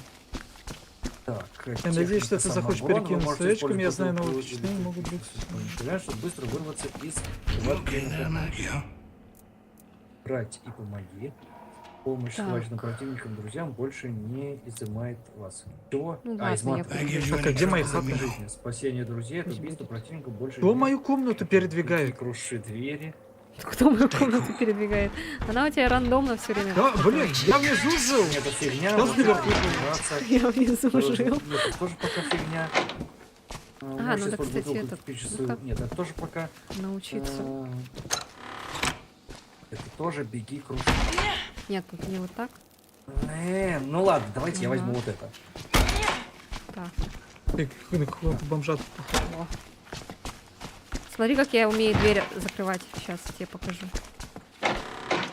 Так, Я надеюсь, что ты захочешь перекинуть можете словечком, я использовать знаю бутылку новые или впечатления могут быть. инструмент, чтобы быстро вырваться из схватки. Брать и помоги. Помощь Так. схваченным противникам, друзьям больше не изымает вас. Чего? Ну ладно, я изматывает. побегу. Так, а где мои хаты? Жизни. Спасение друзей от убийства противника больше Кто мою комнату передвигает? Круши двери. Кто мою комнату передвигает? Она у тебя рандомно все время. Да, блин, я внизу жил. Это фигня. Сейчас вот наверху. убраться. Я внизу Тоже- жил. Нет, это тоже пока фигня. ну Можешь да, использовать кстати, бутылку этот, кирпичную- ну-ка. Нет, это тоже пока. Научиться. Это тоже беги, круши. Нет, тут не вот так. Ну ладно, давайте я Ага. возьму вот это. Так. Ты какого-то бомжа. О. Смотри, как я умею дверь закрывать. Сейчас тебе покажу.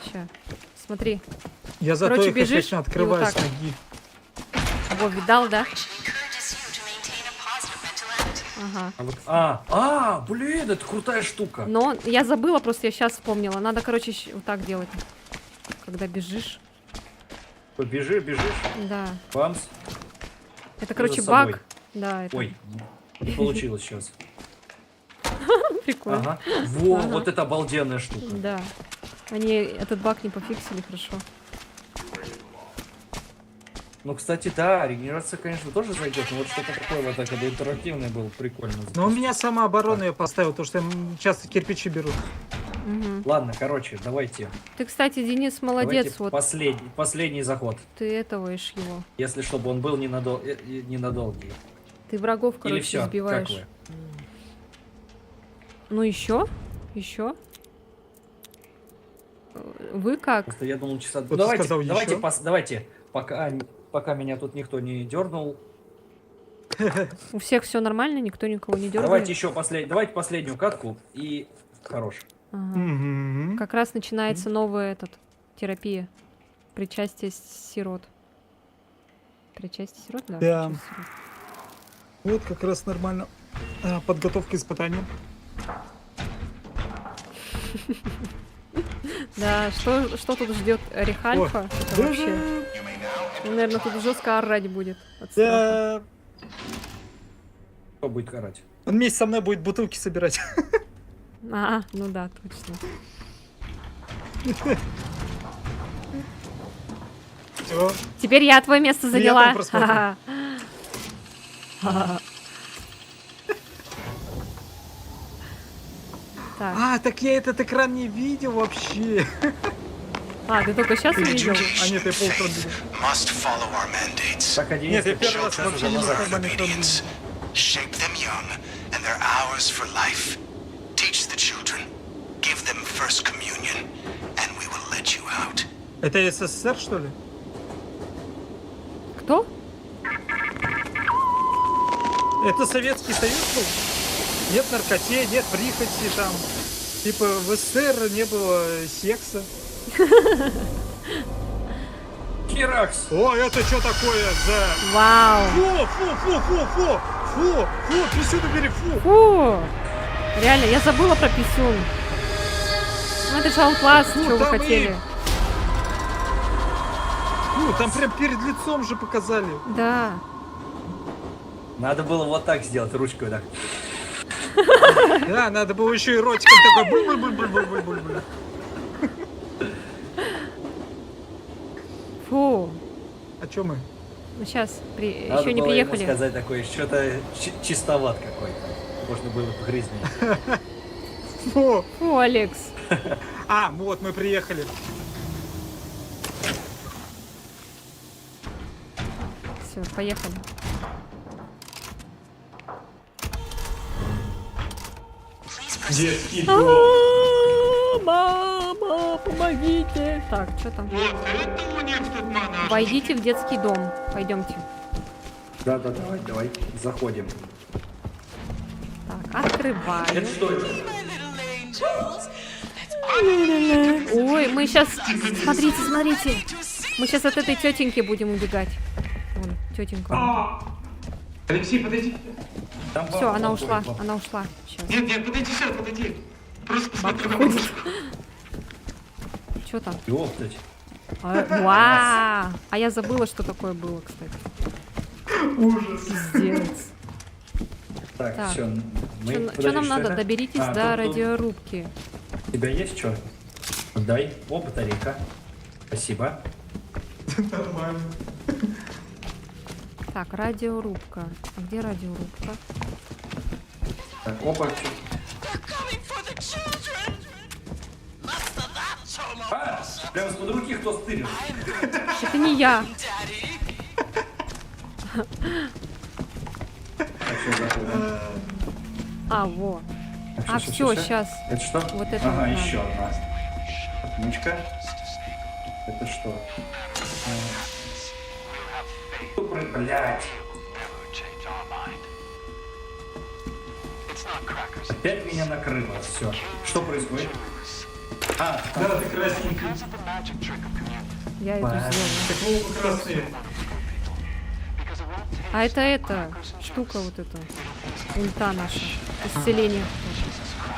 Сейчас. Смотри. Я зато Короче, их бежишь отлично и открываю вот с так. ноги. Во, видал, да? Ага. Блин, это крутая штука. Но я забыла, просто я сейчас вспомнила. Надо, короче, вот так делать. Когда бежишь. Бежишь, Да. бамс. Это, короче, за собой. баг. Да, это Ой, не получилось сейчас. прикольно. Ага. Во, Ага. вот это обалденная штука. Да. Они этот баг не пофиксили хорошо. Ну, кстати, да, регенерация, конечно, тоже зайдет, но вот что-то такое вот так, когда интерактивное было, прикольно. Но у меня самооборону я поставил, потому что часто кирпичи берут. Мгм. Ладно, короче, давайте. Ты, кстати, Денис, молодец. Давайте Вот последний заход. ты этого ишь его. Если чтобы он был ненадолгий. Ты врагов, Или короче, все, как сбиваешь. вы? Ну еще? Еще? Вы как? Просто я думал часа... Кто-то давайте, сказал давайте, ещё? давайте, пока пока меня тут никто не дернул. У всех все нормально, никто никого не дергает. Давайте последнюю катку и хорош. Ага. Мгм. Как раз начинается новая терапия. Причастие сирот. Причастие сирот, да. Да. причастие сирот. Вот как раз нормально. Подготовка к испытаниям. Да, что тут ждет Рихальфа? Это вообще. Он, наверное, тут жестко орать будет. От страха. Да. Кто будет карать? Он вместе со мной будет бутылки собирать. Ну да, точно. Все. Теперь я твое место заняла. Приятного просмотра. Ха-ха. Так. Так я этот экран не видел вообще. Ты только сейчас увидел? Нет, я полуэкран видел. Must follow our mandates. Так, Нет, я первый раз сейчас вообще уже не назад. нормальный экран видел. Obedience. Shape them young, and they're ours for life. Teach the children. Give them first communion, and we will let you out. Это СССР, что ли? Кто? Это Советский Союз был? Нет наркоте, нет прихоти там. Типа в СССР не было секса. Херакс! О, это что такое за... Вау. Фу, писюн убери, фу. Фу. Реально, я забыла про писюн. Ну это же Outlast, Фу, что вы там хотели. Фу, там прям перед лицом же показали. Да. Надо было вот так сделать, ручкой так. Да, надо было еще и ротиком такой буль-буль-буль-буль-буль-буль. Фу. А чё мы? Ну сейчас, Надо еще не было ему приехали. сказать такое, что-то чистоват какой-то. Можно было погрязнее. Фу. Фу, Алекс. Вот мы приехали. Все, поехали. Детский Мама, помогите. Так, что там? Вот это у них тут монашки. Войдите в детский дом. Пойдемте. Да, давай, заходим. Так, открываю. Это что это? Ой, мы сейчас... Смотрите. Мы сейчас от этой тетеньки будем убегать. Вон, тетенька. Алексей, подойди. Там Все, баба она в ушла. покое. Она ушла. Сейчас. Нет, подойди сейчас, подойди. Просто посмотри на Ходит. бабушку. Что там? Ёптать. Вау! А я забыла, что такое было, кстати. Ужас. Пиздец. Так, Так. все. Что нам надо? это? Доберитесь А, до тут- радиорубки. У тебя есть что? Дай. О, батарейка. Спасибо. Нормально. Так, радиорубка. А где радиорубка? Так, опа. Прямо с-под руки кто стырил? Это не я. Так, всё, заходим. Во. Так, Все, сейчас. Это что? Вот это Ага, вот надо. еще одна. Отмычка. Это что? Блять. Опять меня накрыло. Все. Что происходит? Да, ты красненький. Я это Ба. сделала. Такого красный. А это штука вот эта. Ульта наша. Исцеление.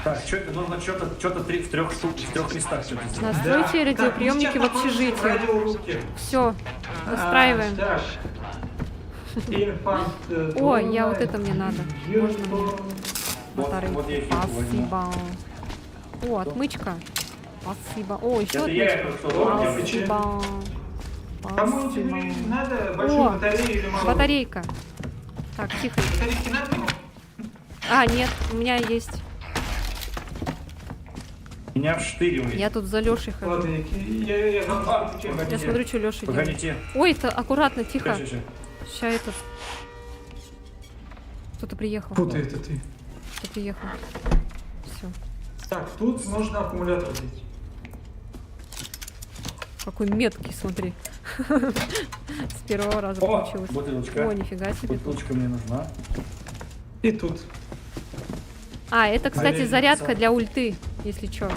Так, что это? Нужно что-то в трех местах что-то сделать. Настройте радиоприемники в общежитии. Все. Устраиваем. Ой, я вот это мне надо. Можно мне батарейку? вот я их возьму. Спасибо. О, отмычка. Спасибо. О, еще Это я отмычка. это что? Спасибо. Кому тебе Спасибо. надо большую О, батарею или мало? батарейка. Так, тихо. Батарейки надо ему? Нет, у меня есть. Меня вштыривает. Я тут за Лешей хожу. Ладно, я Я Погодите. смотрю, что Леша делает. Погодите. Ой, это аккуратно, тихо. Ща. Сейчас этот. Кто-то приехал. Фу, это ты. Кто приехал. Все. Так, тут можно аккумулятор взять. какой меткий, смотри. С первого раза О, получилось. бутылочка. О, нифига себе. Бутылочка мне нужна. И тут. А, это, кстати, Проверить зарядка сам. для ульты, если чё.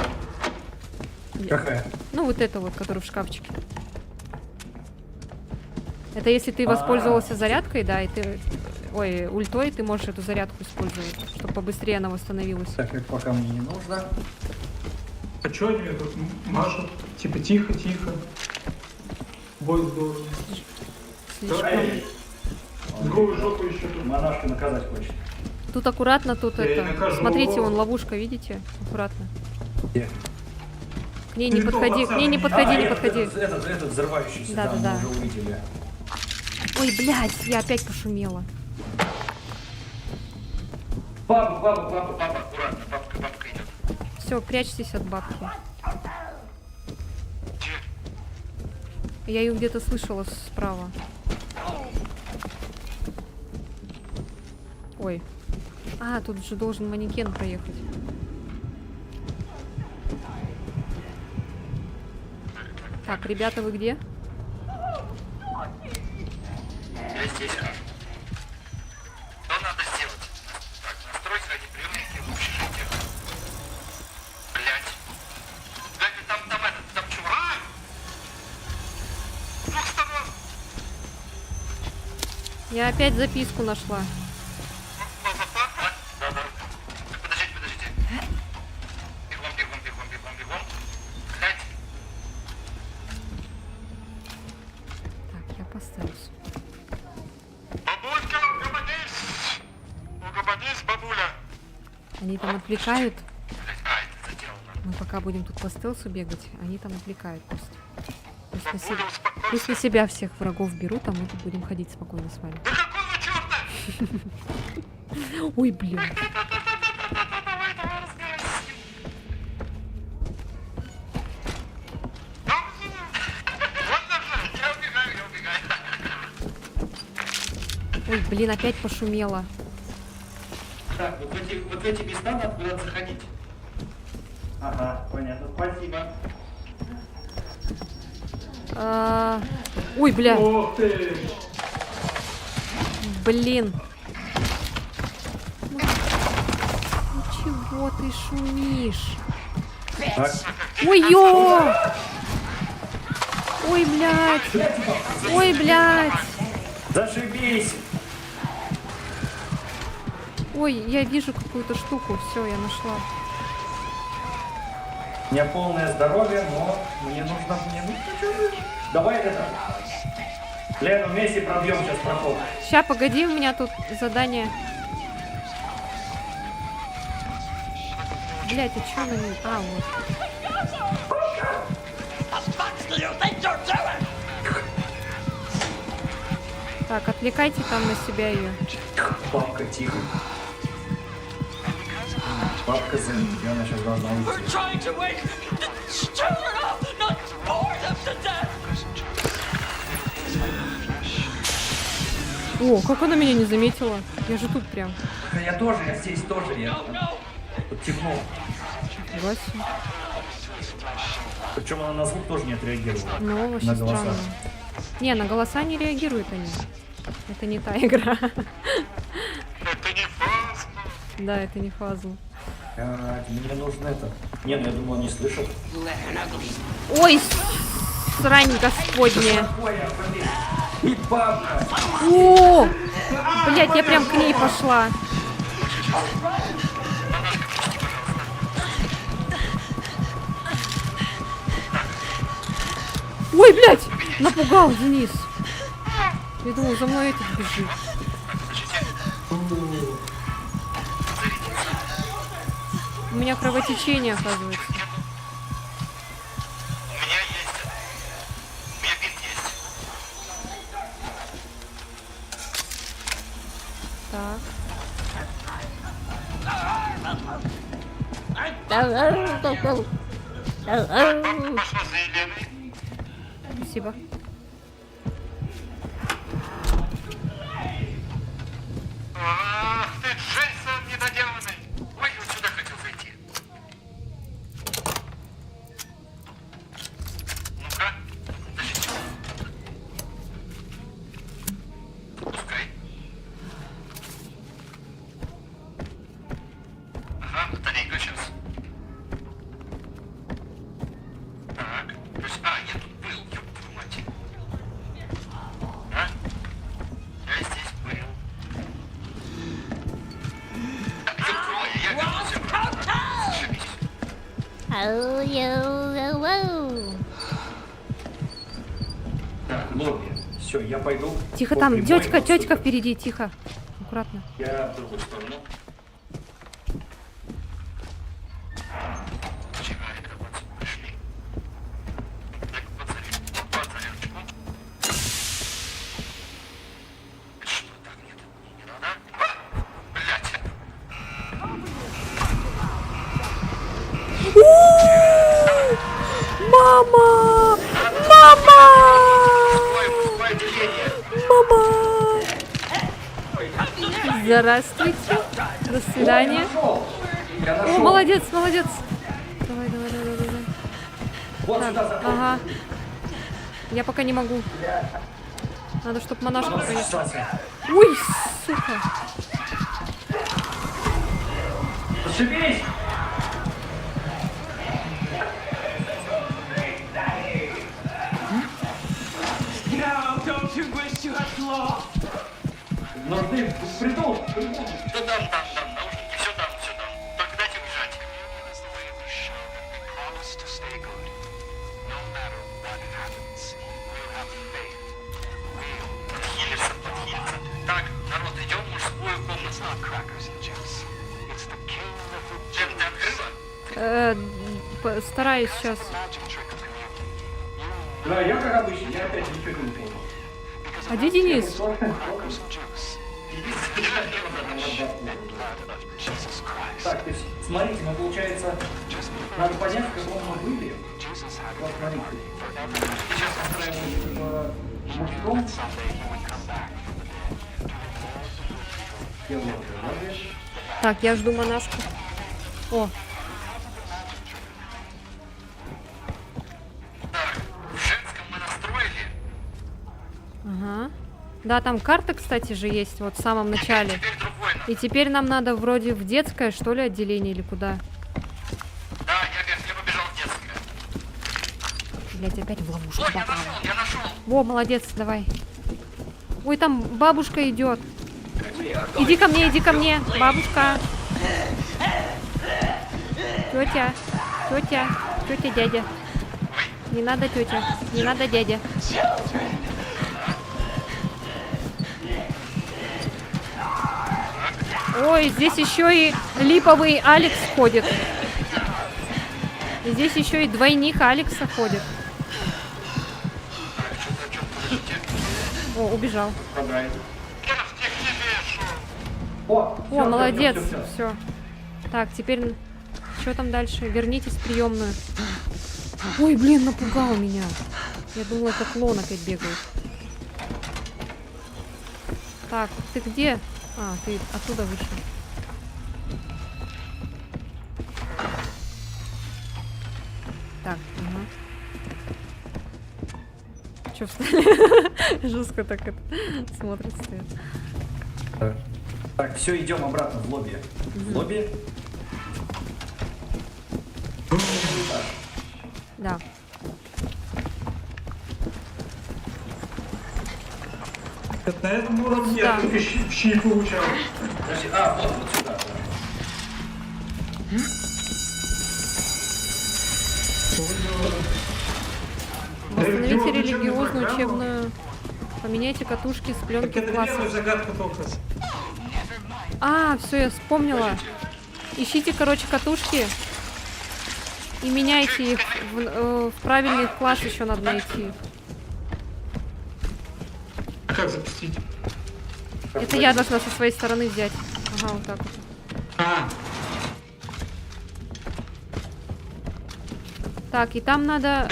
Какая? Ну, вот это вот, который в шкафчике. Это если ты воспользовался зарядкой, да, и ты... Ой, ультой, ты можешь эту зарядку использовать, чтобы побыстрее она восстановилась. Так, это пока мне не нужно. А чё они тут машут? Типа тихо, тихо. Бой здорово. Слишком... Другую жопу еще тут. Монашка наказать хочет. Тут аккуратно, тут Я и это... накажу. Смотрите, вон ловушка, видите? Аккуратно. Где? К ней не Ты что, подходи, к ней не пацан? подходи, не этот, подходи. Этот взрывающийся, Да, да, да, мы да. уже увидели. Ой, блядь, я опять пошумела. Баба, аккуратно, бабка идет. Все, прячьтесь от бабки. Где? Я ее где-то слышала справа. Ой. А, тут же должен манекен проехать. Так, ребята, вы где? Я здесь хожу. Что надо сделать? Так, настрой радиоприемники в общежитиях. Блять. Там чувак! С двух сторон! Я опять записку нашла. Да. Подождите. Бегом. Блять. Так, я поставлюсь. Бабулька, угомонись, бабуля. Они там отвлекают. Блять, это заделано. Мы пока будем тут по стелсу бегать, они там отвлекают пусть. Пусть на Бабуля, себя, пусть на успокойся. себя всех врагов берут, а мы тут будем ходить спокойно с вами. Да какого черта? Ой, блин. Давай, разговаривай. Вот даже, я убегаю. Ой, блин, опять пошумело. Так, вот в эти места надо куда-то заходить. Ага, понятно. Спасибо. Ой, бля, Ох ты! блин. Ну чего ты шумишь? Так. Ой-ё! Ой, блядь! Ой, блядь! Зашибись! Ой, я вижу какую-то штуку. Все, я нашла. У меня полное здоровье, но мне нужно... Давай это... Лен, вместе пробьем сейчас проход. Ща, погоди, у меня тут задание. Блять, а чё на ней? А, вот. Так, отвлекайте там на себя ее. Бабка, тихо. Бабка зен, и она сейчас должна уйти. Trying to wake children up, not bore them to death. О, как она меня не заметила? Я же тут прям. Я тоже, я здесь тоже, я подтихнул. Нифига себе. Причем она на звук тоже не отреагировала. Ну, вообще На голоса. странно. Не, на голоса не реагируют они. Это не та игра. Это не фаза. Да, это не фазл. Мне нужно это. Не, ну я думал, не слышат. Ой, срань господняя. И бабка! О! Блять, я прям к ней пошла. Ой, блядь! Напугал Денис. Я думал, за мной этот бежит. У меня кровотечение, оказывается. У меня есть. У меня бинт есть. Так. Пошла за Еленой. Спасибо. Ах ты, Джейсон недоделанный. Ой, вот сюда хотел зайти. Ну-ка. Так, лобби. Все, я пойду. Тихо по там, прямой тетка, вот тетка сюда. впереди, тихо. Аккуратно. Я в другую сторону. Мама! Мама! Мама! Здравствуйте. До свидания. О, молодец, молодец. Давай, давай, давай, давай. Вот Так, сюда заходим. ага. Я пока не могу. Надо, чтобы монашка приехала. Ой, сука. Зашибись! Нужны придул. Да дам, наушники, все дам. Только дайте уезжать. Подхилимся. Так, народ, идем в мужскую комнату. Джем, ты открыла? Стараюсь сейчас. Да, я как обычно, я опять ничего не понял. А где Денис? Так, то есть, смотрите, мы, получается, надо понять, в каком мы были. Вот, смотрите. Сейчас устраиваем мужском. Так, я жду монашку. О, В женском мы настроили. ага. Да, там карта, кстати, же есть вот в самом начале. Теперь другой надо. И теперь нам надо вроде в детское, что ли, отделение или куда? Да, я побежал в детское. Блять, опять в ловушку Вот, попала. я нашел. Во, молодец, давай. Ой, там бабушка идет. Иди ко мне, бабушка. Тетя, дядя. Не надо тетя, не надо дядя. Ой, здесь еще и липовый Алекс ходит. И здесь еще и двойник Алекса ходит. О, убежал. О, молодец, все. Так, теперь что там дальше? Вернитесь в приемную. Ой, блин, напугал меня. Я думала, это клон опять бегает. Так, ты где? А, ты оттуда вышел. Так, ага. Че встали? Жестко так это смотрит, стоит. Так, все, идем обратно в лобби. В лобби. Да. На этом уровне Да. я только щи получал. Подожди, вот сюда. Да. Восстановите религиозную учебную. Поменяйте катушки с Так пленки это класса. первая загадка только. А, все, я вспомнила. Ищите, короче, катушки и меняйте их в правильный класс, еще надо найти. Как запустить? Это я должна со своей стороны взять. Ага, вот так вот. А, Так, и там надо...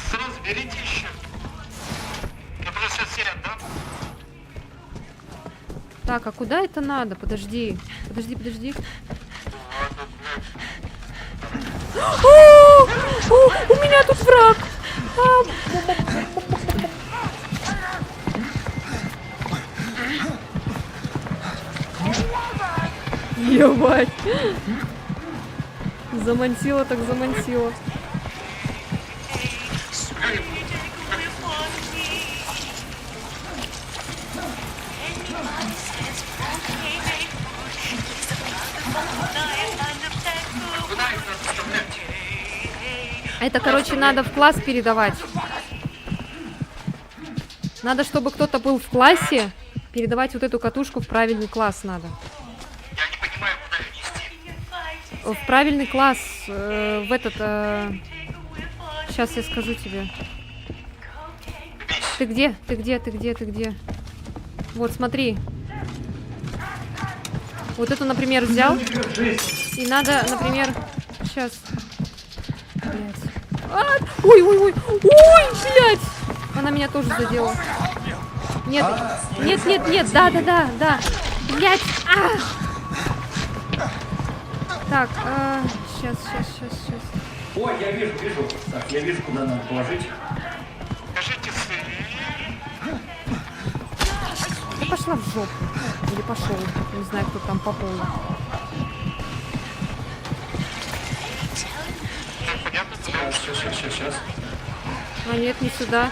Сразу берите еще. Это же сосед, да? Так, а куда это надо? Подожди. Подожди. О, у меня тут враг! Ебать! Замансила так замансила. Куда их надо вставлять? Это, короче, надо в класс передавать. Надо, чтобы кто-то был в классе. Передавать вот эту катушку в правильный класс надо. Я не понимаю, куда ее нести. В правильный класс. В этот... Сейчас я скажу тебе. Ты где? Ты где? Ты где? Ты где? Вот, смотри. Вот эту, например, взял. И надо, например... Сейчас. Блядь. Ой, ой, ой. Ой, блядь. Она меня тоже задела. Нет, нет, нет, нет. Да, да, да, да. Блядь. Так, сейчас. Ой, я вижу. Так, я вижу, куда надо положить. Скажите, Да пошла в жопу. Или пошел. Не знаю, кто там попал. Сейчас. А нет, не сюда.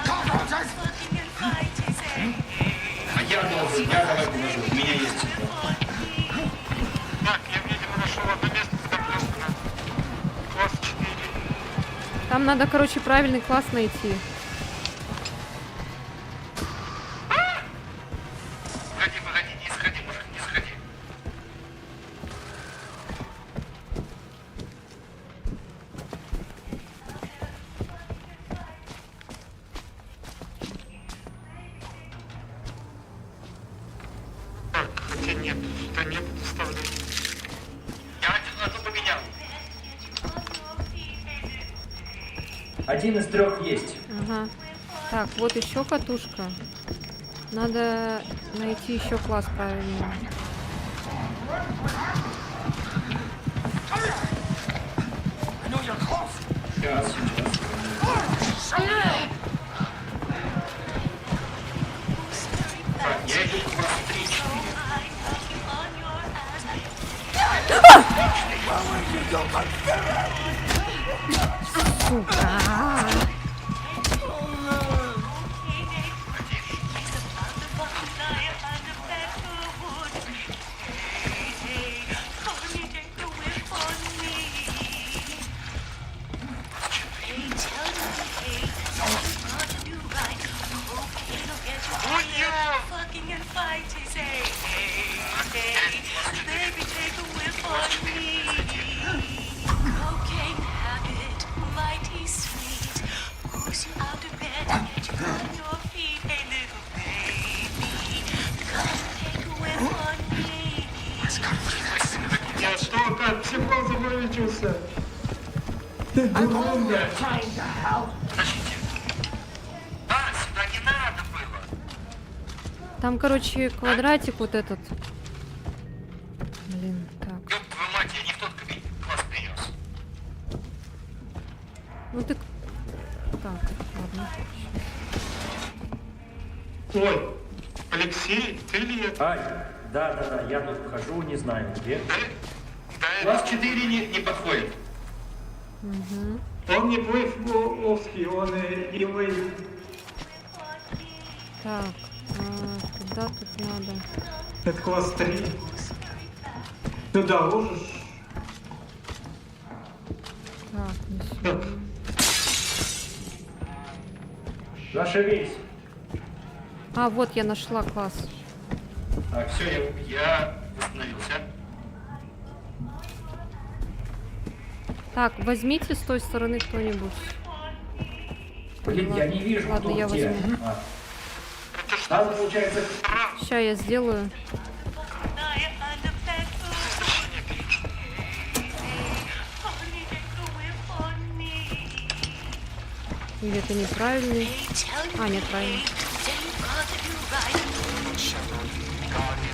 А я давай положу. У меня есть. так, я, видимо, нашел одно место, где написано класс 4. Там надо, короче, правильный класс найти. Погоди, не сходи, мужик, не сходи. Так, хотя нет, что нет вставлений. Я одну поменял. 1 из 3 есть. Ага. Так, вот еще катушка. Надо найти еще класс правильный. Сейчас. Так, я иду в класс 3. Я что-то от всего завалился. Ты дурак. А, сюда не надо было. Там, короче, квадратик вот этот. Блин, так. Ёб твою мать, я не в тот класс принес. Ну ты... Так, ладно. Ой, Алексей, ты ли это? Ай, да, я тут хожу, не знаю где. Да, класс 4 не подходит. Он не плейфовский, он не вейв. Так, куда тут надо? Это класс 3. Туда ложишь. Так, не сюда. Так, Зашевелись. А, вот я нашла класс. Так, все, я восстановился. Так, возьмите с той стороны кто-нибудь. Блин, я не вижу, Ладно, кто я где. возьму. Надо, получается, Сейчас я сделаю. Или это неправильный? А, нет, правильный.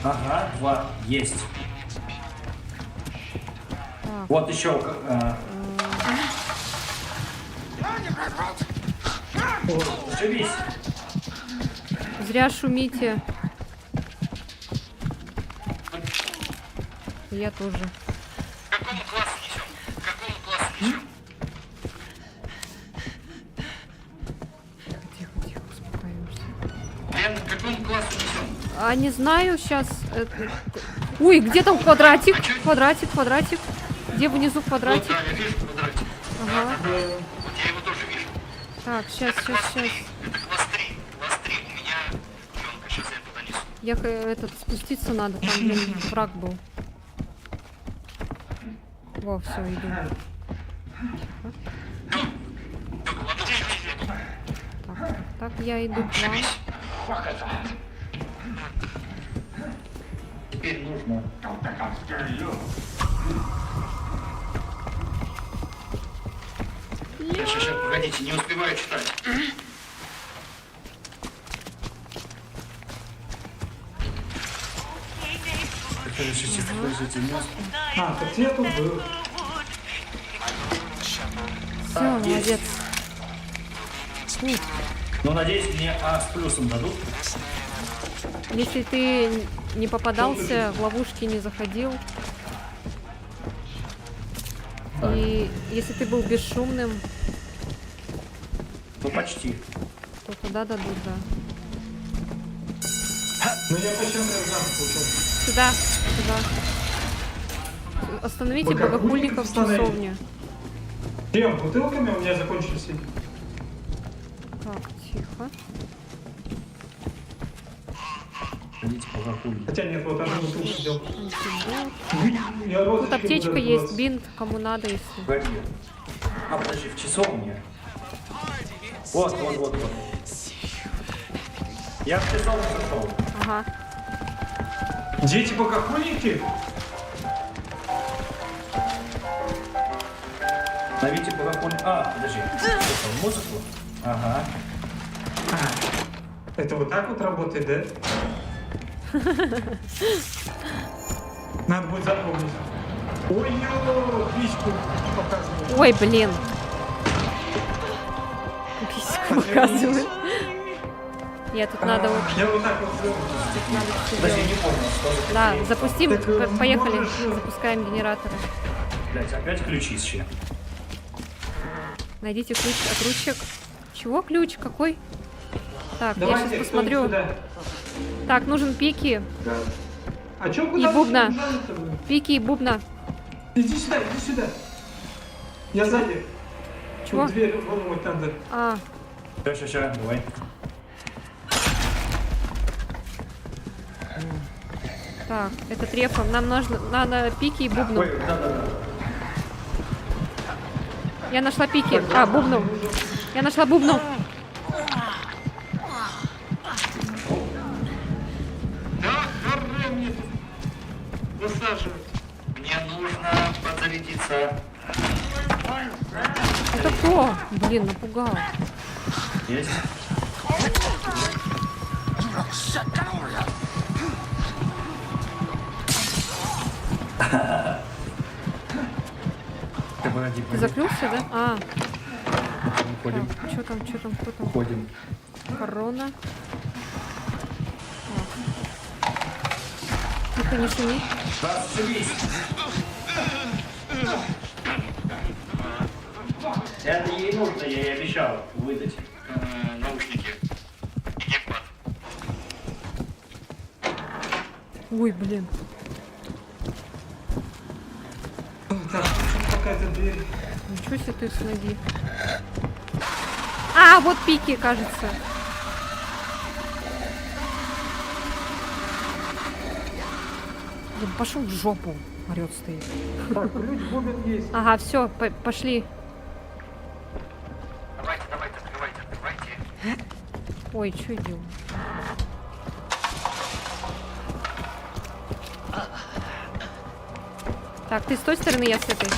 ага, 2 есть. Так. Вот еще. Живись. Зря шумите. Я тоже. К какому классу несем? К какому классу несем? Тихо, успокаиваемся. Лен, к какому классу несем? А не знаю, сейчас. Ой, где там квадратик? Квадратик. Где внизу Вот, квадратик? да, я вижу квадратик. Ага. Вот я его Так, сейчас. Класс 3, у меня пленка, сейчас я туда несу. Я этот спуститься надо, там, блин, враг был. Во, все, иду. Так, я иду к вам. Теперь нужно. Сейчас, погодите, не успеваю читать. Подождите, не успеваю. А, так я тут был. Все, молодец. Ну, надеюсь, мне А с плюсом дадут. Если ты не попадался, в ловушки не заходил, и если ты был бесшумным, Ну, почти. то туда дадут, да. Ну я почему знак получил? Сюда. Остановите богохульников в часовне. Чем? Бутылками у меня закончились. Так, тихо. Ходите по какую. Хотя нет, вот одну бутылку сидел. Антидот. Я розочки Тут аптечка буду есть, отбиваться. бинт, кому надо, если. Погоди. А, подожди, в часовне. Вот. Я в часовню зашел. Ага. Дети богохульники? Навите по какому. А, подожди. Это музыку? Ага. Это вот так вот работает, да? Надо будет запомнить. Ой-ё, письку показываю. Ой, блин. Письку показывает. Нет, тут надо вот, Я вот так вот сделал. надо всё Подожди, делать. не понял, что за Да, такие? запустим, Так, поехали, можешь- запускаем генераторы. Блять, опять ключи исчез. Найдите ключ от ручек. Чего ключ? Какой? Так, я Давайте, сейчас кто посмотрю. сюда? Так, нужен пики. А чё куда И бубна. вы бежали-то, блин? Пики и бубна. Иди сюда, иди сюда. Я сзади. Чего? Тут дверь выломать надо. А, Сейчас, давай. так, это трефом. Нам надо пики и бубну. Ой, да. Я нашла пики. А, бубну. Я нашла бубну. Да, хорошо мне высаживать. Мне нужно подзарядиться. Это кто? Блин, напугал. Есть. Ты погоди, Ты закрылся, да? А, Уходим. что там, кто там? Уходим. Корона. Так. Тихо, не шуми. Это ей нужно, я ей обещал выдать. Наушники. И геймпад. Ой, блин. Так, какая-то дверь. Ничего себе ты с ноги. А, вот пики, кажется. Блин, пошел в жопу. Орет стоит. Так, ключ бубен есть. Ага, все, пошли. Давайте, открывайте. Ой, что я делаю? Так, ты с той стороны, я с этой.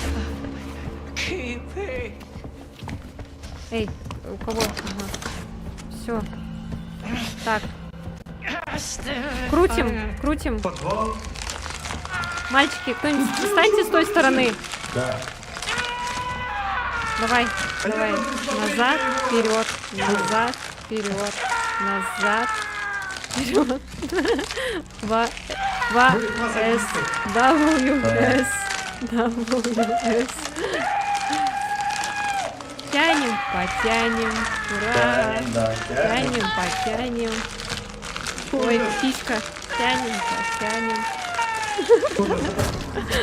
Эй, у кого? Ага. Все. Так. Крутим. Подвал. Мальчики, кто-нибудь встаньте с той стороны. Да. Давай. Назад, вперед, назад, вперед, назад, вперед. С, W, S. Тянем, потянем. Ура! Да. Тянем, потянем. Ой, писька. Тянем, потянем.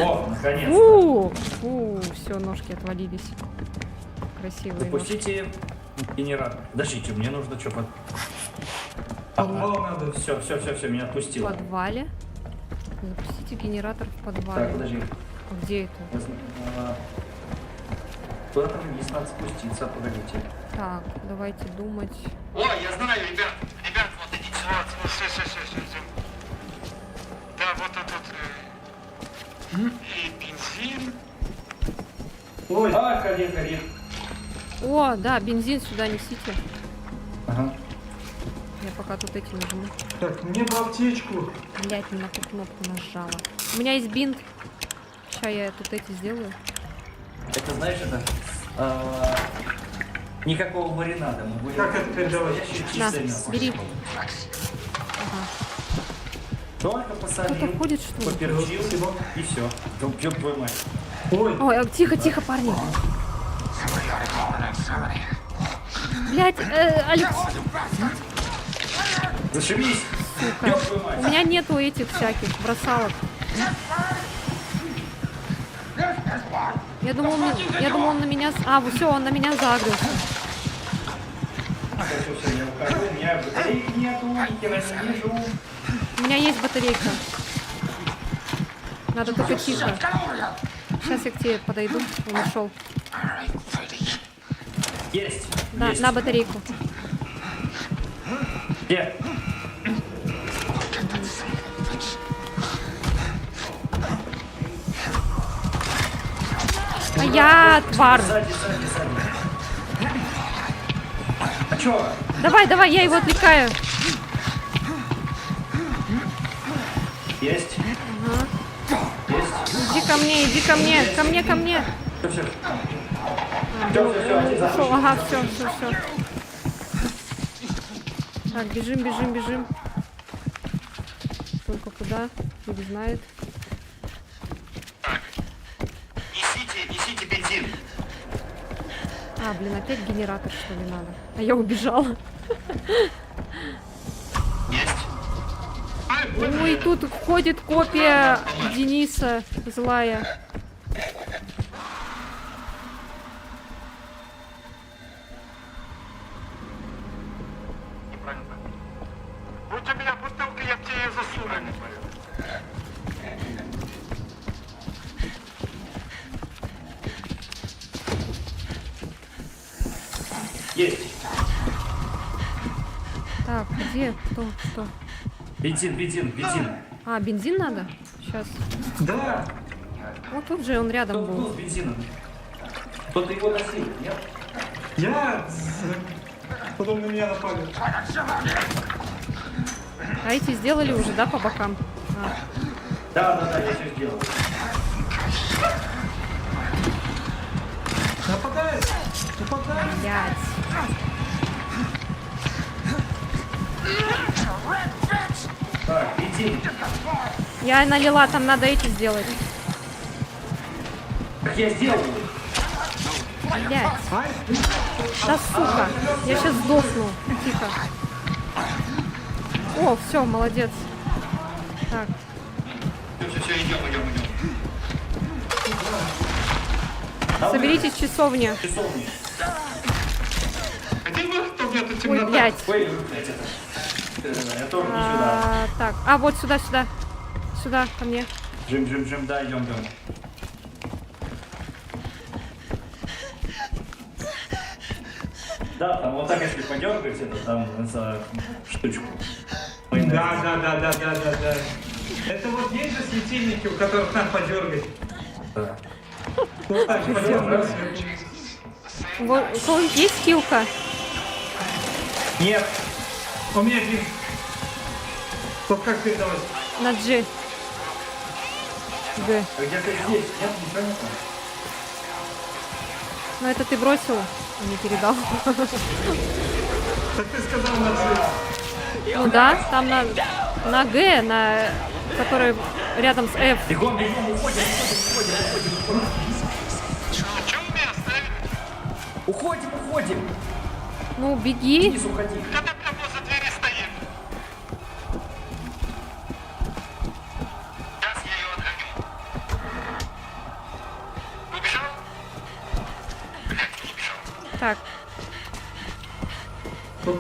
О, наконец-то. Фу, все, ножки отвалились. Красивые ножки. Запустите Генератор. Подождите, мне нужно что под... Подвал надо. Все, меня В отпустило. подвале. Запустите генератор в подвале. Так, подожди. Где это? Я куда-то вниз надо спуститься, погодите. Так, давайте думать. О, я знаю, ребят, вот идите, вот, все. Да, вот тут и бензин. Ой, Ходи. О, да, бензин сюда несите. Ага. Я пока тут эти нажму. так, мне бы аптечку. Блять, не на ту кнопку нажала. У меня есть бинт. Сейчас я тут эти сделаю. Это, знаешь, это... никакого маринада. Мы будем... Как это передавать? настоящее На, чистое мясо. бери. Только Кто-то посолил, ходит, что ли? поперчил, и все. Ёб твою мать. Ой, Ой, тихо, парни. Блять, Алекс, Зашибись. сука. Ёб твою мать. У меня нету этих всяких бросалок. Я думал, он на меня... А, все, он на меня загрелся. Все, я ухожу, у меня батарейки нету, ни хера не вижу. У меня есть батарейка. Надо только тихо. Сейчас я к тебе подойду. Он ушел. Есть. Да, есть. на батарейку. Где? А я тварь. Сзади. А чё? Давай, я его отвлекаю. Есть. Есть. Иди ко мне. Ко мне. Все. Ушел. Ага, все. Так, бежим. Только куда? Фиг знает. Так, несите бензин. А, блин, опять генератор, что ли, надо? А я убежала. Есть. Ой, тут ходит копия Дениса злая. Неправильно. Будь у меня бутылка, я тебе ее засуну. Есть. Так, где? Что? Бензин. А, бензин надо? Сейчас. да. Вот тут же он рядом Кто был. с бензином? Кто-то его носил, нет? Я... Потом на меня напали. А эти сделали уже, да, по бокам? А, Да, я все сделал. Нападает. блядь. Так, бензин. Я налила, там надо эти сделать. Как я сделал? Блядь. Да сука. Я сейчас сдохну. Тихо. О, все, молодец. Так, Все, идем. соберитесь в часовне. Часовни. Где вы, кто где-то Ой, темнота? блядь. Ой, блядь, это. Я тоже не сюда. Так, вот сюда. Сюда, ко мне. Жим, да, идем. Да, там вот так, если подергать, это там за штучку. Да. Это вот есть же светильники, у которых надо подергать. Да. Вот так подергать. Вот, у кого-нибудь есть хилка? Нет. У меня один. Вот как передавать? На G. Г. Где-то здесь. Нет, непонятно. Но это ты бросил, а не передал. Так ты сказал на G. Ну да, там на Г, который рядом с F. Бегом, уходим. Чем вы меня оставили? Уходим. Ну, беги. Вниз уходи. Когда прямо возле двери стоит. Сейчас я ее отгоню. Убежал? Блядь, не убежал. Так,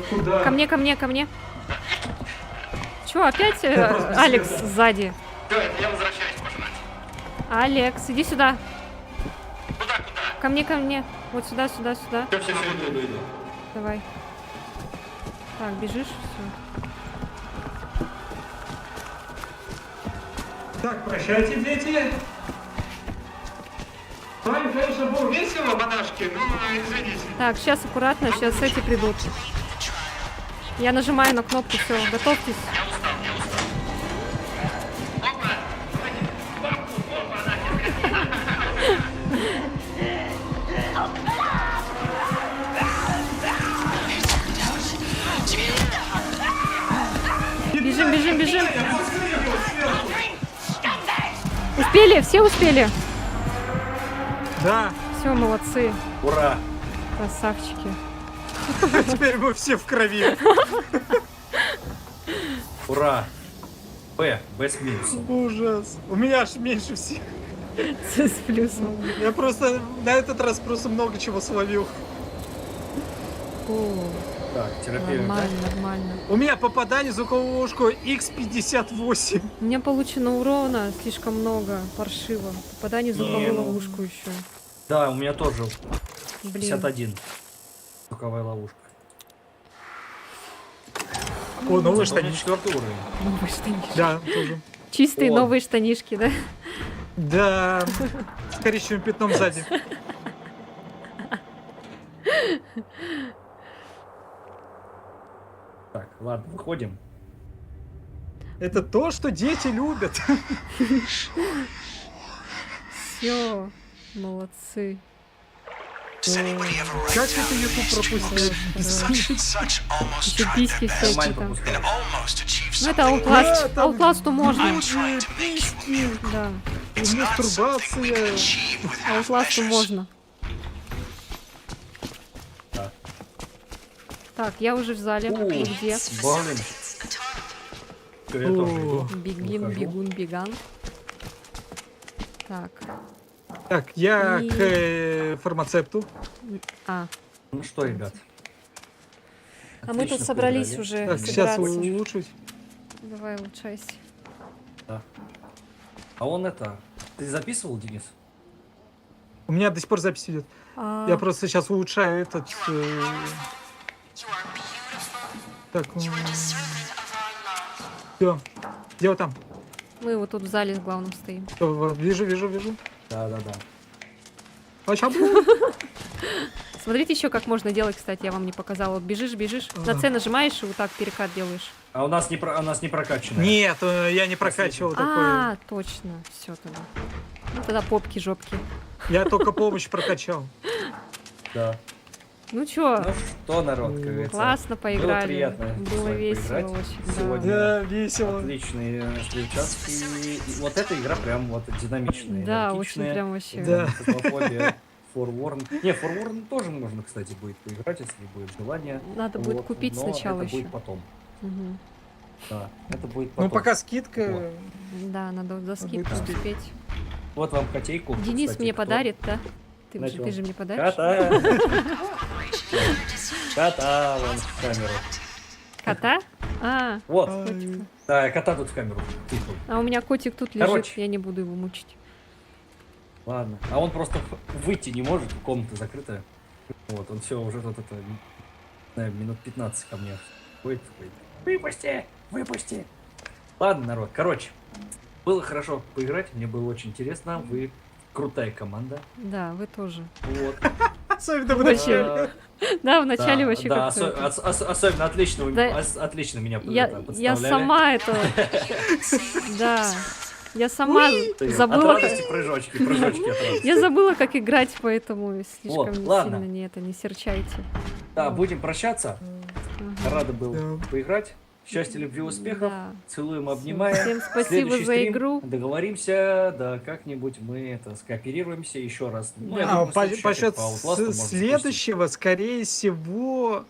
куда? Ко мне, ко мне, ко мне. Чё, опять Алекс сзади? Все, это я возвращаюсь, пожрать. Алекс, иди сюда. Куда, куда? Ко мне. Вот сюда, сюда, сюда. Все, иду. Давай. Так, бежишь, все. Так, прощайте, дети. С вами, конечно, было весело. Монашки, ну, извините. Так, сейчас аккуратно, сейчас эти придут. Я нажимаю на кнопку, все, готовьтесь. Бежим. Успели, все успели. Да, Все, молодцы, Ура! красавчики. теперь мы все в крови. Ура! Б с минусом. Ужас. У меня аж меньше всех. С плюсом. Я просто на этот раз просто много чего словил. О, Так, терапия. нормально. У меня попадание за ловушку X58. У меня получено урона слишком много, паршиво. Попадание в звуковую ну. ловушку еще. Да, у меня тоже Блин. 51. Звуковая ловушка. О, новые Зато у меня штанишки. 4-й уровень. Новые штанишки. Да, тоже. Чистые О. новые штанишки, да? Да, с коричневым пятном сзади. Так, ладно, выходим. Это то, что дети любят. Все, молодцы. Does anybody ever Как write это down YouTube history пропустил? books? Such almost Еще tried письки their best всякие Нормально там. пропускал. and almost achieved Ну это something. Outlast. Да, там- Outlast'у можно. I'm trying to make you immune. Да. It's not something we Мастурбация. can achieve with half Outlast'у measures. можно. Да. Так, я уже в зале. У, Вы где? Блин. Всё, я тоже иду. Бегин, Выхожу. бегун, беган. Так. Так, я И- к фармацепту. А, Ну что, ребят? а мы тут Отлично собрались поиграли. уже Так, сейчас собираться. улучшить. Давай, улучшайся. Да. А он это... Ты записывал, Денис? У меня до сих пор запись идет. А, Я просто сейчас улучшаю этот... Так, все. Где вы там? Мы вот тут в зале с главным стоим. Всё, вижу. Да. А ща Смотрите еще, как можно делать, кстати, я вам не показала. Вот бежишь, на С нажимаешь и вот так перекат делаешь. А у нас не прокачано. Нет, я не прокачивал такое. А, точно. Все тогда. Ну тогда попки, жопки. Я только помощь прокачал. Да. Ну чё, Ну что, народ, как говорится. классно поиграли. приятно с Было вами весело поиграть очень. Да. сегодня. Да, весело. Отличные участки. И вот эта игра прям вот динамичная. Да, очень энергичная. прям вообще. Да. Фотофобия, Forwarn. Не, Forwarn тоже можно, кстати, будет поиграть, если будет желание. Надо будет Вот, купить но сначала это еще. будет потом. Мгм. Да, это будет Ну, потом. пока скидка. Вот. Да, надо за скидку успеть. успеть. Вот вам котейку. Денис кстати, мне кто- подарит, да? Ты Начал. же мне подаришь? Кота! Кота вон в камеру. Кота? А, Вот. Ай, Да, я кота тут в камеру тыкал. а у меня котик тут лежит, Короче. я не буду его мучить. Ладно. А он просто выйти не может, комната закрытая. Вот, он все уже тут это, не знаю, минут 15 ко мне ходит, такой, выпусти, выпусти. Ладно, народ, короче, было хорошо поиграть, мне было очень интересно, вы крутая команда. Да, вы тоже. Вот. Особенно в Вообще. начале. Да, в начале Да, вообще да, как-то это- особенно отлично, Да. отлично меня это Я подставляли. сама это... Да. Я сама От забыла... радости прыжочки от радости. Я забыла, как играть, поэтому слишком Вот, ладно. сильно не серчайте. Да, будем прощаться. Ага. Рада был Да. поиграть. Счастья, любви, успехов. Да. Целуем, обнимаем. Всем спасибо Следующий за стрим игру. Договоримся, да, как-нибудь мы это скооперируемся еще раз. Ну, я Да. думаю, По следующий счет опять по Outlast'у можно следующего, скорее всего,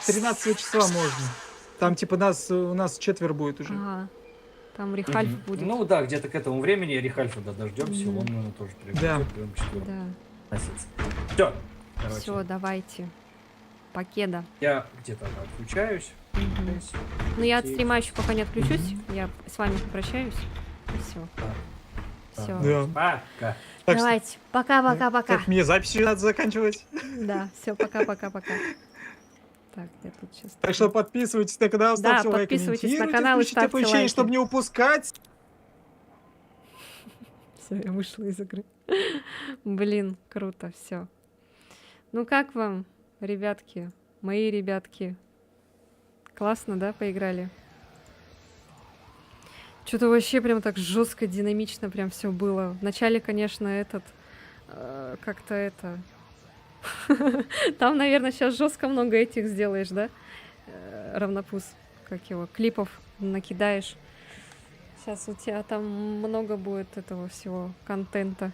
13 числа можно. Там типа у нас 4 будет уже. Ага. Там запустить. Рихальф Мгм. будет. Ну да, где-то к этому времени Рихальфа да, дождемся, Мгм. он тоже Да. придет. Да. Все. Все, давайте. Покеда. Я где-то отключаюсь. Здесь. Ну, я от И- стрима еще пока не отключусь. Я с вами попрощаюсь. И все. Все. Да. Пока. Так что- Давайте. Пока-пока-пока. Так, мне запись надо заканчивать. Да, все, пока-пока-пока. Так, я тут сейчас... Так что подписывайтесь на канал, ставьте лайк, подписывайтесь на комментируйте, канал и включите ставьте оповещения, лайки. чтобы не упускать. Все, я вышла из игры. Блин, круто, все. Ну как вам, ребятки, мои ребятки? Классно, да, поиграли? Что-то вообще прям так жестко, динамично прям все было. Вначале, конечно, как-то это... Там, наверное, сейчас жестко много этих сделаешь, да? Равнопус, как его, клипов накидаешь. Сейчас у тебя там много будет этого всего контента.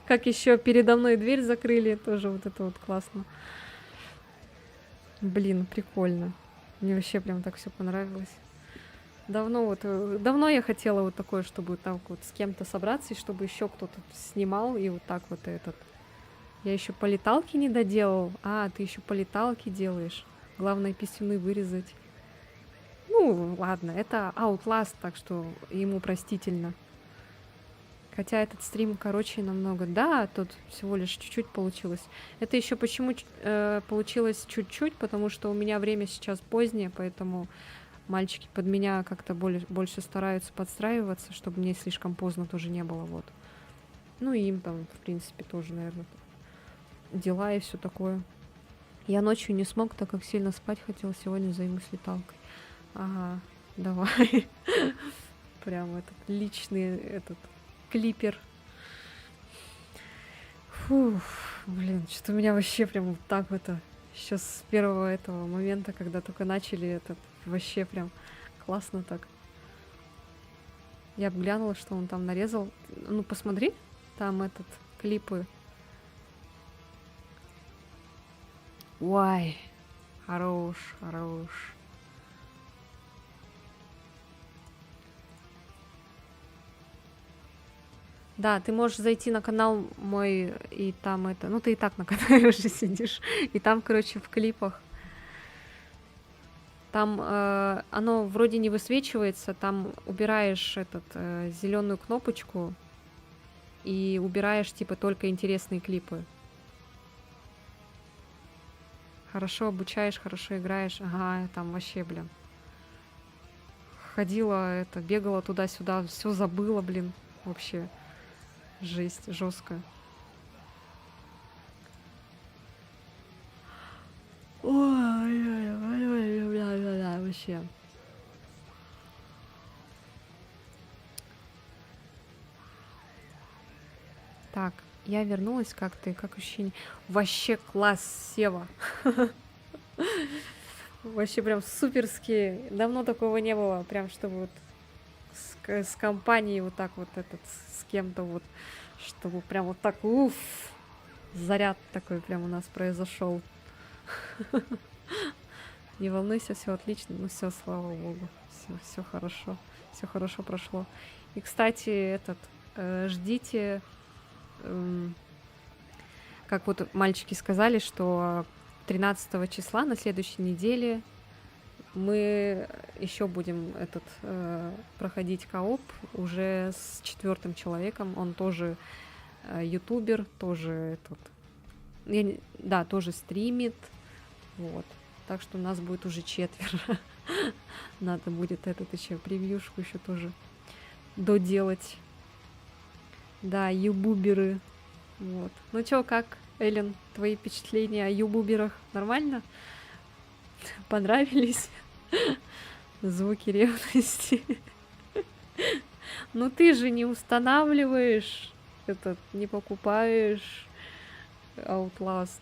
Как еще передо мной дверь закрыли, тоже вот это вот классно. Блин, прикольно. Мне вообще прям так все понравилось. Давно я хотела вот такое, чтобы так вот с кем-то собраться, и чтобы еще кто-то снимал, и вот так вот этот. Я еще по леталке не доделал. А, ты еще по леталке делаешь. Главное писюны вырезать. Ну, ладно, это Outlast, так что ему простительно. Хотя этот стрим короче намного. Да, тут всего лишь чуть-чуть получилось. Это еще почему получилось чуть-чуть, потому что у меня время сейчас позднее, поэтому мальчики под меня как-то больше стараются подстраиваться, чтобы мне слишком поздно тоже не было. Вот. Ну и им там, в принципе, тоже, наверное, дела и все такое. Я ночью не смог, так как сильно спать хотел. Сегодня займусь леталкой. Ага, давай. Прям этот личный этот клипер. Фух, блин, что-то у меня вообще прям вот так это. Сейчас с первого этого момента, когда только начали этот, вообще прям классно так. Я бы глянула, что он там нарезал. Ну, посмотри, там этот, клипы. Ой, хорош, хорош. Да, ты можешь зайти на канал мой, и там это... Ну, ты и так на канале уже сидишь. И там, короче, в клипах. Там оно вроде не высвечивается, там убираешь зеленую кнопочку и убираешь, типа, только интересные клипы. Хорошо обучаешь, хорошо играешь. Ага, там вообще, блин. Ходила, бегала туда-сюда, все забыла, блин, вообще. Жесть, жестко. Ой, вообще. Так, я вернулась, как ты, как ощущение? Вообще класс, Сева. Вообще прям суперски. Давно такого не было, прям чтобы вот с компанией вот так вот с кем-то вот, чтобы прям вот так, уф, заряд такой прям у нас произошел. Не волнуйся, все отлично, ну все, слава богу, все хорошо прошло. И, кстати, ждите, как вот мальчики сказали, что 13 числа на следующей неделе мы еще будем проходить кооп уже с 4-м человеком. Он тоже ютубер, тоже тоже стримит. Вот. Так что у нас будет уже 4. Надо будет еще превьюшку еще тоже доделать. Да, юбуберы. Вот. Ну чё, как, Эллен, твои впечатления о юбуберах нормально? Понравились? Звуки ревности. Ну ты же не устанавливаешь не покупаешь Outlast.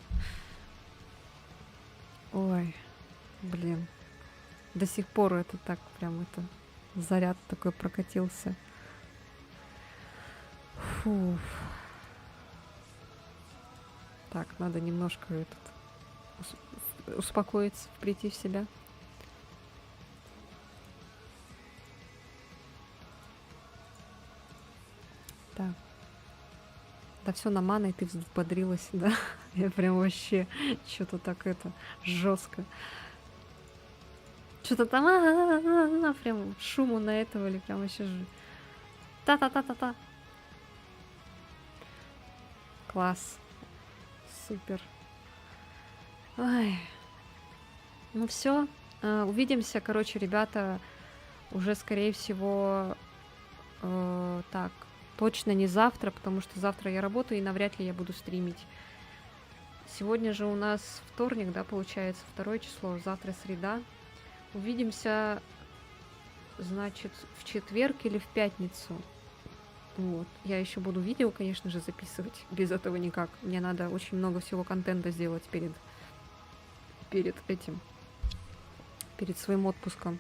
Ой, блин. До сих пор это так прям заряд такой прокатился. Фу. Так, надо немножко успокоиться, прийти в себя. Так. Да все на мана, и ты взбодрилась, да? Я прям вообще что-то так это жестко. Что-то там прям шуму на этого или прям вообще же. Та-та-та-та-та. Класс. Супер. Ой. Ну все. Увидимся, короче, ребята, уже скорее всего так, точно не завтра, потому что завтра я работаю и навряд ли я буду стримить. Сегодня же у нас вторник, да, получается, 2 число, завтра среда. Увидимся, значит, в четверг или в пятницу. Вот. Я еще буду видео, конечно же, записывать. Без этого никак. Мне надо очень много всего контента сделать перед этим. Перед своим отпуском.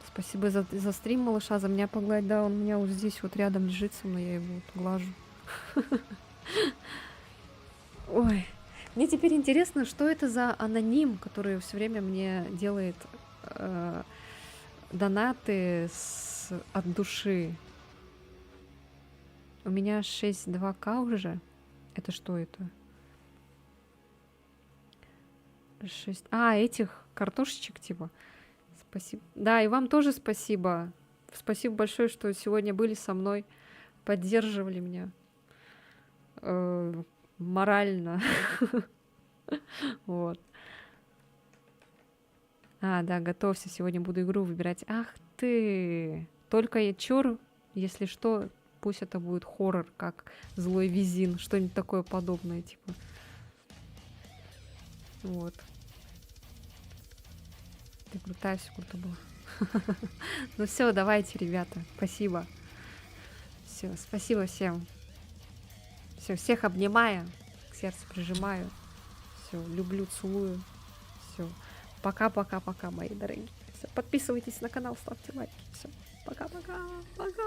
Спасибо за стрим, малыша, за меня погладь. Да, он у меня вот здесь вот рядом лежит со мной, я его вот глажу. Ой. Мне теперь интересно, что это за аноним, который все время мне делает донаты от души. У меня 6.2К уже. Это что это? 6. Этих картошечек типа. Спасибо. Да, и вам тоже спасибо. Спасибо большое, что сегодня были со мной, поддерживали меня морально. Вот. Да, готовься. Сегодня буду игру выбирать. Ах ты! Только я чур, если что, пусть это будет хоррор, как Злой Визин, что-нибудь такое подобное, типа. Вот. Ты крутая, все круто было. Ну все, давайте, ребята. Спасибо. Все, спасибо всем. Все, всех обнимаю, к сердцу прижимаю. Все, люблю, целую. Все. Пока-пока-пока, мои дорогие. Все, подписывайтесь на канал, ставьте лайки. Все. Пока-пока. Пока.